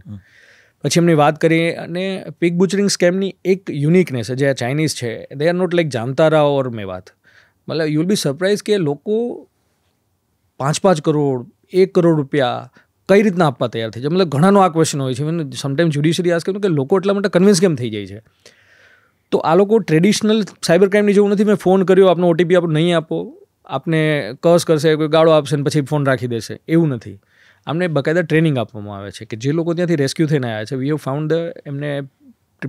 પછી એમની વાત કરી, અને પિગ બુચરિંગ સ્કેમની એક યુનિકનેસ છે, જે ચાઇનીઝ છે, દે આર નોટ લાઈક જામતારા ઓર મેવાત. મતલબ યુ વિલ બી સરપ્રાઇઝ કે લોકો 5 કરોડ 1 કરોડ રૂપિયા કઈ રીતના આપવા તૈયાર થઈ જાય. મતલબ ઘણાનો આ ક્વેશ્ચન હોય છે. સમટાઈમ જ્યુડિશરી આસ્ક કે લોકો એટલા માટે કન્વિન્સ કેમ થઈ જાય છે. તો આ લોકો ટ્રેડિશનલ સાયબર ક્રાઇમની જેવું નથી, મેં ફોન કર્યો, આપનો ઓટીપી આપ નહીં આપો, આપને કર્સ કરશે, કોઈ ગાળો આપશે ને પછી ફોન રાખી દેશે, એવું નથી. આમને બકાયદા ટ્રેનિંગ આપવામાં આવે છે કે જે લોકો ત્યાંથી રેસ્ક્યુ થઈને આવ્યા છે, વી હેવ ફાઉન્ડ એમને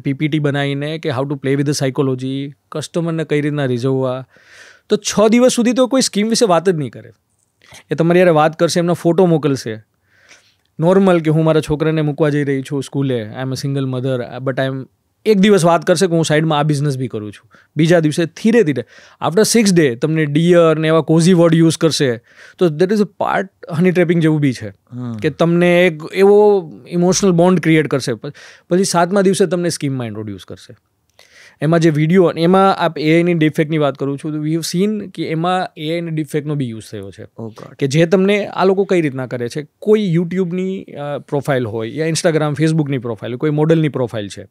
પીપીટી બનાવીને કે how to play with the psychology, કસ્ટમરને કઈ રીતના રીઝવવા. તો 6 દિવસ સુધી તો કોઈ સ્કીમ વિશે વાત જ નહીં કરે. એ તમારી યારે વાત કરશે, એમનો ફોટો મોકલશે નોર્મલ કે હું મારા છોકરાને મૂકવા જઈ રહી છું સ્કૂલે, I am a single mother, but I am, એક દિવસ વાત કરશે કે હું સાઈડમાં આ બિઝનેસ બી કરું છું. બીજા દિવસે ધીરે ધીરે આફ્ટર 6 ડે તમને ડિયર ને એવા કોઝી વર્ડ યુઝ કરશે. તો દેટ ઇઝ અ પાર્ટ હની ટ્રેપિંગ જેવું બી છે કે તમને એક એવો ઇમોશનલ બોન્ડ ક્રિએટ કરશે. પછી 7મા દિવસે તમને સ્કીમમાં ઇન્ટ્રોડ્યુસ કરશે. એમાં જે વિડીયો, એમાં આપ એઆઈની ડીફેક્ટની વાત કરું છું, તો વી હેવ સીન કે એમાં એઆઈની ડીફેક્ટનો બી યુઝ થયો છે. કે જે તમને આ લોકો કઈ રીતના કરે છે, કોઈ યુટ્યુબની પ્રોફાઇલ હોય યા ઇન્સ્ટાગ્રામ ફેસબુકની પ્રોફાઇલ, કોઈ મોડલની પ્રોફાઇલ છે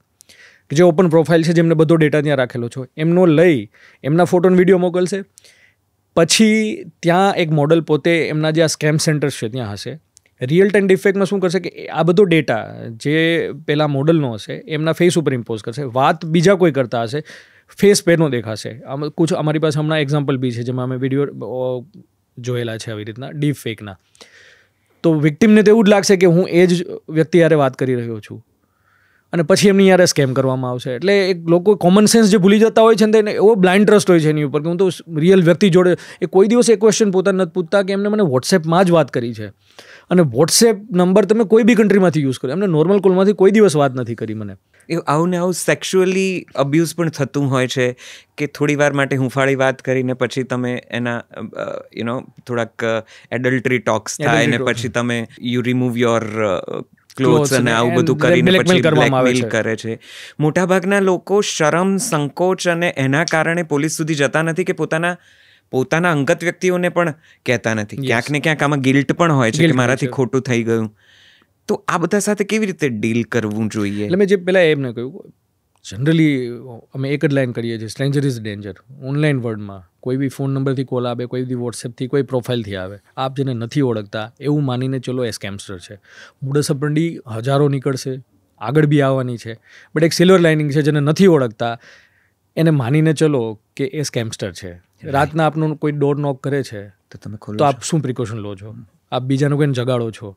કે જે ઓપન પ્રોફાઇલ છે, જેમને બધો ડેટા ત્યાં રાખેલો છે, એમનો લઈ એમના ફોટોનો વિડીયો મોકલશે. પછી ત્યાં એક મોડલ પોતે એમના જે આ સ્કેમ સેન્ટર્સ છે ત્યાં હશે. રિયલ ટાઈમ ડિફેક્ટમાં શું કરશે કે આ બધો ડેટા જે પેલા મોડલનો હશે એમના ફેસ ઉપર ઇમ્પોઝ કરશે. વાત બીજા કોઈ કરતા હશે, ફેસ પેનો દેખાશે. કુછ અમારી પાસે હમણાં એક્ઝામ્પલ બી છે જેમાં અમે વિડીયો જોયેલા છે આવી રીતના ડીપ ફેકના. તો વિક્ટિમને તો એવું જ લાગશે કે હું એ જ વ્યક્તિ યારે વાત કરી રહ્યો છું. અને પછી એમની યારે સ્કેમ કરવામાં આવશે. એટલે એક લોકો કોમન સેન્સ જે ભૂલી જતા હોય છે ને એને એવો બ્લાઇન્ડ ટ્રસ્ટ હોય છે એની ઉપર કે હું તો રિયલ વ્યક્તિ જોડે એ કોઈ દિવસ એ ક્વેશ્ચન પોતાને નથી પૂછતા કે એમને મને વોટ્સએપમાં જ વાત કરી છે, અને વોટ્સએપ નંબર તમે કોઈ બી કન્ટ્રીમાંથી યુઝ કરો, એમને નોર્મલ કોલમાંથી કોઈ દિવસ વાત નથી કરી મને. આવું ને આવું સેક્સ્યુઅલી અબ્યુઝ પણ થતું હોય છે કે થોડી વાર માટે હુંફાળી વાત કરીને પછી તમે એના થોડાક એડલ્ટરી ટોક્સ થાય ને પછી તમે યુ રિમૂવ યોર ક્લોથ્સ અને આવું બધું કરીને પછી બ્લેકમેલ કરે છે. મોટાભાગના લોકો શરમ, સંકોચ અને એના કારણે પોલીસ સુધી જતા નથી કે પોતાના અંગત વ્યક્તિઓને પણ કહેતા નથી. ક્યાંક ને ક્યાંક આમાં ગિલ્ટ પણ હોય છે કે મારાથી ખોટું થઈ ગયું. તો આ બધા સાથે કેવી રીતે ડીલ કરવું જોઈએ? એટલે મેં જે પહેલાં એમને કહ્યું, જનરલી અમે એક જ લાઈન કરીએ છીએ, સ્ટ્રેન્જર ઇઝ ડેન્જર. ઓનલાઈન વર્લ્ડમાં કોઈ બી ફોન નંબરથી કોલ આવે, કોઈ બી વોટ્સએપથી, કોઈ પ્રોફાઇલથી આવે, આપ જેને નથી ઓળખતા એવું માનીને ચલો એ સ્કેમસ્ટર છે. મોડસ ઓપરેન્ડી હજારો નીકળશે, આગળ બી આવવાની છે, બટ એક સિલ્વર લાઇનિંગ છે, જેને નથી ઓળખતા એને માનીને ચલો કે એ સ્કેમસ્ટર છે. રાતના આપનું કોઈ ડોર નોક કરે છે તો આપ શું પ્રિકોશન લો છો? આપ બીજાનું કોઈને જગાડો છો,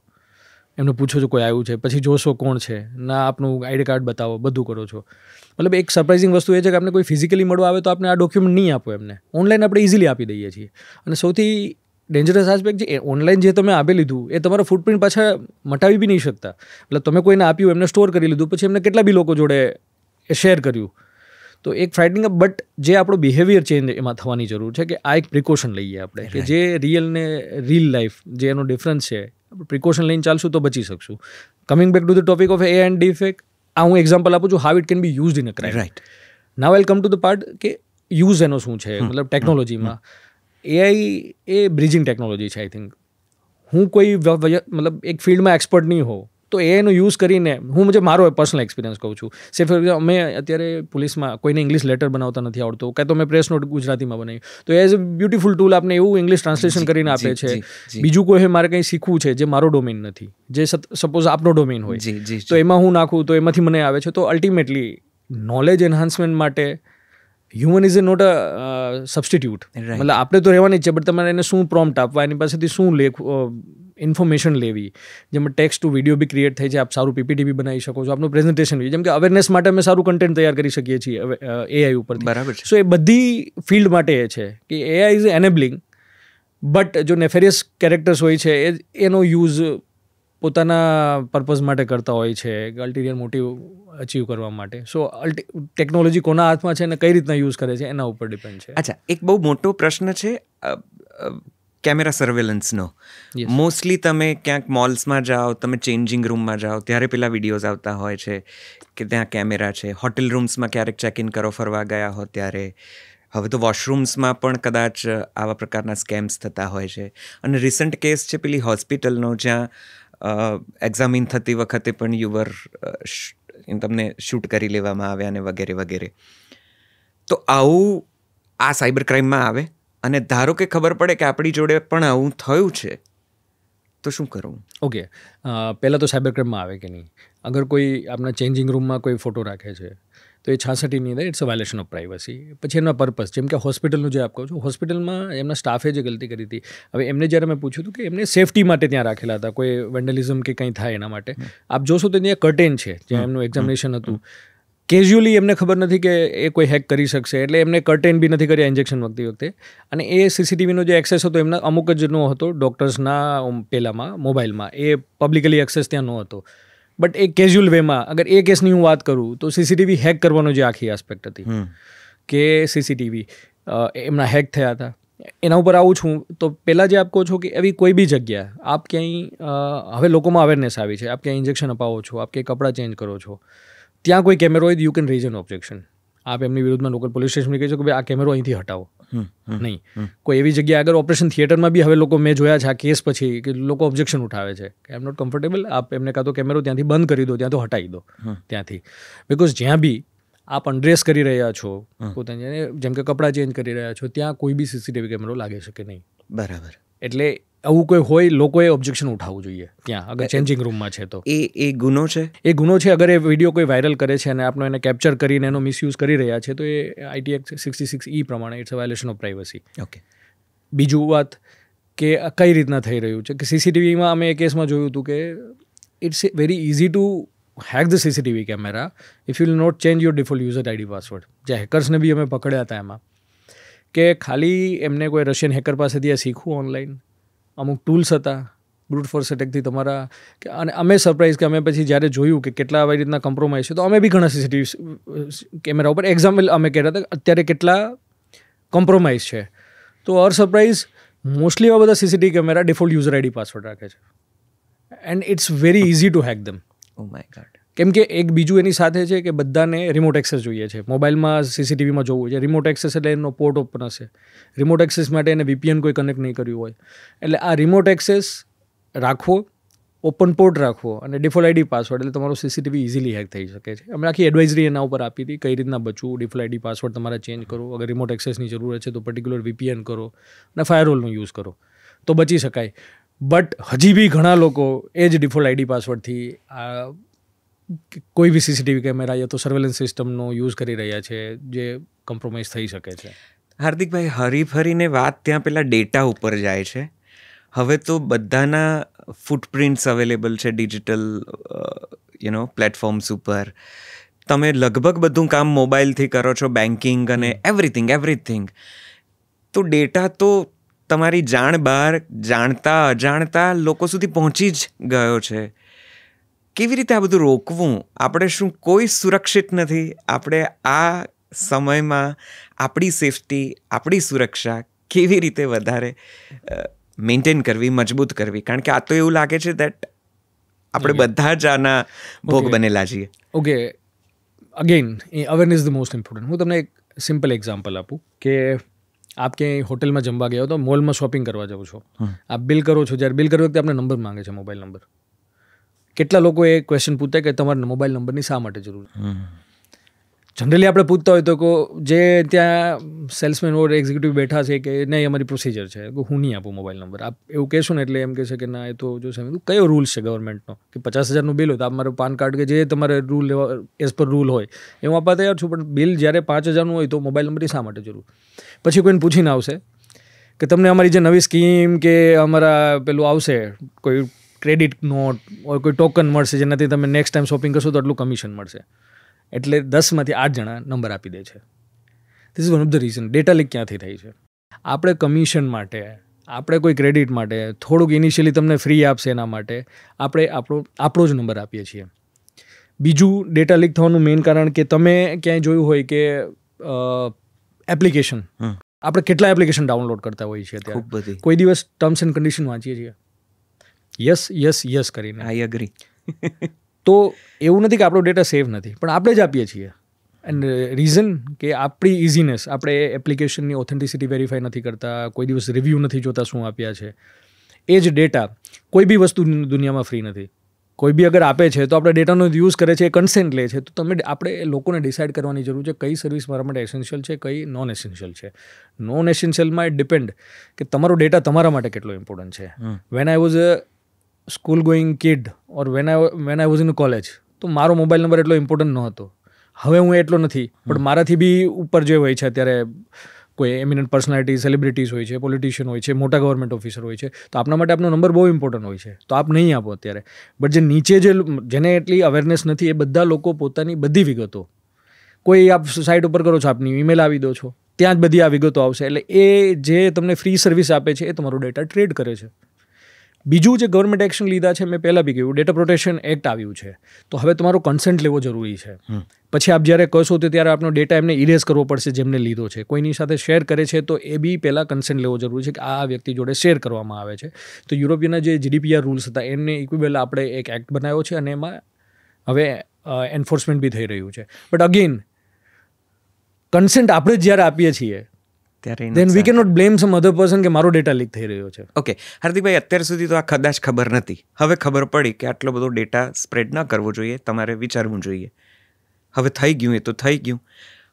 એમને પૂછો છો કોઈ આવ્યું છે, પછી જોશો કોણ છે, ના આપનું આઈડી કાર્ડ બતાવો, બધું કરો છો. મતલબ એક સરપ્રાઇઝિંગ વસ્તુ એ છે કે આપણે કોઈ ફિઝિકલી મળવા આવે તો આપણે આ ડોક્યુમેન્ટ નહીં આપો એમને, ઓનલાઈન આપણે ઇઝીલી આપી દઈએ છીએ. અને સૌથી ડેન્જરસ આસ્પેક્ટ છે ઓનલાઈન જે તમે આપી લીધું એ તમારા ફૂટપ્રિન્ટ પાછા મટાવી બી નહીં શકતા. એટલે તમે કોઈને આપ્યું, એમને સ્ટોર કરી લીધું, પછી એમને કેટલા બી લોકો જોડે એ શેર કર્યું, તો એક ફ્રાઇટનિંગ. બટ જે આપણો બિહેવિયર ચેન્જ એમાં થવાની જરૂર છે કે આ એક પ્રિકોશન લઈએ આપણે, કે જે રિયલ ને રીલ લાઈફ જે એનો ડિફરન્સ છે, પ્રિકોશન લઈને ચાલશું તો બચી શકશું. Coming back to the topic of AI and deepfake, આ હું એક્ઝામ્પલ આપું છું how it can be used in a crime. Right. Now I come to the part કે યુઝ એનો શું છે. મતલબ ટેકનોલોજીમાં AI એ બ્રિજિંગ ટેકનોલોજી છે. આઈ થિંક હું કોઈ મતલબ એક ફિલ્ડમાં એક્સપર્ટ નહીં હોઉં તો એનો યુઝ કરીને હું મારો પર્સનલ એક્સપિરિયન્સ કહું છું. સે ફોર એક્ઝામ્પલ અમે અત્યારે પોલીસમાં કોઈને ઇંગ્લિશ લેટર બનાવતા નથી આવડતો, કાં તો મેં પ્રેસ નોટ ગુજરાતીમાં બનાવી, તો એઝ અ બ્યુટીફુલ ટૂલ આપને એવું ઇંગ્લિશ ટ્રાન્સલેશન કરીને આપે છે. બીજું કોઈ મારે કંઈ શીખવું છે જે મારો ડોમેન નથી, જે સપોઝ આપનો ડોમેન હોય, તો એમાં હું નાખું તો એમાંથી મને આવે છે. તો અલ્ટિમેટલી નોલેજ એન્હાન્સમેન્ટ માટે human is not a substitute. મતલબ આપણે તો રહેવાની જ છે, બટ તમારે એને શું પ્રોમ્પ્ટ આપવા, એની પાસેથી શું ઇન્ફોર્મેશન લેવી, જેમાં ટેક્સ્ટ ટુ વિડીયો બી ક્રિએટ થાય છે, આપ સારું PPT બી બનાવી શકો છો, આપનું પ્રેઝન્ટેશન બી, જેમ કે અવેરનેસ માટે અમે સારું કન્ટેન્ટ તૈયાર કરી શકીએ છીએ AI ઉપર. બરાબર. સો એ બધી ફિલ્ડ માટે એ છે કે AI ઇઝ એનેબલિંગ, બટ જો નેફેરિયસ કેરેક્ટર્સ હોય છે એનો યુઝ પોતાના પર્પઝ માટે કરતા હોય છે, અલ્ટિરિયર મોટિવ અચીવ કરવા માટે. સો ટેકનોલોજી કોના હાથમાં છે અને કઈ રીતના યુઝ કરે છે એના ઉપર ડિપેન્ડ છે. અચ્છા, એક બહુ મોટો પ્રશ્ન છે કેમેરા સર્વેલન્સનો. મોસ્ટલી તમે ક્યાંક મોલ્સમાં જાઓ, તમે ચેન્જિંગ રૂમમાં જાઓ ત્યારે પેલા વિડીયોઝ આવતા હોય છે કે ત્યાં કેમેરા છે. હોટેલ રૂમ્સમાં ક્યારેક ચેક ઇન કરો ફરવા ગયા હો ત્યારે. હવે તો વોશરૂમ્સમાં પણ કદાચ આવા પ્રકારના સ્કેમ્સ થતા હોય છે. અને રિસન્ટ કેસ છે પેલી હોસ્પિટલનો, જ્યાં એક્ઝામિન થતી વખતે પણ તમને શૂટ કરી લેવામાં આવ્યા અને વગેરે વગેરે. તો આવું આ સાયબર ક્રાઇમમાં આવે અને ધારો કે ખબર પડે કે આપણી જોડે પણ આવું થયું છે, તો શું કરવું? ઓકે, પહેલાં તો સાયબર ક્રાઇમમાં આવે કે નહીં. અગર કોઈ આપણા ચેન્જિંગ રૂમમાં કોઈ ફોટો રાખે છે તો એ 66ની અંદર it's a violation of privacy. પછી એના પર્પઝ, જેમ કે હોસ્પિટલનું જે આપ કહો છો, હોસ્પિટલમાં એમના સ્ટાફે જે ગલતી કરી હતી, હવે એમને જ્યારે મેં પૂછ્યું હતું કે એમને સેફટી માટે ત્યાં રાખેલા હતા, કોઈ વેન્ડલિઝમ કે કંઈ થાય એના માટે. આપ જોશો તો ત્યાં કર્ટેન છે જ્યાં એમનું એક્ઝામિનેશન હતું. કેઝ્યુઅલી એમને ખબર નથી કે એ કોઈ હેક કરી શકશે, એટલે એમને કર્ટેન બી નથી કર્યા ઇન્જેક્શન વખતે. અને એ CCTVનો જે એક્સેસ હતો એમના અમુક જ નો હતો, ડૉક્ટર્સના પહેલાંમાં મોબાઈલમાં, એ પબ્લિકલી એક્સેસ ત્યાં ન હતો. બટ એ કેઝ્યુઅલ વેમાં, અગર એ કેસની હું વાત કરું તો CCTV હેક કરવાનો જે આખી આસ્પેક્ટ હતી કે CCTV એમના હેક થયા હતા, એના ઉપર આવું છું. તો પહેલાં જે આપ કહો છો કે એવી કોઈ બી જગ્યા આપ ક્યાંય, હવે લોકોમાં અવેરનેસ આવી છે, આપ ક્યાંય ઇન્જેક્શન અપાવો છો, આપ ક્યાંય કપડાં ચેન્જ કરો છો, ત્યાં કોઈ કેમેરો હોય you can raise an objection. આપ એમની વિરુદ્ધમાં લોકલ પોલીસ સ્ટેશનમાં કહી શકો કે ભાઈ આ કેમેરો અહીંથી હટાવો. નહીં, કોઈ એવી જગ્યાએ આગળ ઓપરેશન થિયેટરમાં બી હવે લોકો મેં જોયા છે આ કેસ પછી કે લોકો ઓબ્જેક્શન ઉઠાવે છે કે આઈ એમ નોટ કમ્ફર્ટેબલ, આપ એમને કાં તો કેમેરો ત્યાંથી બંધ કરી દો, ત્યાં તો હટાવી દો ત્યાંથી. બિકોઝ જ્યાં બી આપ અનડ્રેસ કરી રહ્યા છો પોતાને, જેમ કે કપડાં ચેન્જ કરી રહ્યા છો, ત્યાં કોઈ બી CCTV કેમેરો લાગી શકે નહીં. બરાબર. એટલે આવું કોઈ હોય, લોકોએ ઓબ્જેક્શન ઉઠાવવું જોઈએ ત્યાં, અગર ચેન્જિંગ રૂમમાં છે તો. એ ગુનો છે? એ ગુનો છે. અગર એ વિડીયો કોઈ વાયરલ કરે છે અને આપણે એને કેપ્ચર કરીને એનો મિસયુઝ કરી રહ્યા છે તો એ IT Act 66E પ્રમાણે it's a violation of privacy. Okay. બીજું વાત કે કઈ રીતના થઈ રહ્યું છે કે CCTVમાં અમે એ કેસમાં જોયું હતું કે it's very easy to hack the CCTV camera if you will not change your default user ID password. જે હેકર્સને બી અમે પકડ્યા હતા એમાં કે ખાલી એમને કોઈ રશિયન હેકર પાસેથી આ શીખવું ઓનલાઈન, અમુક ટૂલ્સ હતા બ્રૂટ ફોર્સ એટેકથી તમારા કે, અને અમે સરપ્રાઈઝ કે અમે પછી જ્યારે જોયું કે કેટલા આવી રીતના કોમ્પ્રોમાઇઝ છે તો અમે બી ઘણા CCTV કેમેરા ઉપર એક્ઝામ્પલ અમે કહેતા હતા અત્યારે કેટલા કોમ્પ્રોમાઇઝ છે. તો અર સરપ્રાઈઝ મોસ્ટલી એવા બધા CCTV camera default user ID password રાખે છે and it's very easy to hack them. Oh my God. કેમ કે એક બીજું એની સાથે છે કે બધાને રિમોટ એક્સેસ જોઈએ છે. મોબાઈલમાં CCTVમાં જોવું છે રિમોટ એક્સેસ એટલે એનો પોર્ટ ઓપન હશે. રિમોટ એક્સેસ માટે એને VPN કોઈ કનેક્ટ નહીં કર્યું હોય. એટલે આ રિમોટ એક્સેસ રાખવો, ઓપન પોર્ટ રાખવો અને ડિફોલ્ટ ID પાસવર્ડ એટલે તમારો CCTV ઇઝીલી હેક થઈ શકે છે. અમે આખી એડવાઇઝરી એના ઉપર આપી હતી કઈ રીતના બચવું, ડિફોલ્ટ ID પાસવર્ડ તમારે ચેન્જ કરો, અગર રિમોટ એક્સેસની જરૂર છે તો પર્ટિક્યુલર VPN કરો અને ફાયરવોલનો યુઝ કરો તો બચી શકાય. બટ હજી બી ઘણા લોકો એ જ ડિફોલ્ટ ID પાસવર્ડથી કોઈ બી CCTV કેમેરા યા તો સર્વેલન્સ સિસ્ટમનો યુઝ કરી રહ્યા છે જે કોમ્પ્રોમાઇઝ થઈ શકે છે. હાર્દિકભાઈ, હરીફરીને વાત ત્યાં પેલા ડેટા ઉપર જાય છે. હવે તો બધાના ફૂટપ્રિન્ટ્સ અવેલેબલ છે ડિજિટલ પ્લેટફોર્મ્સ ઉપર. તમે લગભગ બધું કામ મોબાઈલથી કરો છો, બેન્કિંગ અને એવરીથિંગ. તો ડેટા તો તમારી જાણ બહાર જાણતા અજાણતા લોકો સુધી પહોંચી જ ગયો છે. કેવી રીતે આ બધું રોકવું? આપણે શું કોઈ સુરક્ષિત નથી? આપણે આ સમયમાં આપણી સેફટી, આપણી સુરક્ષા કેવી રીતે વધારે મેન્ટેન કરવી, મજબૂત કરવી? કારણ કે આ તો એવું લાગે છે દેટ આપણે બધા જ આના ભોગ બનેલા છીએ. Okay, again awareness the most important. હું તમને એક સિમ્પલ એક્ઝામ્પલ આપું કે આપ ક્યાંય હોટલમાં જમવા ગયા હો તો મોલમાં શોપિંગ કરવા જાઓ છો, આપ બિલ કરો છો, જ્યારે બિલ કરતી વખતે આપણે નંબર માંગે છે, મોબાઈલ નંબર. કેટલા લોકો એ ક્વેશ્ચન પૂછતા કે તમારા મોબાઈલ નંબરની શા માટે જરૂર? જનરલી આપણે પૂછતા હોય તો જે ત્યાં સેલ્સમેન ઓર એક્ઝિક્યુટિવ બેઠા છે કે નહીં અમારી પ્રોસિજર છે, હું નહીં આપું મોબાઈલ નંબર. આપ એવું કહેશો ને એટલે એમ કહેશે કે ના એ તો જો સાહેબ કયો રૂલ્સ છે ગવર્મેન્ટનો કે 50,000નું બિલ હોય તો આપ મારું પાન કાર્ડ કે જે તમારે રૂલ એઝ પર રૂલ હોય એ હું આપવા તૈયાર છું, પણ બિલ જ્યારે 5,000નું હોય તો મોબાઈલ નંબરની શા માટે જરૂર? પછી કોઈને પૂછીને આવશે કે તમને અમારી જે નવી સ્કીમ કે અમારા પેલું આવશે કોઈ ક્રેડિટ નોટ કોઈ ટોકન મળશે જેનાથી તમે નેક્સ્ટ ટાઈમ શોપિંગ કરશો તો આટલું કમિશન મળશે. એટલે 10માંથી 8 જણા નંબર આપી દે છે. This is one of the reason. Data leak ક્યાંથી થઈ છે? આપણે કમિશન માટે, આપણે કોઈ ક્રેડિટ માટે થોડુંક ઇનિશિયલી તમને ફ્રી આપશે એના માટે આપણે આપણો જ નંબર આપીએ છીએ. બીજું ડેટા લીક થવાનું મેઇન કારણ કે તમે ક્યાંય જોયું હોય કે એપ્લિકેશન, આપણે કેટલા એપ્લિકેશન ડાઉનલોડ કરતા હોઈએ છીએ ત્યારે કોઈ દિવસ ટર્મ્સ એન્ડ કન્ડિશન વાંચીએ છીએ યસ કરીને, આઈ એગ્રી. તો એવું નથી કે આપણો ડેટા સેવ નથી, પણ આપણે જ આપીએ છીએ. એન્ડ રીઝન કે આપણી ઇઝીનેસ, આપણે એપ્લિકેશનની ઓથેન્ટિસિટી વેરીફાઈ નથી કરતા, કોઈ દિવસ રિવ્યૂ નથી જોતા શું આપ્યા છે. એ જ ડેટા કોઈ બી વસ્તુ દુનિયામાં ફ્રી નથી. કોઈ બી અગર આપે છે તો આપણે ડેટાનો યુઝ કરે છે, કન્સેન્ટ લે છે, તો આપણે લોકોને ડિસાઇડ કરવાની જરૂર છે કઈ સર્વિસ મારા માટે એસેન્શિયલ છે, કઈ નોન એસેન્શિયલ છે. નોન એસેન્શિયલમાં ઇટ ડિપેન્ડ કે તમારો ડેટા તમારા માટે કેટલો ઇમ્પોર્ટન્ટ છે. When I was a school going kid or when I was in college તો મારો મોબાઈલ નંબર એટલો ઇમ્પોર્ટન્ટ નહોતો. હવે હું એટલો નથી, પણ મારાથી બી ઉપર જે હોય છે અત્યારે કોઈ એમિનન્ટ પર્સનાલિટી, સેલિબ્રિટીઝ હોય છે, પોલિટિશિયન હોય છે, મોટા ગવર્મેન્ટ ઓફિસર હોય છે, તો આપના માટે આપનો નંબર બહુ ઇમ્પોર્ટન્ટ હોય છે, તો આપ નહીં આપો અત્યારે. બટ જે નીચે જેને એટલી અવેરનેસ નથી એ બધા લોકો પોતાની બધી વિગતો કોઈ આપ સાઇટ ઉપર કરો છો, આપની ઈમેલ આવી દો છો, ત્યાં જ બધી આ વિગતો આવશે. એટલે એ જે તમને ફ્રી સર્વિસ આપે છે એ તમારો ડેટા ટ્રેડ કરે છે. બીજું જે ગવર્મેન્ટ એક્શન લીધા છે, મેં પહેલાં બી કહ્યું, ડેટા પ્રોટેક્શન એક્ટ આવ્યું છે, તો હવે તમારો કન્સેન્ટ લેવો જરૂરી છે. પછી આપ જ્યારે કહેશો તો ત્યારે આપનો ડેટા એમને ઇરેઝ કરવો પડશે જેમને લીધો છે. કોઈની સાથે શેર કરે છે તો એ બી પહેલાં કન્સેન્ટ લેવો જરૂરી છે કે આ વ્યક્તિ જોડે શેર કરવામાં આવે છે. તો યુરોપિયનના જે GDPR રૂલ્સ હતા એમને ઇક્વિબલ આપણે એક એક્ટ બનાવ્યો છે અને એમાં હવે એન્ફોર્સમેન્ટ બી થઈ રહ્યું છે. બટ અગેન કન્સેન્ટ આપણે જ જ્યારે આપીએ છીએ then we cannot blame some other person કે મારો ડેટા લીક થઈ રહ્યો છે. ઓકે હાર્દિકભાઈ, અત્યાર સુધી તો આ કદાચ ખબર નથી, હવે ખબર પડી કે આટલો બધો ડેટા સ્પ્રેડ ન કરવો જોઈએ, તમારે વિચારવું જોઈએ. હવે થઈ ગયું એ તો થઈ ગયું,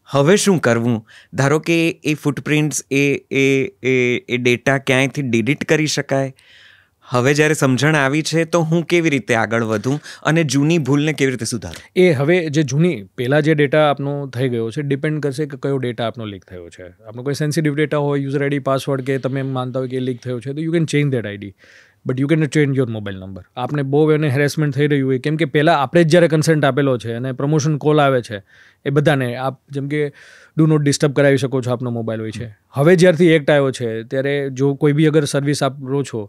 હવે શું કરવું? ધારો કે એ ફૂટપ્રિન્ટ્સ એ ડેટા ક્યાંયથી ડિલીટ કરી શકાય. હવે જ્યારે સમજણ આવી છે તો હું કેવી રીતે આગળ વધું અને જૂની ભૂલને કેવી રીતે સુધારું? એ હવે જે જૂની પહેલાં જે ડેટા આપનો થઈ ગયો છે ડિપેન્ડ કરશે કે કયો ડેટા આપનો લીક થયો છે. આપનો કોઈ સેન્સિટિવ ડેટા હોય, યુઝર ID પાસવર્ડ કે તમે એમ માનતા હોય કે લીક થયો છે, તો you can change that ID. But you can change your mobile number. આપને બહુ એને હેરેસમેન્ટ થઈ રહ્યું હોય, કેમ કે પહેલાં આપણે જ જ્યારે કન્સેન્ટ આપેલો છે અને પ્રમોશન કોલ આવે છે એ બધાને આપ જેમ કે ડુ નોટ ડિસ્ટર્બ કરાવી શકો છો આપનો મોબાઈલ હોય છે. હવે જ્યારથી એક્ટ આવ્યો છે ત્યારે જો કોઈ બી અગર સર્વિસ આપ લો છો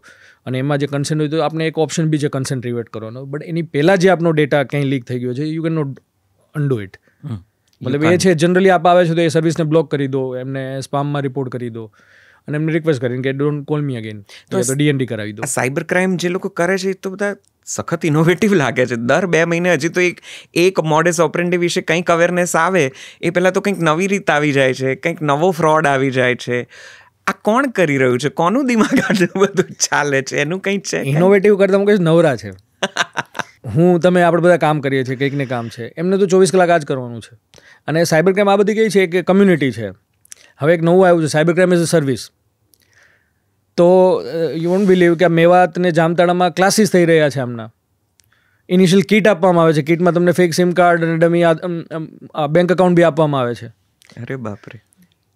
અને એમાં જે કન્સેન્ટ હોય તો આપને એક ઓપ્શન બી છે કન્સેન્ટ રિવર્ટ કરવાનો, બટ એની પહેલાં જે આપનો ડેટા કંઈ લીક થઈ ગયો છે you can not undo it. મતલબ એ છે જનરલી આપ આવે છે તો એ સર્વિસને બ્લોક કરી દો, એમને સ્પામમાં રિપોર્ટ કરી દો અને એમને રિક્વેસ્ટ કરીને કે ડોન્ટ કોલ મી અગેન, તો DND કરાવી દો. સાયબર ક્રાઇમ જે લોકો કરે છે એ તો બધા સખત ઇનોવેટિવ લાગે છે. દર 2 મહિને હજી તો એક મોડેસ ઓપરેન્ડી વિશે કંઈક અવેરનેસ આવે એ પહેલાં તો કંઈક નવી રીત આવી જાય છે, કંઈક નવો ફ્રોડ આવી જાય છે. આ કોણ કરી રહ્યું છે? કોનું દિમાગ આટલું બધું ચાલે છે? એનું કંઈક છે ઇનોવેટિવ કરતા હું કહીશ નવરા છે. આપણે બધા કામ કરીએ છીએ, કંઈક ને કામ છે, એમને તો 24 કલાક આ જ કરવાનું છે. અને સાયબર ક્રાઇમ આ બધી કઈ છે કે કમ્યુનિટી છે. હવે એક નવું આવ્યું છે cyber crime as a service. તો યુ વોન્ટ બિલીવ કે મેવાત ને જામતાડામાં ક્લાસીસ થઈ રહ્યા છે. આમના ઇનિશિયલ કિટ આપવામાં આવે છે. કિટમાં તમને ફેક સિમ કાર્ડ અને ડમી બેંક એકાઉન્ટ બી આપવામાં આવે છે. અરે બાપરે.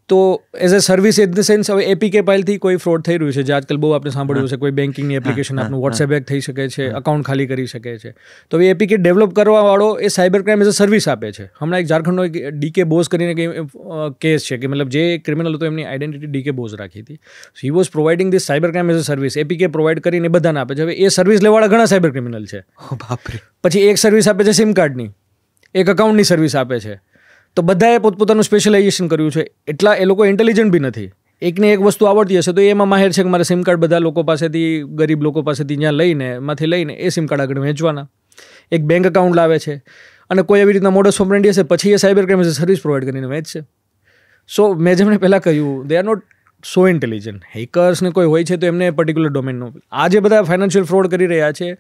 તો as a service in the sense હવે APK ફાઇલથી કોઈ ફ્રોડ થઈ રહ્યું છે જે આજકાલ બહુ આપણે સાંભળ્યું છે. કોઈ બેન્કિંગની એપ્લિકેશન આપનું વોટ્સએપ હેક થઈ શકે છે, અકાઉન્ટ ખાલી કરી શકે છે. તો એ APK ડેવલપ કરવાવાળો એ cyber crime as a service આપે છે. હમણાં એક ઝારખંડનો એક DK બોઝ કરીને કેસ છે કે મતલબ જે ક્રિમિનલ હતો એમની આઈડેન્ટિટી DK બોઝ રાખી હતી. He was providing this cyber crime as a service. APK provide કરીને બધાને આપે છે. હવે એ સર્વિસ લેવાવાળા ઘણા સાયબર ક્રિમિનલ છે. બાપરે. પછી એક સર્વિસ આપે છે સિમ કાર્ડની, એક અકાઉન્ટની સર્વિસ આપે છે. તો બધાએ પોતપોતાનું સ્પેશિયલાઇઝેશન કર્યું છે. એટલા એ લોકો ઇન્ટેલિજન્ટ બી નથી. એકને એક વસ્તુ આવડતી હશે તો એમાં માહેર છે કે મારે સિમ કાર્ડ બધા લોકો પાસેથી, ગરીબ લોકો પાસેથી ત્યાં એમાંથી લઈને એ સિમ કાર્ડ આગળ વેચવાના. એક બેંક એકાઉન્ટ લાવે છે અને કોઈ એવી રીતના મોડસ ઓપરેન્ડી હશે પછી એ સાયબર ક્રાઇમ સર્વિસ પ્રોવાઈડ કરીને વેચશે. સો મેં જેમને પહેલાં કહ્યું they are not so intelligent. હેકર્સને કોઈ હોય છે તો એમને પર્ટિક્યુલર ડોમેનનો. આ જે બધા ફાઇનાન્શિયલ ફ્રોડ કરી રહ્યા છે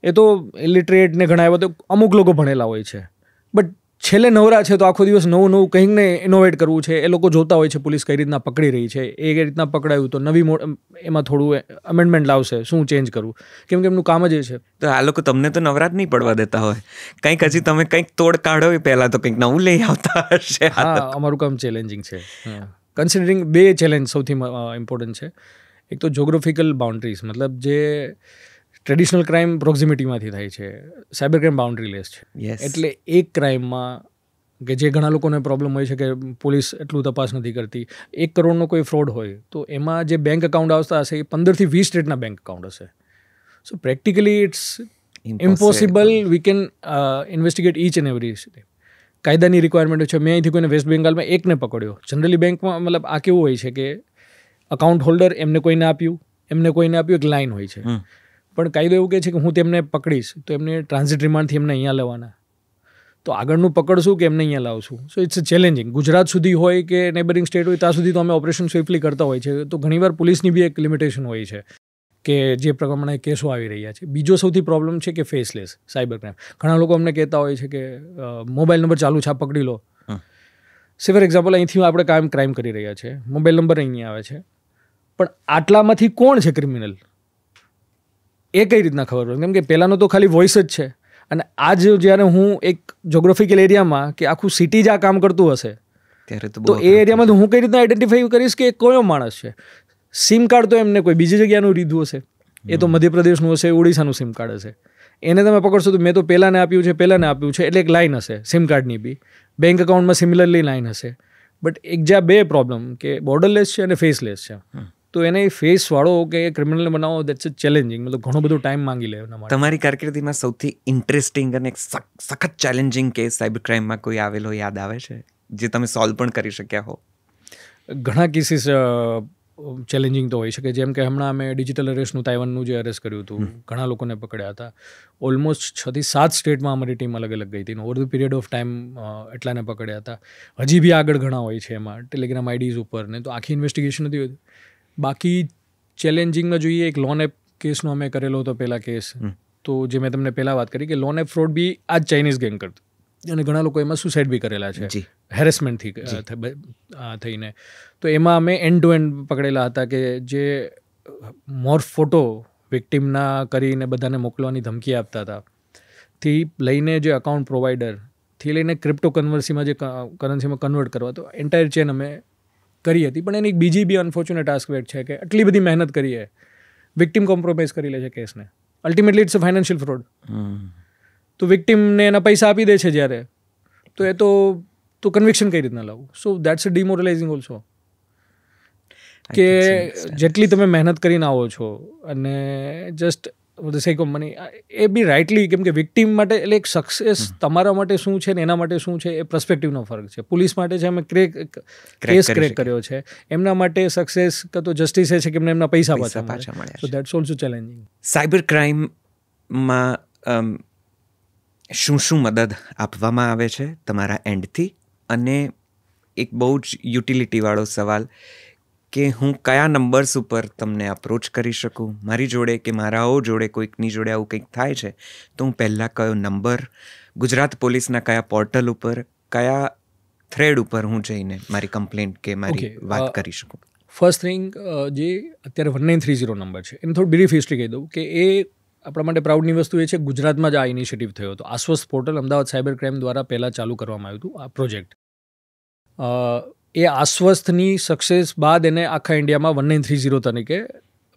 એ તો ઇલિટરેટને ઘણા એવા તો અમુક લોકો ભણેલા હોય છે, બટ છેલ્લે નવરા છે તો આખો દિવસ નવું કંઈક ને ઇનોવેટ કરવું છે. એ લોકો જોતા હોય છે પોલીસ કઈ રીતના પકડી રહી છે, એ રીતના પકડાયું તો નવી એમાં થોડું અમેન્ડમેન્ટ લાવશે, શું ચેન્જ કરવું, કેમ કે એમનું કામ જ એ છે. તો આ લોકો તમને તો નવરાત નહીં પડવા દેતા હોય. કંઈક હજી તમે કંઈક તોડ કાઢો એ પહેલાં તો કંઈક નવું લઈ આવતા હશે. હા, અમારું કામ ચેલેન્જિંગ છે. કન્સિડરિંગ 2 ચેલેન્જ સૌથી ઇમ્પોર્ટન્ટ છે. એક તો જોગ્રાફિકલ બાઉન્ડ્રીઝ, મતલબ જે ટ્રેડિશનલ ક્રાઇમ પ્રોક્ઝિમિટીમાંથી થાય છે, સાયબર ક્રાઇમ બાઉન્ડ્રી લેસ છે. એટલે એક ક્રાઇમમાં કે જે ઘણા લોકોને પ્રોબ્લેમ હોય છે કે પોલીસ એટલું તપાસ નથી કરતી, 1 કરોડનો કોઈ ફ્રોડ હોય તો એમાં જે બેંક એકાઉન્ટ આવતા હશે એ 15 થી 20 સ્ટેટના બેંક એકાઉન્ટ હશે. So practically it's impossible. We can investigate each and every state. કાયદાની રિક્વાયરમેન્ટ છે. મેં અહીંથી કોઈને વેસ્ટ બેંગાલમાં એકને પકડ્યો. જનરલી બેંકમાં મતલબ આ કેવું હોય છે કે અકાઉન્ટ હોલ્ડર એમને કોઈને આપ્યું, એક લાઇન હોય છે. પણ કાયદો એવું કહે છે કે હું તેમને પકડીશ તો એમને ટ્રાન્ઝિટ રિમાન્ડથી એમને અહીંયા લેવાના. તો આગળનું પકડશું કે એમને અહીંયા લાવશું. So it's challenging. ગુજરાત સુધી હોય કે નેબરિંગ સ્ટેટ હોય ત્યાં સુધી તો અમે ઓપરેશન સ્વિફ્ટલી કરતા હોય છે. તો ઘણીવાર પોલીસની બી એક લિમિટેશન હોય છે કે જે પ્રમાણે કેસો આવી રહ્યા છે. બીજો સૌથી પ્રોબ્લેમ છે કે ફેસલેસ સાયબર ક્રાઇમ. ઘણા લોકો અમને કહેતા હોય છે કે મોબાઈલ નંબર ચાલુ છે, પકડી લો. ફોર એક્ઝામ્પલ અહીંથી આપણે ક્રાઇમ કરી રહ્યા છે, મોબાઈલ નંબર અહીંયા આવે છે, પણ આટલામાંથી કોણ છે ક્રિમિનલ એ કઈ રીતના ખબર પડે? કેમ કે પહેલાંનો તો ખાલી વોઇસ જ છે અને આજ જ્યારે હું એક જોગ્રાફિકલ એરિયામાં કે આખું સિટી જ આ કામ કરતું હશે ત્યારે તો એ એરિયામાં હું કઈ રીતના આઈડેન્ટિફાઈ કરીશ કે કયો માણસ છે? સિમ કાર્ડ તો એમને કોઈ બીજી જગ્યાનું લીધું હશે, એ તો મધ્યપ્રદેશનું હશે, ઓડિશાનું સિમ કાર્ડ હશે. એને તમે પકડશો તો મેં તો પહેલાંને આપ્યું છે એટલે એક લાઇન હશે સિમ કાર્ડની બી. બેંક એકાઉન્ટમાં સિમિલરલી લાઇન હશે. બટ એક જ્યાં 2 પ્રોબ્લેમ કે બોર્ડરલેસ છે અને ફેસલેસ છે. તો એને ફેસવાળો કે ક્રિમિનલ બનાવો દેટ્સ અ ચેલેન્જિંગ. મતલબ ઘણો બધો ટાઈમ માંગી લે એના માટે. તમારી કારકિર્દીમાં સૌથી ઇન્ટરેસ્ટિંગ અને સખત ચેલેન્જિંગ કેસ સાયબર ક્રાઇમમાં કોઈ આવેલો યાદ આવે છે જે તમે સોલ્વ પણ કરી શક્યા હો? ઘણા કેસીસ ચેલેન્જિંગ તો હોઈ શકે. જેમ કે હમણાં અમે ડિજિટલ અરેસ્ટનું તાઇવાનનું જે અરેસ્ટ કર્યું હતું, ઘણા લોકોને પકડ્યા હતા. ઓલમોસ્ટ 6 થી 7 સ્ટેટમાં અમારી ટીમ અલગ ગઈ હતી. Over the period of time એટલાને પકડ્યા હતા. હજી બી આગળ ઘણા હોય છે એમાં, ટેલિગ્રામ આઈડીઝ ઉપર ને. તો આખી ઇન્વેસ્ટિગેશન નથી હોતી. બાકી ચેલેન્જિંગમાં જોઈએ, એક લોન એપ કેસનો અમે કરેલો હતો પહેલાં કેસ. તો જે મેં તમને પહેલાં વાત કરી કે લોન એપ ફ્રોડ બી આ જ ચાઇનીઝ ગેંગ કરતું અને ઘણા લોકો એમાં સુસાઇડ બી કરેલા છે હેરેસમેન્ટથી થઈને. તો એમાં અમે એન્ડ ટુ એન્ડ પકડેલા હતા કે જે મોર્ફ ફોટો વિક્ટિમના કરીને બધાને મોકલવાની ધમકી આપતા હતા થી લઈને જે અકાઉન્ટ પ્રોવાઈડરથી લઈને ક્રિપ્ટો કન્વર્સીમાં જે કરન્સીમાં કન્વર્ટ કરવા, તો એન્ટાયર ચેન અમે કરી હતી. પણ એની બીજી બી અનફોર્ચ્યુનેટ આસ્પેક્ટ છે કે આટલી બધી મહેનત કરીએ વિક્ટિમ કોમ્પ્રોમાઇઝ કરી લે છે કેસને. Ultimately it's a financial fraud. તો વિક્ટિમને એના પૈસા આપી દે છે જ્યારે, તો એ તો કન્વિક્શન કઈ રીતના લાવવું? So that's a demoralising also. કે જેટલી તમે મહેનત કરીને આવો છો અને just the sake of money, એ બી રાઇટલી, કેમ કે વિક્ટિમ માટે એટલે એક સક્સેસ તમારા માટે શું છે ને એના માટે શું છે એ પર્સપેક્ટિવનો ફરક છે. પોલીસ માટે છે અમે કેસ ક્રેક કર્યો છે, એમના માટે સક્સેસ કાં તો જસ્ટિસ એ છે કે એમને એમના પૈસા પાછા મળ્યા. So that's also challenging. Cyber ક્રાઇમમાં શું મદદ આપવામાં આવે છે તમારા એન્ડથી? અને એક બહુ જ યુટિલિટીવાળો સવાલ કે હું કયા નંબર્સ ઉપર તમને અપ્રોચ કરી શકું? મારી જોડે કે મારાઓ જોડે કોઈકની જોડે આવું કંઈક થાય છે તો હું પહેલાં કયો નંબર, ગુજરાત પોલીસના કયા પોર્ટલ ઉપર, કયા થ્રેડ ઉપર હું જઈને મારી કમ્પ્લેન્ટ કે મારી વાત કરી શકું? ફર્સ્ટ થિંગ, જે અત્યારે 1930 નંબર છે એની થોડી બ્રીફ હિસ્ટ્રી કહી દઉં કે એ આપણા માટે પ્રાઉડની વસ્તુ એ છે. ગુજરાતમાં જ આ ઇનિશિયેટિવ થયો હતો. આશ્વસ્ત પોર્ટલ અમદાવાદ સાયબર ક્રાઇમ દ્વારા પહેલાં ચાલુ કરવામાં આવ્યું હતું આ પ્રોજેક્ટ. એ આશ્વસ્તની સક્સેસ બાદ એને આખા ઇન્ડિયામાં 1930 તરીકે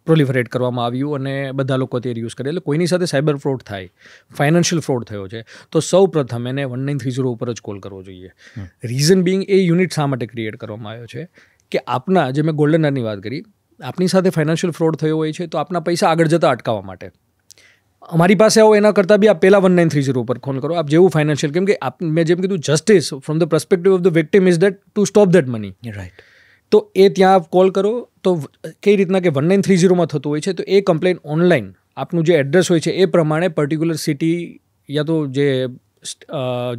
પ્રોલિફરેટ કરવામાં આવ્યું અને બધા લોકો તે યુઝ કરે. એટલે કોઈની સાથે સાયબર ફ્રોડ થાય, ફાઇનાન્શિયલ ફ્રોડ થયો છે, તો સૌ પ્રથમ એને 1930 ઉપર જ કોલ કરવો જોઈએ. રીઝન બિંગ, એ યુનિટ શા માટે ક્રિએટ કરવામાં આવ્યો છે કે આપના, જે મેં ગોલ્ડન આરની વાત કરી, આપની સાથે ફાઇનાન્શિયલ ફ્રોડ થયો હોય છે તો આપના પૈસા આગળ જતાં અટકાવવા માટે અમારી પાસે આવો એના કરતાં બી આપ પહેલાં 1930 ઉપર ફોન કરો. આપ જેવું ફાઇનાન્શિયલ, કેમ કે મેં જેમ કીધું, justice from the perspective of the victim is that to stop that money. Right. તો એ ત્યાં આપ કોલ કરો તો કઈ રીતના કે 1930 થતું હોય છે તો એ કમ્પ્લેન ઓનલાઈન આપનું જે એડ્રેસ હોય છે એ પ્રમાણે પર્ટિક્યુલર સિટી યા તો જે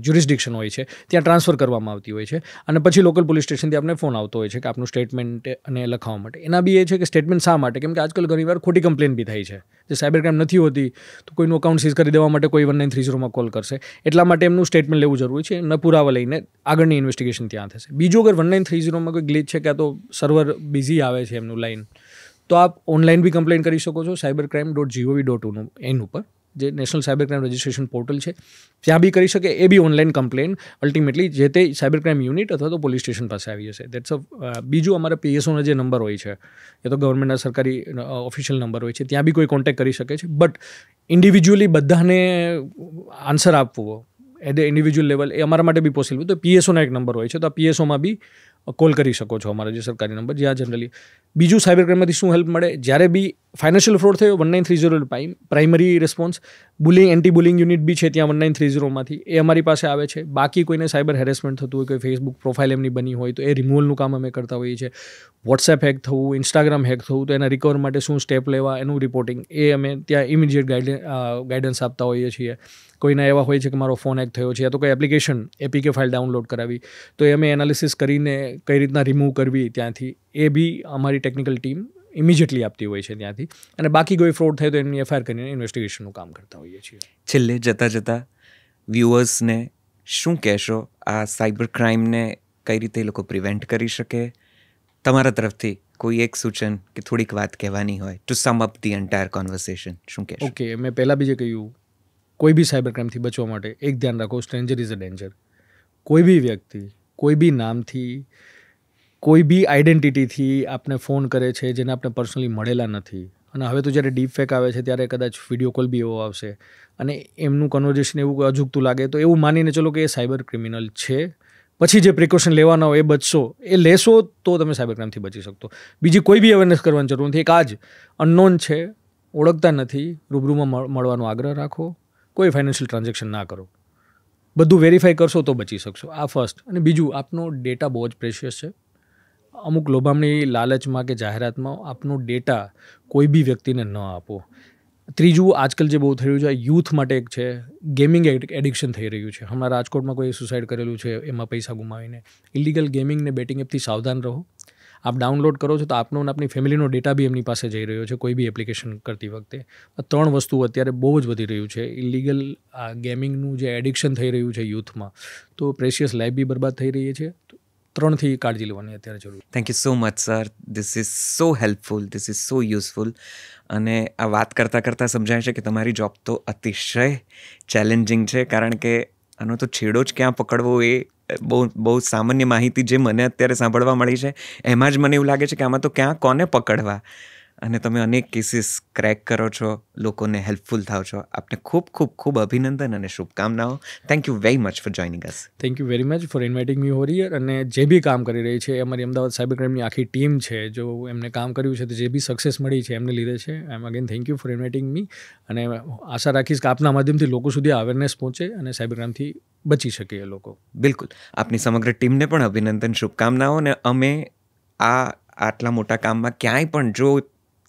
જ્યુરિસ્ડિક્શન હોય છે ત્યાં ટ્રાન્સફર કરવામાં આવતી હોય છે અને પછી લોકલ પોલીસ સ્ટેશનથી આપણે ફોન આવતો હોય છે કે આપનું સ્ટેટમેન્ટ અને લખાવવા માટે. એના બી એ છે કે સ્ટેટમેન્ટ શા માટે? કેમ કે આજકાલ ઘણીવાર ખોટી કમ્પ્લેન બી થાય છે, જે સાયબર ક્રાઇમ નથી હોતી તો કોઈનું અકાઉન્ટ સીઝ કરી દેવા માટે કોઈ 1930 કોલ કરશે. એટલા માટે એમનું સ્ટેટમેન્ટ લેવું જરૂરી છે, એમના પુરાવા લઈને આગળની ઇન્વેસ્ટિગેશન ત્યાં થશે. બીજું, અગર 1930 કોઈ ગ્લિચ છે કે તો સર્વર બિઝી આવે છે એમનું લાઈન, તો આપ ઓનલાઈન બી કમ્પ્લેન કરી શકો છો cybercrime.gov.in ઉપર, જે national cyber crime registration portal છે ત્યાં બી કરી શકે. એ બી ઓનલાઈન કમ્પ્લેન અલ્ટિમેટલી જે તે સાયબર ક્રાઇમ યુનિટ અથવા તો પોલીસ સ્ટેશન પાસે આવી જશે. દેટ્સ બીજું, અમારા PSOના જે નંબર હોય છે એ તો ગવર્મેન્ટના સરકારી ઓફિશિયલ નંબર હોય છે, ત્યાં બી કોઈ કોન્ટેક્ટ કરી શકે છે. બટ ઇન્ડિવિજ્યુઅલી બધાને આન્સર આપવો એટ ધ ઇન્ડિવિજ્યુઅલ લેવલ એ અમારા માટે બી પોસિબલ. તો PSOના એક નંબર હોય છે, તો આ PSOમાં બી કોલ કરી શકો છો, અમારા જે સરકારી નંબર, જ્યાં જનરલી. બીજું, સાયબર ક્રાઇમમાંથી શું હેલ્પ મળે? જ્યારે બી ફાઇનાન્શિયલ ફ્રોડ થયો 1930 primary response, bullying, anti bullying unit બી છે ત્યાં 1930 એ અમારી પાસે આવે છે. બાકી કોઈને સાયબર હેરેસમેન્ટ થતું હોય, કોઈ ફેસબુક પ્રોફાઇલ એમની બની હોય તો એ રિમૂવલનું કામ અમે કરતા હોઈએ છીએ. વોટ્સએપ હેક થવું, ઇન્સ્ટાગ્રામ હેક થવું, તો એના રિકવર માટે શું સ્ટેપ લેવા એનું રિપોર્ટિંગ એ અમે ત્યાં ઇમિડિયેટ ગાઈડન્સ આપતા હોઈએ છીએ. કોઈના એવા હોય છે કે મારો ફોન હેક થયો છે યા તો કોઈ એપ્લિકેશન APK ફાઇલ ડાઉનલોડ કરાવી, તો એ અમે એનાલિસિસ કરીને કઈ રીતના રિમૂવ કરવી ત્યાંથી, એ બી અમારી ટેકનિકલ ટીમ ઇમિડિયેટલી આપતી હોય છે ત્યાંથી. અને બાકી કોઈ ફ્રોડ થાય તો એમની FIR કરીને ઇન્વેસ્ટિગેશનનું કામ કરતા હોઈએ છીએ. છેલ્લે જતાં વ્યુઅર્સને શું કહેશો? આ સાયબર ક્રાઇમને કઈ રીતે એ લોકો પ્રિવેન્ટ કરી શકે? તમારા તરફથી કોઈ એક સૂચન કે થોડીક વાત કહેવાની હોય to sum up the entire conversation, શું કહેશો? ઓકે, મેં પહેલાં બી જે કહ્યું, કોઈ બી સાયબર ક્રાઇમથી બચવા માટે એક ધ્યાન રાખો, સ્ટ્રેન્જર ઇઝ અ ડેન્જર. કોઈ બી વ્યક્તિ કોઈ બી નામથી, કોઈ બી આઈડેન્ટિટીથી આપને ફોન કરે છે જેને આપણે પર્સનલી મળેલા નથી, અને હવે તો જ્યારે ડીપ ફેક આવે છે ત્યારે કદાચ વિડીયો કોલ બી એવો આવશે અને એમનું કન્વર્ઝેશન એવું અજુગતું લાગે તો એવું માનીને ચલો કે એ સાયબર ક્રિમિનલ છે. પછી જે પ્રિકોશન લેવાના હોય એ બચશો, એ લેશો તો તમે સાયબર ક્રાઇમથી બચી શકતો. બીજી કોઈ બી અવેરનેસ કરવાની જરૂર નથી. એક આ જ અનનોન છે, ઓળખતા નથી, રૂબરૂમાં મળવાનો આગ્રહ રાખો, કોઈ ફાઇનાન્શિયલ ટ્રાન્ઝેક્શન ના કરો, બધું વેરીફાઈ કરશો તો બચી શકશો. આ ફર્સ્ટ. અને બીજું, આપનો ડેટા બહુ જ પ્રેશિયસ છે. અમુક લોભામણી લાલચમાં કે જાહેરાતમાં આપનો ડેટા કોઈ બી વ્યક્તિને ન આપો. ત્રીજું, આજકાલ જે બહુ થઈ રહ્યું છે યુથ માટે એક છે, ગેમિંગ એડિક્શન થઈ રહ્યું છે. હમણાં રાજકોટમાં કોઈ સુસાઇડ કરેલું છે એમાં પૈસા ગુમાવીને. ઇલીગલ ગેમિંગ ને બેટિંગ એપથી સાવધાન રહો. આપ ડાઉનલોડ કરો છો તો આપનો અને આપની ફેમિલીનો ડેટા બી એમની પાસે જઈ રહ્યો છે કોઈ બી એપ્લિકેશન કરતી વખતે. આ 3 વસ્તુ અત્યારે બહુ જ વધી રહ્યું છે. ઇલીગલ ગેમિંગનું જે એડિક્શન થઈ રહ્યું છે યુથમાં, તો પ્રેશિયસ લાઈફ બી બરબાદ થઈ રહી છે. 3થી કાળજી લેવાની અત્યારે જરૂર. Thank you so much sir, this is so helpful, this is so useful. અને આ વાત કરતાં સમજાય છે કે તમારી જોબ તો અતિશય ચેલેન્જિંગ છે, કારણ કે આનો તો છેડો જ ક્યાં પકડવો એ બહુ સામાન્ય માહિતી જે મને અત્યારે સાંભળવા મળી છે એમાં જ મને એવું લાગે છે કે આમાં તો ક્યાં કોને પકડવા. અને તમે અનેક કેસીસ ક્રેક કરો છો, લોકોને હેલ્પફુલ થાવ છો. આપને ખૂબ ખૂબ ખૂબ અભિનંદન અને શુભકામનાઓ. Thank you very much for joining us. Thank you very much four inviting me over here. અને જે બી કામ કરી રહી છે, અમારી અમદાવાદ સાયબર ક્રાઇમની આખી ટીમ છે, જો એમને કામ કર્યું છે તો જે બી સક્સેસ મળી છે એમને લીધે છે. I am again thank you for inviting me. અને આશા રાખીશ કે આપના માધ્યમથી લોકો સુધી અવેરનેસ પહોંચે અને સાયબર ક્રાઇમથી બચી શકે એ લોકો. બિલકુલ. આપની સમગ્ર ટીમને પણ અભિનંદન, શુભકામનાઓ. અને અમે આટલા મોટા કામમાં ક્યાંય પણ જો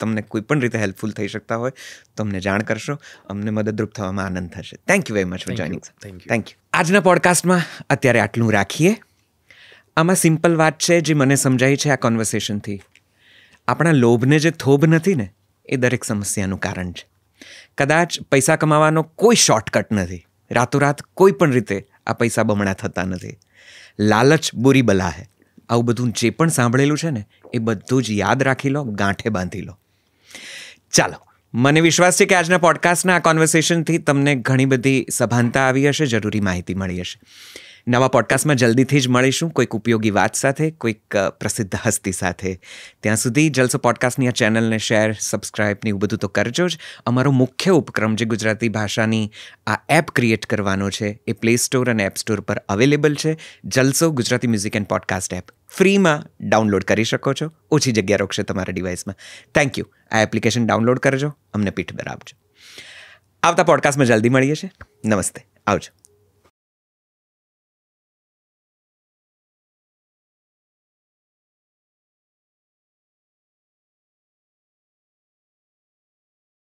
તમને કોઈ પણ રીતે હેલ્પફુલ થઈ શકતા હોય તો અમને જાણ કરશો. અમને મદદરૂપ થવામાં આનંદ થશે. Thank you very much for joining. Thank you. આજના પોડકાસ્ટમાં અત્યારે આટલું રાખીએ. આમાં સિમ્પલ વાત છે જે મને સમજાઈ છે આ કોન્વર્સેશનથી. આપણા લોભને જે થોભ નથી ને, એ દરેક સમસ્યાનું કારણ છે. કદાચ પૈસા કમાવાનો કોઈ શોર્ટકટ નથી. રાતોરાત કોઈ પણ રીતે આ પૈસા બમણા થતા નથી. લાલચ બુરી બલા હે. આવું બધું જે પણ સાંભળેલું છે ને, એ બધું જ યાદ રાખી લો, ગાંઠે બાંધી લો. ચાલો, મને વિશ્વાસ છે કે આજના પોડકાસ્ટના આ કોન્વર્સેશનથી તમને ઘણી બધી સભાનતા આવી હશે, જરૂરી માહિતી મળી હશે. નવા પોડકાસ્ટમાં જલ્દીથી જ મળીશું, કોઈક ઉપયોગી વાત સાથે, કોઈક પ્રસિદ્ધ હસ્તી સાથે. ત્યાં સુધી જલસો પોડકાસ્ટની આ ચેનલને શેર, સબસ્ક્રાઇબ ને એવું બધું તો કરજો જ. અમારો મુખ્ય ઉપક્રમ જે ગુજરાતી ભાષાની આ એપ ક્રિએટ કરવાનો છે, એ પ્લે સ્ટોર અને એપ સ્ટોર પર અવેલેબલ છે. Jalso Gujarati music and podcast app ફ્રીમાં ડાઉનલોડ કરી શકો છો. ઓછી જગ્યા રોકશે તમારા ડિવાઇસમાં. Thank you. આ એપ્લિકેશન ડાઉનલોડ કરજો, અમને પીઠ બરાબજો. આવતા પોડકાસ્ટમાં જલ્દી મળીએ છીએ. નમસ્તે, આવજો.